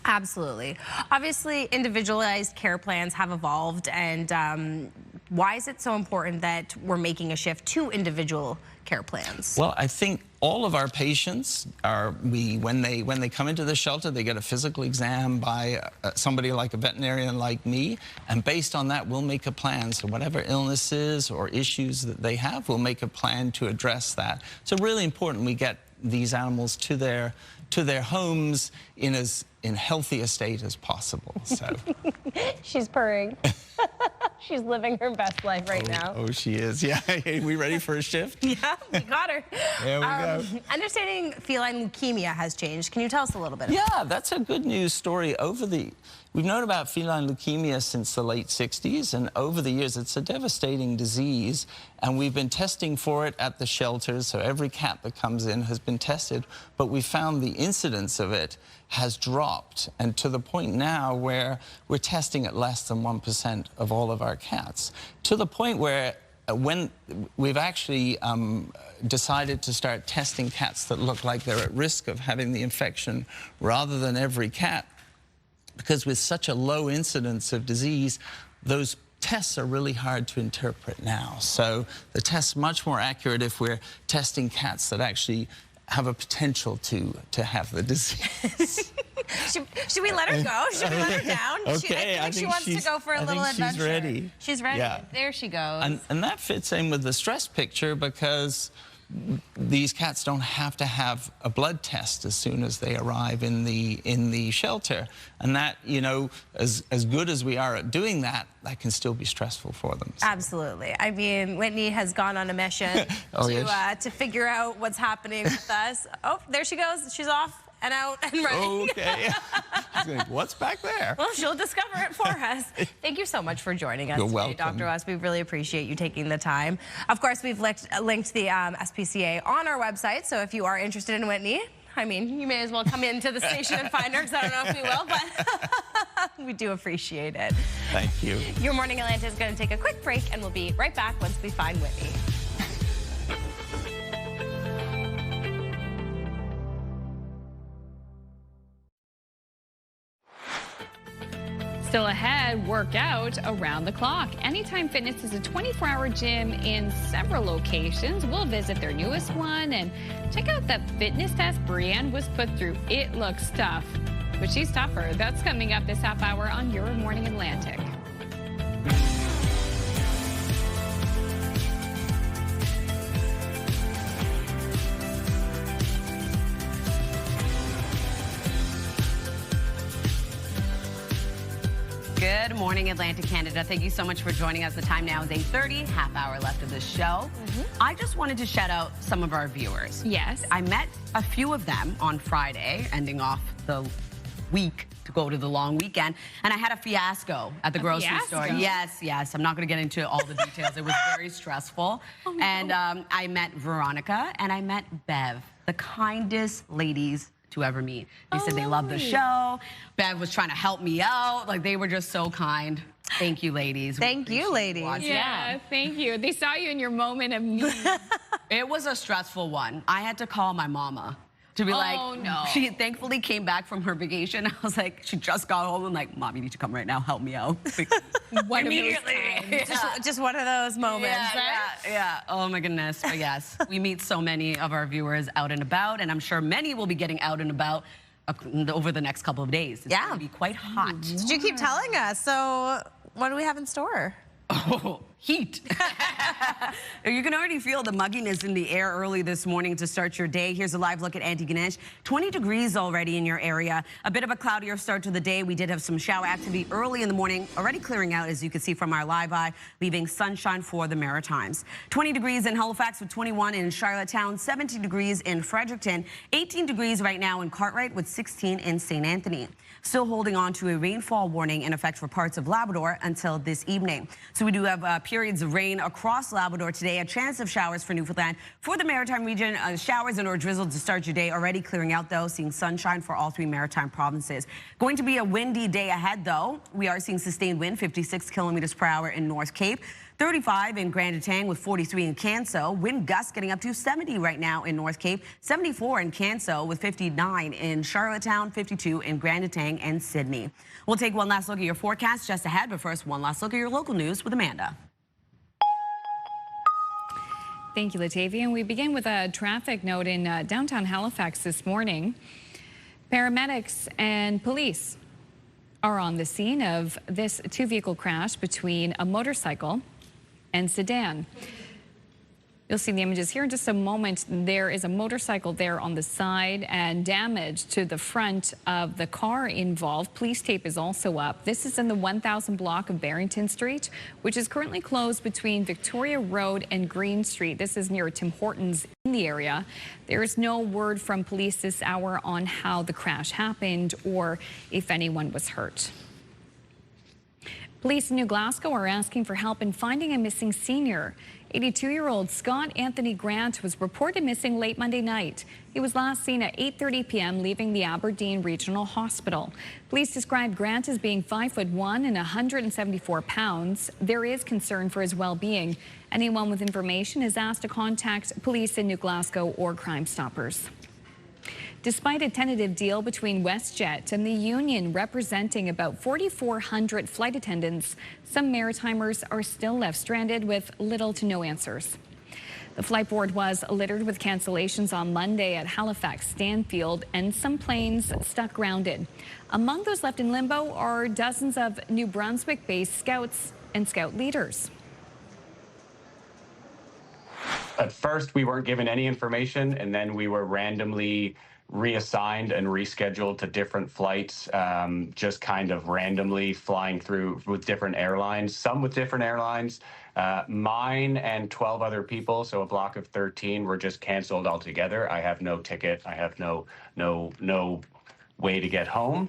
Speaker 2: Absolutely. Obviously, individualized care plans have evolved, and why is it so important that we're making a shift to individual care plans?
Speaker 15: Well, I think all of our patients when they come into the shelter, they get a physical exam by somebody like a veterinarian like me, and based on that, we'll make a plan. So whatever illnesses or issues that they have, we'll make a plan to address that. So really important we get these animals to their homes in healthy a state as possible. So
Speaker 2: she's purring. She's living her best life right now.
Speaker 15: Oh, she is. Yeah. Are we ready for a shift?
Speaker 2: Yeah, we got her.
Speaker 15: There we go.
Speaker 2: Understanding feline leukemia has changed. Can you tell us a little bit?
Speaker 15: Yeah, that's a good news story. We've known about feline leukemia since the late 60s, and over the years, it's a devastating disease, and we've been testing for it at the shelters, so every cat that comes in has been tested, but we found the incidence of it has dropped, and to the point now where we're testing at less than 1% of all of our cats, to the point where when we've actually decided to start testing cats that look like they're at risk of having the infection rather than every cat, because with such a low incidence of disease, those tests are really hard to interpret now. So the test's much more accurate if we're testing cats that actually have a potential to have the disease.
Speaker 2: Should we let her go? Should we let her down?
Speaker 15: Okay,
Speaker 2: I think she wants to go for a little adventure.
Speaker 15: She's ready.
Speaker 2: She's ready.
Speaker 15: Yeah.
Speaker 2: There she goes.
Speaker 15: And that fits in with the stress picture because these cats don't have to have a blood test as soon as they arrive in the shelter. And that, you know, as good as we are at doing that, that can still be stressful for them. So.
Speaker 2: Absolutely. I mean, Whitney has gone on a mission to figure out what's happening with us. Oh, there she goes. She's off and out and running.
Speaker 15: Okay. What's back there?
Speaker 2: Well, she'll discover it for us. Thank you so much for joining us today, Dr. West. We really appreciate you taking the time. Of course, we've linked the SPCA on our website, so if you are interested in Whitney, I mean, you may as well come into the station and find her, because I don't know if we will, but we do appreciate it.
Speaker 15: Thank you.
Speaker 2: Your Morning Atlantic is going to take a quick break, and we'll be right back once we find Whitney.
Speaker 1: Still ahead, work out around the clock. Anytime Fitness is a 24-hour gym in several locations. We'll visit their newest one and check out the fitness test Brienne was put through. It looks tough, but she's tougher. That's coming up this half hour on Your Morning Atlantic.
Speaker 3: Good morning, Atlantic, Canada. Thank you so much for joining us. The time now is 8:30, half hour left of the show. I just wanted to shout out some of our viewers.
Speaker 1: Yes.
Speaker 3: I met a few of them on Friday, ending off the week to go to the long weekend, and I had a fiasco at the grocery store. Yes. I'm not going to get into all the details. It was very stressful. Oh, no. And I met Veronica and I met Bev, the kindest ladies to ever meet. They said they loved the show. Bev was trying to help me out. Like, they were just so kind. Thank you, ladies.
Speaker 2: Thank you, ladies.
Speaker 1: Yeah, thank you. They saw you in your moment of need.
Speaker 3: It was a stressful one. I had to call my mama to be
Speaker 1: no.
Speaker 3: She thankfully came back from her vacation. I was like, she just got home. I'm like, Mom, you need to come right now. Help me out. Immediately.
Speaker 2: Just one of those moments,
Speaker 3: Yeah. Oh, my goodness. But yes, we meet so many of our viewers out and about, and I'm sure many will be getting out and about over the next couple of days. It's going to be quite hot.
Speaker 2: Did you keep telling us? So what do we have in store?
Speaker 3: Oh, heat. You can already feel the mugginess in the air early this morning to start your day. Here's a live look at Antigonish. 20 degrees already in your area. A bit of a cloudier start to the day. We did have some shower activity early in the morning, already clearing out, as you can see from our live eye, leaving sunshine for the Maritimes. 20 degrees in Halifax with 21 in Charlottetown, 17 degrees in Fredericton, 18 degrees right now in Cartwright with 16 in St. Anthony. Still holding on to a rainfall warning in effect for parts of Labrador until this evening. So we do have periods of rain across Labrador today, a chance of showers for Newfoundland. For the Maritime region, showers and or drizzle to start your day, already clearing out though, seeing sunshine for all three Maritime provinces. Going to be a windy day ahead though. We are seeing sustained wind, 56 kilometers per hour in North Cape. 35 in Grand Etang with 43 in Canso. Wind gusts getting up to 70 right now in North Cape. 74 in Canso with 59 in Charlottetown, 52 in Grand Etang and Sydney. We'll take one last look at your forecast just ahead, but first, one last look at your local news with Amanda.
Speaker 1: Thank you, Latavia. And we begin with a traffic note in downtown Halifax this morning. Paramedics and police are on the scene of this two-vehicle crash between a motorcycle and sedan. You'll see the images here in just a moment. There is a motorcycle there on the side and damage to the front of the car involved. Police tape is also up. This is in the 1000 block of Barrington Street, which is currently closed between Victoria Road and Green Street. This is near Tim Hortons in the area. There is no word from police this hour on how the crash happened or if anyone was hurt. Police in New Glasgow are asking for help in finding a missing senior. 82-year-old Scott Anthony Grant was reported missing late Monday night. He was last seen at 8:30 p.m. leaving the Aberdeen Regional Hospital. Police described Grant as being 5'1" and 174 pounds. There is concern for his well-being. Anyone with information is asked to contact police in New Glasgow or Crime Stoppers. Despite a tentative deal between WestJet and the union representing about 4,400 flight attendants, some Maritimers are still left stranded with little to no answers. The flight board was littered with cancellations on Monday at Halifax Stanfield, and some planes stuck grounded. Among those left in limbo are dozens of New Brunswick-based scouts and scout leaders.
Speaker 4: At first, we weren't given any information, and then we were randomly reassigned and rescheduled to different flights, just kind of randomly flying through with different airlines, some with different airlines. Mine and 12 other people, so a block of 13, were just canceled altogether. I have no ticket. I have no way to get home,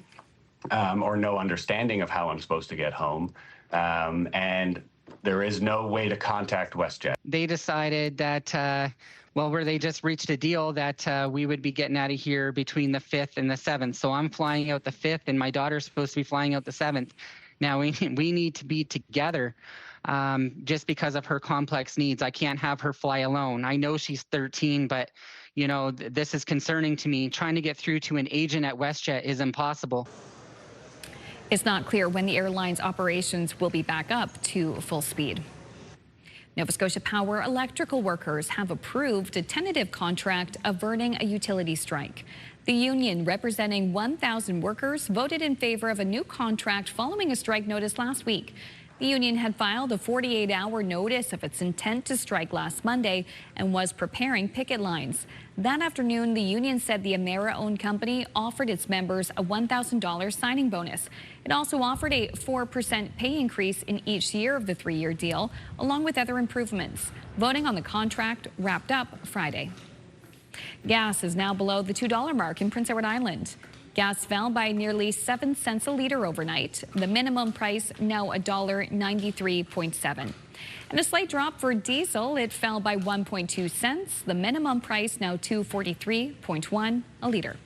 Speaker 4: or no understanding of how I'm supposed to get home. And there is no way to contact WestJet.
Speaker 5: They decided that, where they just reached a deal that we would be getting out of here between the 5th and the 7th. So I'm flying out the 5th, and my daughter's supposed to be flying out the 7th. Now, we need to be together just because of her complex needs. I can't have her fly alone. I know she's 13, but, you know, this is concerning to me. Trying to get through to an agent at WestJet is impossible.
Speaker 1: It's not clear when the airline's operations will be back up to full speed. Nova Scotia Power electrical workers have approved a tentative contract averting a utility strike. The union, representing 1,000 workers, voted in favor of a new contract following a strike notice last week. The union had filed a 48-hour notice of its intent to strike last Monday and was preparing picket lines. That afternoon, the union said the Emera-owned company offered its members a $1,000 signing bonus. It also offered a 4% pay increase in each year of the 3-year deal, along with other improvements. Voting on the contract wrapped up Friday. Gas is now below the $2 mark in Prince Edward Island. Gas fell by nearly 7 cents a litre overnight. The minimum price now $1.93.7. And a slight drop for diesel. It fell by 1.2 cents. The minimum price now $2.43.1 a litre.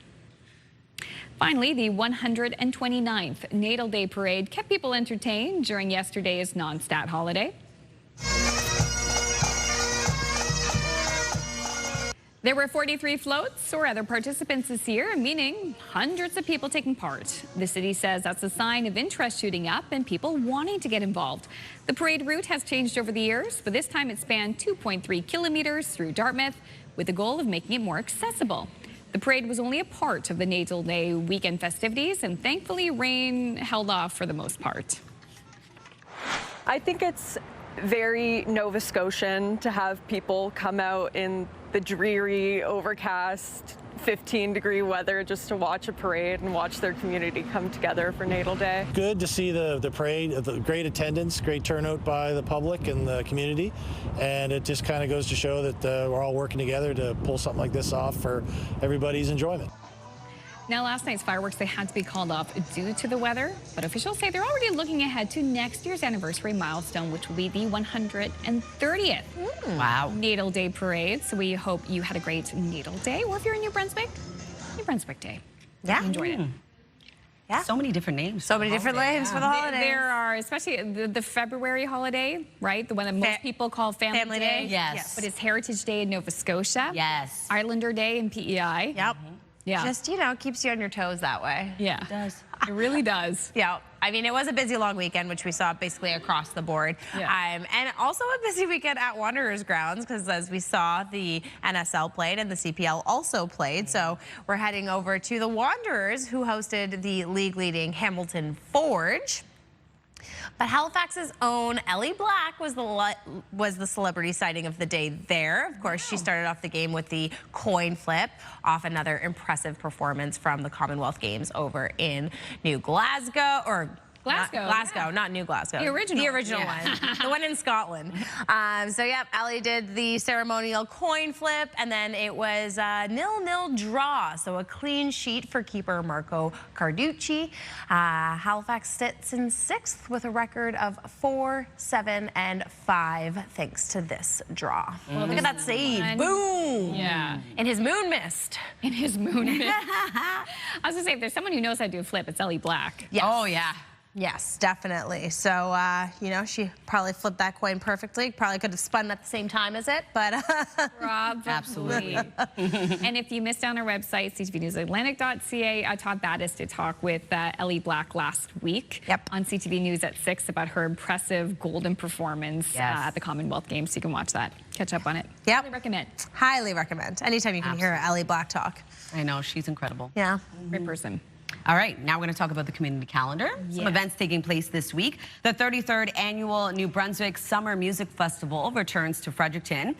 Speaker 1: Finally, the 129th Natal Day Parade kept people entertained during yesterday's non-stat holiday. There were 43 floats or other participants this year, meaning hundreds of people taking part. The city says that's a sign of interest shooting up and people wanting to get involved. The parade route has changed over the years, but this time it spanned 2.3 kilometers through Dartmouth with the goal of making it more accessible. The parade was only a part of the Natal Day weekend festivities, and thankfully rain held off for the most part.
Speaker 16: I think it's very Nova Scotian to have people come out in the dreary, overcast, 15-degree weather just to watch a parade and watch their community come together for Natal Day.
Speaker 17: Good to see the parade, the great attendance, great turnout by the public and the community, and it just kind of goes to show that we're all working together to pull something like this off for everybody's enjoyment.
Speaker 1: Now, last night's fireworks, they had to be called off due to the weather, but officials say they're already looking ahead to next year's anniversary milestone, which will be the 130th Natal Day Parade. So we hope you had a great Natal Day, or if you're in New Brunswick Day.
Speaker 2: Yeah.
Speaker 1: You enjoyed it.
Speaker 2: Yeah.
Speaker 3: So many different names.
Speaker 2: So many different names for the holidays.
Speaker 1: There are, especially the February holiday, right? The one that most people call Family Day.
Speaker 3: Yes.
Speaker 1: But it's Heritage Day in Nova Scotia.
Speaker 3: Yes.
Speaker 1: Islander Day in PEI.
Speaker 2: Yep.
Speaker 1: Yeah.
Speaker 2: Just, you know, keeps you on your toes that way.
Speaker 1: Yeah. It does. It really does.
Speaker 2: Yeah. I mean, it was a busy long weekend, which we saw basically across the board. Yeah. And also a busy weekend at Wanderers grounds, because as we saw, the NSL played and the CPL also played. So we're heading over to the Wanderers, who hosted the league-leading Hamilton Forge. But Halifax's own Ellie Black was the celebrity sighting of the day there. Of course, she started off the game with the coin flip, off another impressive performance from the Commonwealth Games over in New Glasgow, or Glasgow, not New Glasgow.
Speaker 1: The original
Speaker 2: one. The one in Scotland. So, yep, Ellie did the ceremonial coin flip, and then it was a 0-0 draw. So a clean sheet for keeper Marco Carducci. Halifax sits in 6th with a record of 4-7-5 thanks to this draw. Well, look at that save. Boom.
Speaker 1: Yeah.
Speaker 2: In his moon mist.
Speaker 1: In his moon mist. I was going to say, if there's someone who knows how to do a flip, it's Ellie Black.
Speaker 2: Yes.
Speaker 3: Oh, yeah.
Speaker 2: Yes, definitely. So, you know, she probably flipped that coin perfectly. Probably could have spun at the same time as it, but...
Speaker 1: Absolutely. And if you missed on our website, ctvnewsatlantic.ca, Todd Battis did talk with Ellie Black last week on CTV News at 6 about her impressive golden performance at the Commonwealth Games. So you can watch that. Catch up on it.
Speaker 2: Yep.
Speaker 1: Highly recommend.
Speaker 2: Highly recommend. Anytime you can hear Ellie Black talk.
Speaker 3: I know, she's incredible.
Speaker 2: Yeah.
Speaker 1: Great person.
Speaker 3: All right, now we're going to talk about the community calendar. Some events taking place this week. The 33rd annual New Brunswick Summer Music Festival returns to Fredericton.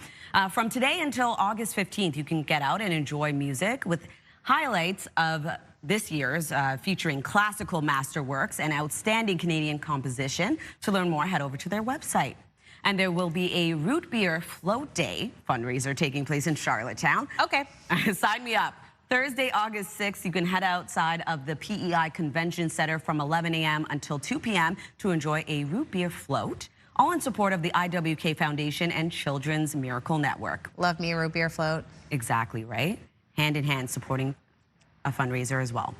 Speaker 3: From today until August 15th, you can get out and enjoy music with highlights of this year's featuring classical masterworks and outstanding Canadian composition. To learn more, head over to their website. And there will be a root beer float day fundraiser taking place in Charlottetown.
Speaker 2: Okay.
Speaker 3: Sign me up. Thursday, August 6th, you can head outside of the PEI Convention Center from 11 a.m. until 2 p.m. to enjoy a root beer float, all in support of the IWK Foundation and Children's Miracle Network.
Speaker 2: Love me a root beer float.
Speaker 3: Exactly, right? Hand in hand supporting a fundraiser as well.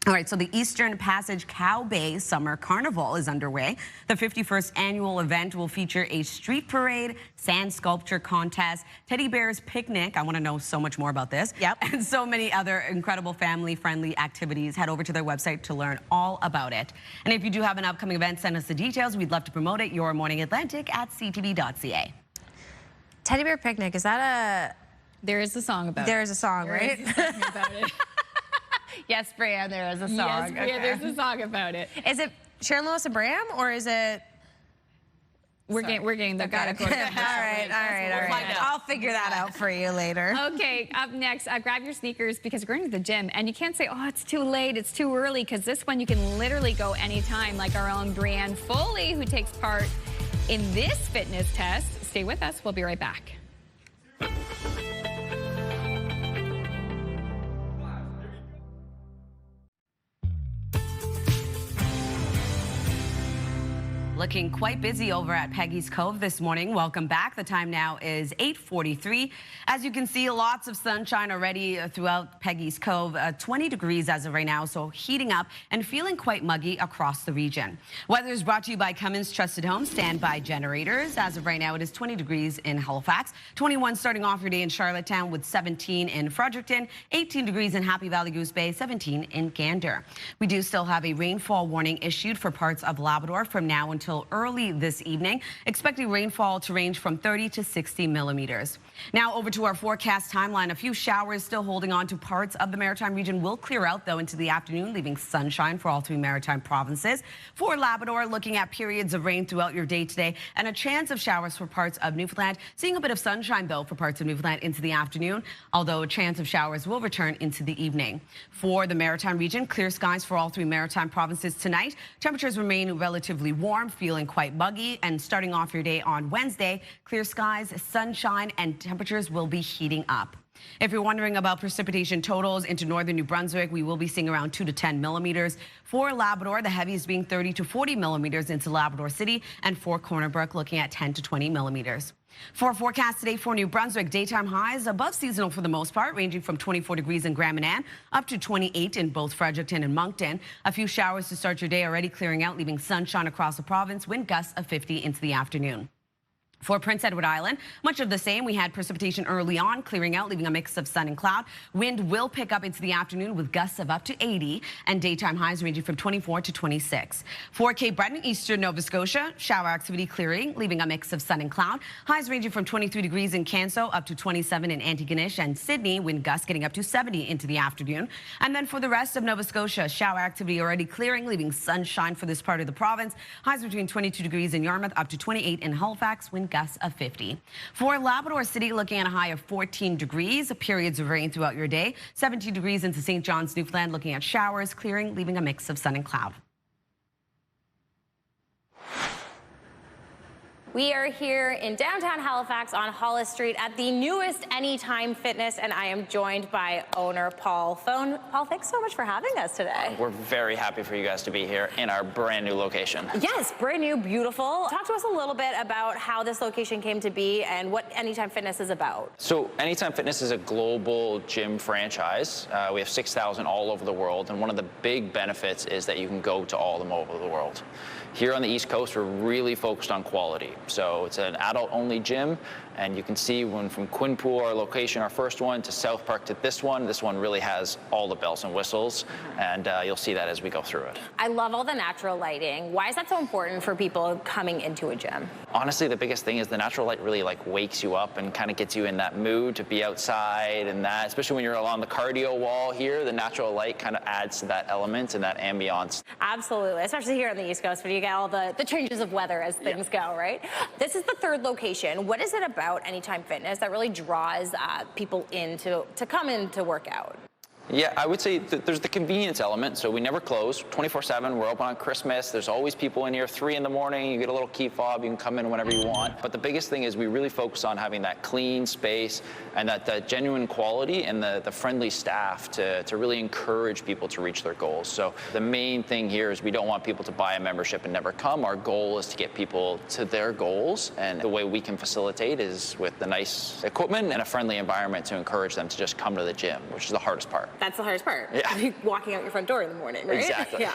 Speaker 3: All right, so the Eastern Passage Cow Bay Summer Carnival is underway. The 51st annual event will feature a street parade, sand sculpture contest, teddy bears picnic. I want to know so much more about this.
Speaker 2: Yep.
Speaker 3: And so many other incredible family-friendly activities. Head over to their website to learn all about it. And if you do have an upcoming event, send us the details. We'd love to promote it. Your Morning Atlantic at ctv.ca.
Speaker 2: Teddy bear picnic, is that a...
Speaker 1: There is a song about it.
Speaker 2: There is a song, right?
Speaker 1: There is a song about it.
Speaker 2: Yes, Brian, there is a song.
Speaker 1: Yes, Bria, there's a song about it.
Speaker 2: Is it Sharon Lewis and Bram, or is it...
Speaker 1: We're getting the
Speaker 2: all right. I'll figure that out for you later.
Speaker 1: Okay, up next, grab your sneakers because we're going to the gym. And you can't say, oh, it's too late, it's too early, because this one you can literally go anytime, like our own Brianne Foley, who takes part in this fitness test. Stay with us. We'll be right back.
Speaker 3: Looking quite busy over at Peggy's Cove this morning. Welcome back. The time now is 8:43. As you can see, lots of sunshine already throughout Peggy's Cove. 20 degrees as of right now, so heating up and feeling quite muggy across the region. Weather is brought to you by Cummins Trusted Home Standby Generators. As of right now, it is 20 degrees in Halifax, 21 starting off your day in Charlottetown with 17 in Fredericton, 18 degrees in Happy Valley Goose Bay, 17 in Gander. We do still have a rainfall warning issued for parts of Labrador from now until early this evening, expecting rainfall to range from 30 to 60 millimeters. Now over to our forecast timeline. A few showers still holding on to parts of the Maritime region will clear out though into the afternoon, leaving sunshine for all three Maritime provinces. For Labrador, looking at periods of rain throughout your day today and a chance of showers for parts of Newfoundland. Seeing a bit of sunshine though for parts of Newfoundland into the afternoon, although a chance of showers will return into the evening. For the Maritime region, clear skies for all three Maritime provinces tonight. Temperatures remain relatively warm, feeling quite muggy, and starting off your day on Wednesday, clear skies, sunshine, and temperatures will be heating up. If you're wondering about precipitation totals into northern New Brunswick, we will be seeing around 2 to 10 millimeters. For Labrador, the heaviest being 30 to 40 millimeters into Labrador City, and for Corner Brook looking at 10 to 20 millimeters. For our forecast today for New Brunswick, daytime highs above seasonal for the most part, ranging from 24 degrees in Grand Manan up to 28 in both Fredericton and Moncton. A few showers to start your day already clearing out, leaving sunshine across the province, wind gusts of 50 into the afternoon. For Prince Edward Island, much of the same. We had precipitation early on, clearing out, leaving a mix of sun and cloud. Wind will pick up into the afternoon with gusts of up to 80 and daytime highs ranging from 24 to 26. For Cape Breton, eastern Nova Scotia, shower activity clearing, leaving a mix of sun and cloud. Highs ranging from 23 degrees in Canso up to 27 in Antigonish and Sydney. Wind gusts getting up to 70 into the afternoon. And then for the rest of Nova Scotia, shower activity already clearing, leaving sunshine for this part of the province. Highs between 22 degrees in Yarmouth up to 28 in Halifax. Wind gusts of 50. For Labrador City, looking at a high of 14 degrees, periods of rain throughout your day. 17 degrees into St. John's, Newfoundland, looking at showers, clearing, leaving a mix of sun and cloud.
Speaker 14: We are here in downtown Halifax on Hollis Street at the newest Anytime Fitness, and I am joined by owner Paul Phone. Paul, thanks so much for having us today.
Speaker 22: We're very happy for you guys to be here in our brand new location.
Speaker 14: Yes, brand new, beautiful. Talk to us a little bit about how this location came to be and what Anytime Fitness is about.
Speaker 22: So Anytime Fitness is a global gym franchise. We have 6,000 all over the world, and one of the big benefits is that you can go to all of them over the world. Here on the East Coast, we're really focused on quality. So it's an adult-only gym, and you can see when from Quinpool, our location, our first one, to South Park to this one really has all the bells and whistles, and you'll see that as we go through it.
Speaker 14: I love all the natural lighting. Why is that so important for people coming into a gym?
Speaker 22: Honestly, the biggest thing is the natural light really like wakes you up and kind of gets you in that mood to be outside, and that, especially when you're along the cardio wall here, the natural light kind of adds to that element and that ambiance.
Speaker 14: Absolutely, especially here on the East Coast when you get all the changes of weather as things go, right? This is the third location. What is it about Anytime Fitness that really draws people in to come in to work out?
Speaker 22: Yeah, I would say there's the convenience element, so we never close, 24/7. We're open on Christmas. There's always people in here, 3 in the morning. You get a little key fob. You can come in whenever you want. But the biggest thing is we really focus on having that clean space and that genuine quality and the friendly staff to really encourage people to reach their goals. So the main thing here is we don't want people to buy a membership and never come. Our goal is to get people to their goals, and the way we can facilitate is with the nice equipment and a friendly environment to encourage them to just come to the gym, which is the hardest part.
Speaker 14: That's the hardest part.
Speaker 22: Yeah.
Speaker 14: Walking out your front door in the morning, right?
Speaker 22: Exactly.
Speaker 14: Yeah.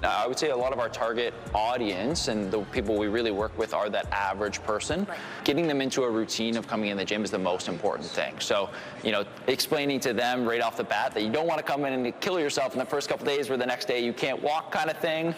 Speaker 22: I would say a lot of our target audience and the people we really work with are that average person. Right. Getting them into a routine of coming in the gym is the most important thing. So, explaining to them right off the bat that you don't want to come in and kill yourself in the first couple days where the next day you can't walk kind of thing.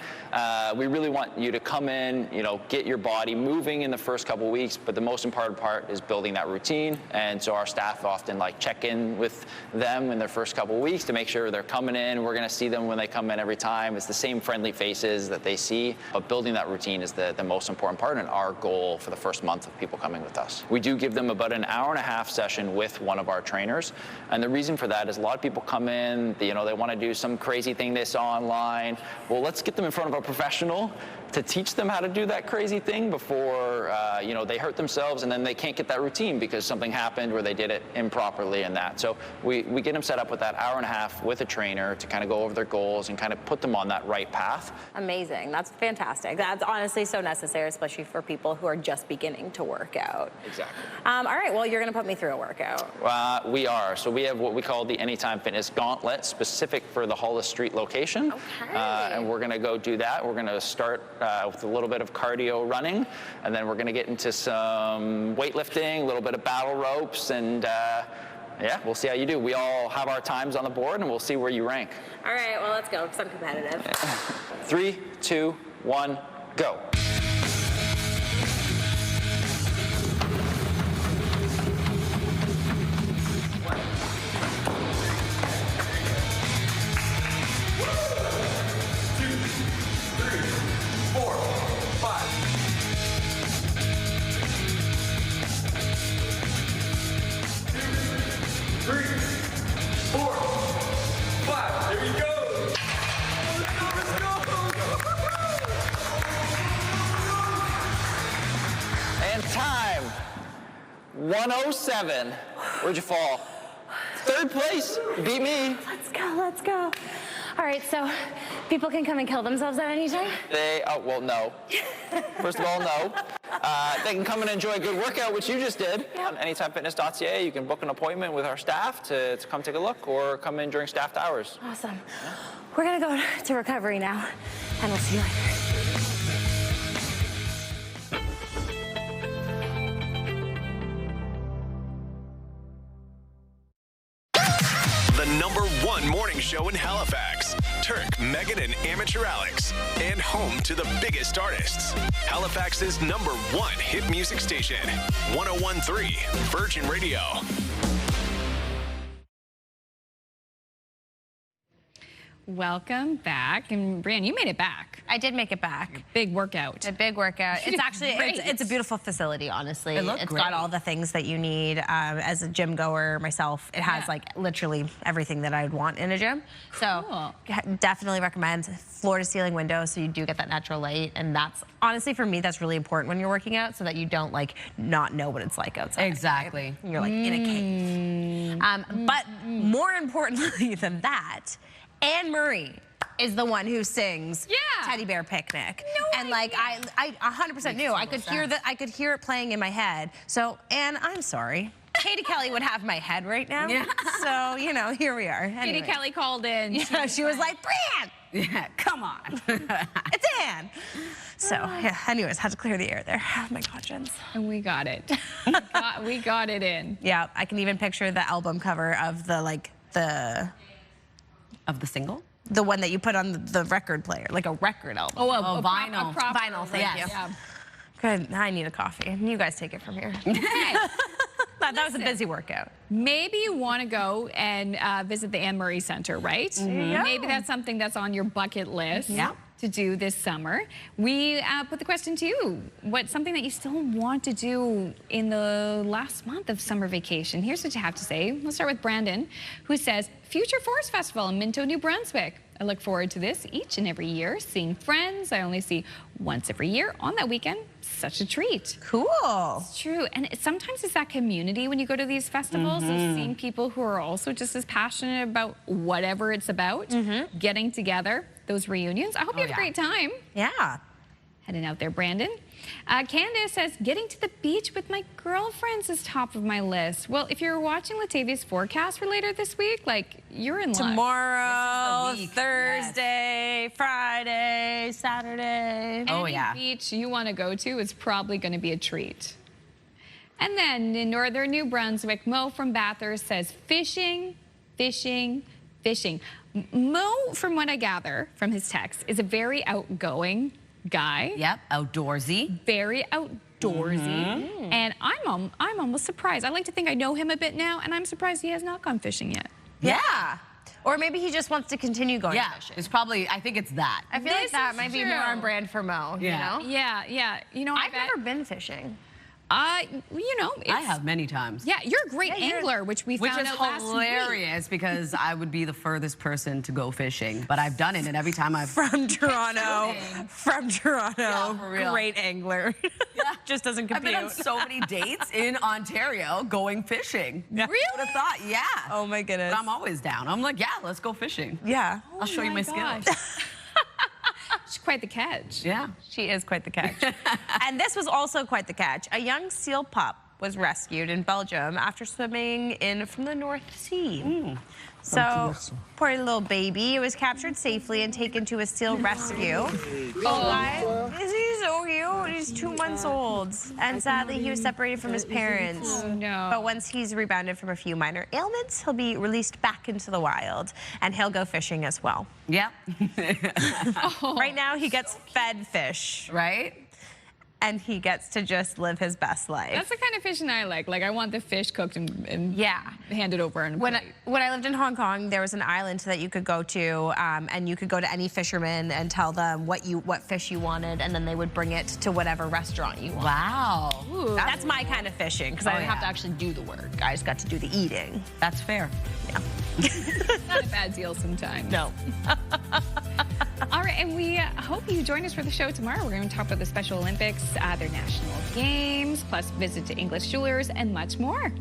Speaker 22: We really want you to come in, get your body moving in the first couple weeks, but the most important part is building that routine. And so our staff often check in with them in their first couple weeks to make sure they're coming in. We're going to see them when they come in every time. It's the same friendly faces that they see, but building that routine is the most important part and our goal for the first month of people coming with us. We do give them about an hour-and-a-half session with one of our trainers, and the reason for that is a lot of people come in, they want to do some crazy thing they saw online. Well, let's get them in front of a professional to teach them how to do that crazy thing before they hurt themselves and then they can't get that routine because something happened where they did it improperly and that. So we get them set up with that hour-and-a-half with a trainer to kind of go over their goals and kind of put them on that right path.
Speaker 14: Amazing. That's fantastic. That's honestly so necessary, especially for people who are just beginning to work out.
Speaker 22: Exactly.
Speaker 14: All right, well, you're going to put me through a workout.
Speaker 22: We are. So we have what we call the Anytime Fitness Gauntlet, specific for the Hollis Street location.
Speaker 14: Okay.
Speaker 22: And we're going to go do that. We're going to start with a little bit of cardio running, and then we're going to get into some weightlifting, a little bit of battle ropes, and we'll see how you do. We all have our times on the board, and we'll see where you rank.
Speaker 14: All right, well, let's go, because I'm competitive.
Speaker 22: 3, 2, 1, go. And time, 1:07. Where'd you fall? Third place, you beat me.
Speaker 14: Let's go. All right, so people can come and kill themselves at any time?
Speaker 22: No. First of all, no. They can come and enjoy a good workout, which you just did. Yep. On anytimefitness.ca, you can book an appointment with our staff to come take a look or come in during staffed hours.
Speaker 14: Awesome. We're going to go to recovery now, and we'll see you later.
Speaker 13: The #1 morning show in Halifax. Turk, Megan, and Amateur Alex. And home to the biggest artists. Halifax's #1 hit music station. 101.3 Virgin Radio.
Speaker 1: Welcome back. And Brian, you made it back.
Speaker 2: I did make it back.
Speaker 1: Big workout.
Speaker 2: A big workout. It's actually, it's a beautiful facility, honestly. It's got all the things that you need. As a gym goer myself, it has literally everything that I'd want in a gym. Cool. So definitely recommend floor to ceiling windows so you do get that natural light. And that's, honestly, for me, that's really important when you're working out so that you don't not know what it's like outside.
Speaker 3: Exactly.
Speaker 2: Right? You're in a cave. But more importantly than that, Anne Marie is the one who sings Teddy Bear Picnic. I 100% knew. I could hear it playing in my head. So, Anne, I'm sorry. Katie Kelly would have my head right now. Yeah. So, you know, here we are. Anyway.
Speaker 1: Katie Kelly called in.
Speaker 2: Yeah, she was like, Brian!
Speaker 3: Yeah, come on.
Speaker 2: It's Ann. So, yeah, anyways, had to clear the air there. Oh, my God, Jens.
Speaker 1: And we got it. we got it in.
Speaker 2: Yeah, I can even picture the album cover of the
Speaker 3: single?
Speaker 2: The one that you put on the record player, like a record album.
Speaker 1: Oh,
Speaker 3: a vinyl.
Speaker 2: Vinyl, thank you.
Speaker 1: Yeah.
Speaker 2: Good, I need a coffee. You guys take it from here. That was a busy workout.
Speaker 1: Maybe you want to go and visit the Anne Murray Center, right?
Speaker 2: Mm-hmm.
Speaker 1: Maybe that's something that's on your bucket list to do this summer. We put the question to you. What's something that you still want to do in the last month of summer vacation? Here's what you have to say. We'll start with Brandon, who says, Future Forest Festival in Minto, New Brunswick. I look forward to this each and every year. Seeing friends I only see once every year on that weekend. Such a treat.
Speaker 2: Cool.
Speaker 1: It's true. And sometimes it's that community when you go to these festivals of seeing people who are also just as passionate about whatever it's about, getting together, those reunions. I hope you have a great time.
Speaker 2: Yeah.
Speaker 1: Heading out there, Brandon. Candace says, getting to the beach with my girlfriends is top of my list. Well, if you're watching Latavia's forecast for later this week, like, you're in luck.
Speaker 2: Tomorrow, Thursday, Friday, Saturday.
Speaker 1: Any beach you want to go to is probably going to be a treat. And then in northern New Brunswick, Mo from Bathurst says, fishing, fishing, fishing. Mo, from what I gather from his text, is a very outgoing guy.
Speaker 3: Yep, outdoorsy.
Speaker 1: Very outdoorsy. And I'm almost surprised. I like to think I know him a bit now, and I'm surprised he has not gone fishing yet.
Speaker 2: Yeah. Or maybe he just wants to continue going fishing.
Speaker 3: It's probably, I think it's that.
Speaker 2: I feel like that might be more on brand for Mo, you know?
Speaker 1: Yeah. You know,
Speaker 2: I've never been fishing.
Speaker 1: You know,
Speaker 3: I have many times.
Speaker 1: Yeah, you're a great angler, which we found out last week.
Speaker 3: Which is hilarious because I would be the furthest person to go fishing, but I've done it, and every time I've
Speaker 2: from Toronto,
Speaker 3: yeah, for real.
Speaker 2: Great angler.
Speaker 3: Yeah,
Speaker 2: just doesn't compute.
Speaker 3: I've been on so many dates in Ontario going fishing.
Speaker 2: Yeah.
Speaker 3: Really? Would have thought, yeah.
Speaker 2: Oh my goodness.
Speaker 3: But I'm always down. I'm like, yeah, let's go fishing.
Speaker 2: Yeah.
Speaker 3: I'll show you my skills.
Speaker 1: She's quite the catch.
Speaker 3: Yeah.
Speaker 2: She is quite the catch. And this was also quite the catch. A young seal pup was rescued in Belgium after swimming in from the North Sea. So, poor little baby. It was captured safely and taken to a seal rescue. Oh, is he so cute? He's 2 months old. And sadly, he was separated from his parents.
Speaker 1: Oh, no.
Speaker 2: But once he's rebounded from a few minor ailments, he'll be released back into the wild. And he'll go fishing as well.
Speaker 3: Yep.
Speaker 2: Right now, he gets fed fish.
Speaker 3: Right?
Speaker 2: And he gets to just live his best life.
Speaker 1: That's the kind of fishing I like. Like, I want the fish cooked and handed over on a
Speaker 2: when
Speaker 1: plate.
Speaker 2: When I lived in Hong Kong, there was an island that you could go to, and you could go to any fisherman and tell them what fish you wanted, and then they would bring it to whatever restaurant you want.
Speaker 3: Wow.
Speaker 2: Ooh, that's my kind of fishing, because I didn't have to actually do the work. I just got to do the eating.
Speaker 3: That's fair.
Speaker 2: Yeah.
Speaker 1: Not a bad deal sometimes.
Speaker 2: No.
Speaker 1: All right, and we hope you join us for the show tomorrow. We're going to talk about the Special Olympics, their national games, plus visit to English jewelers, and much more.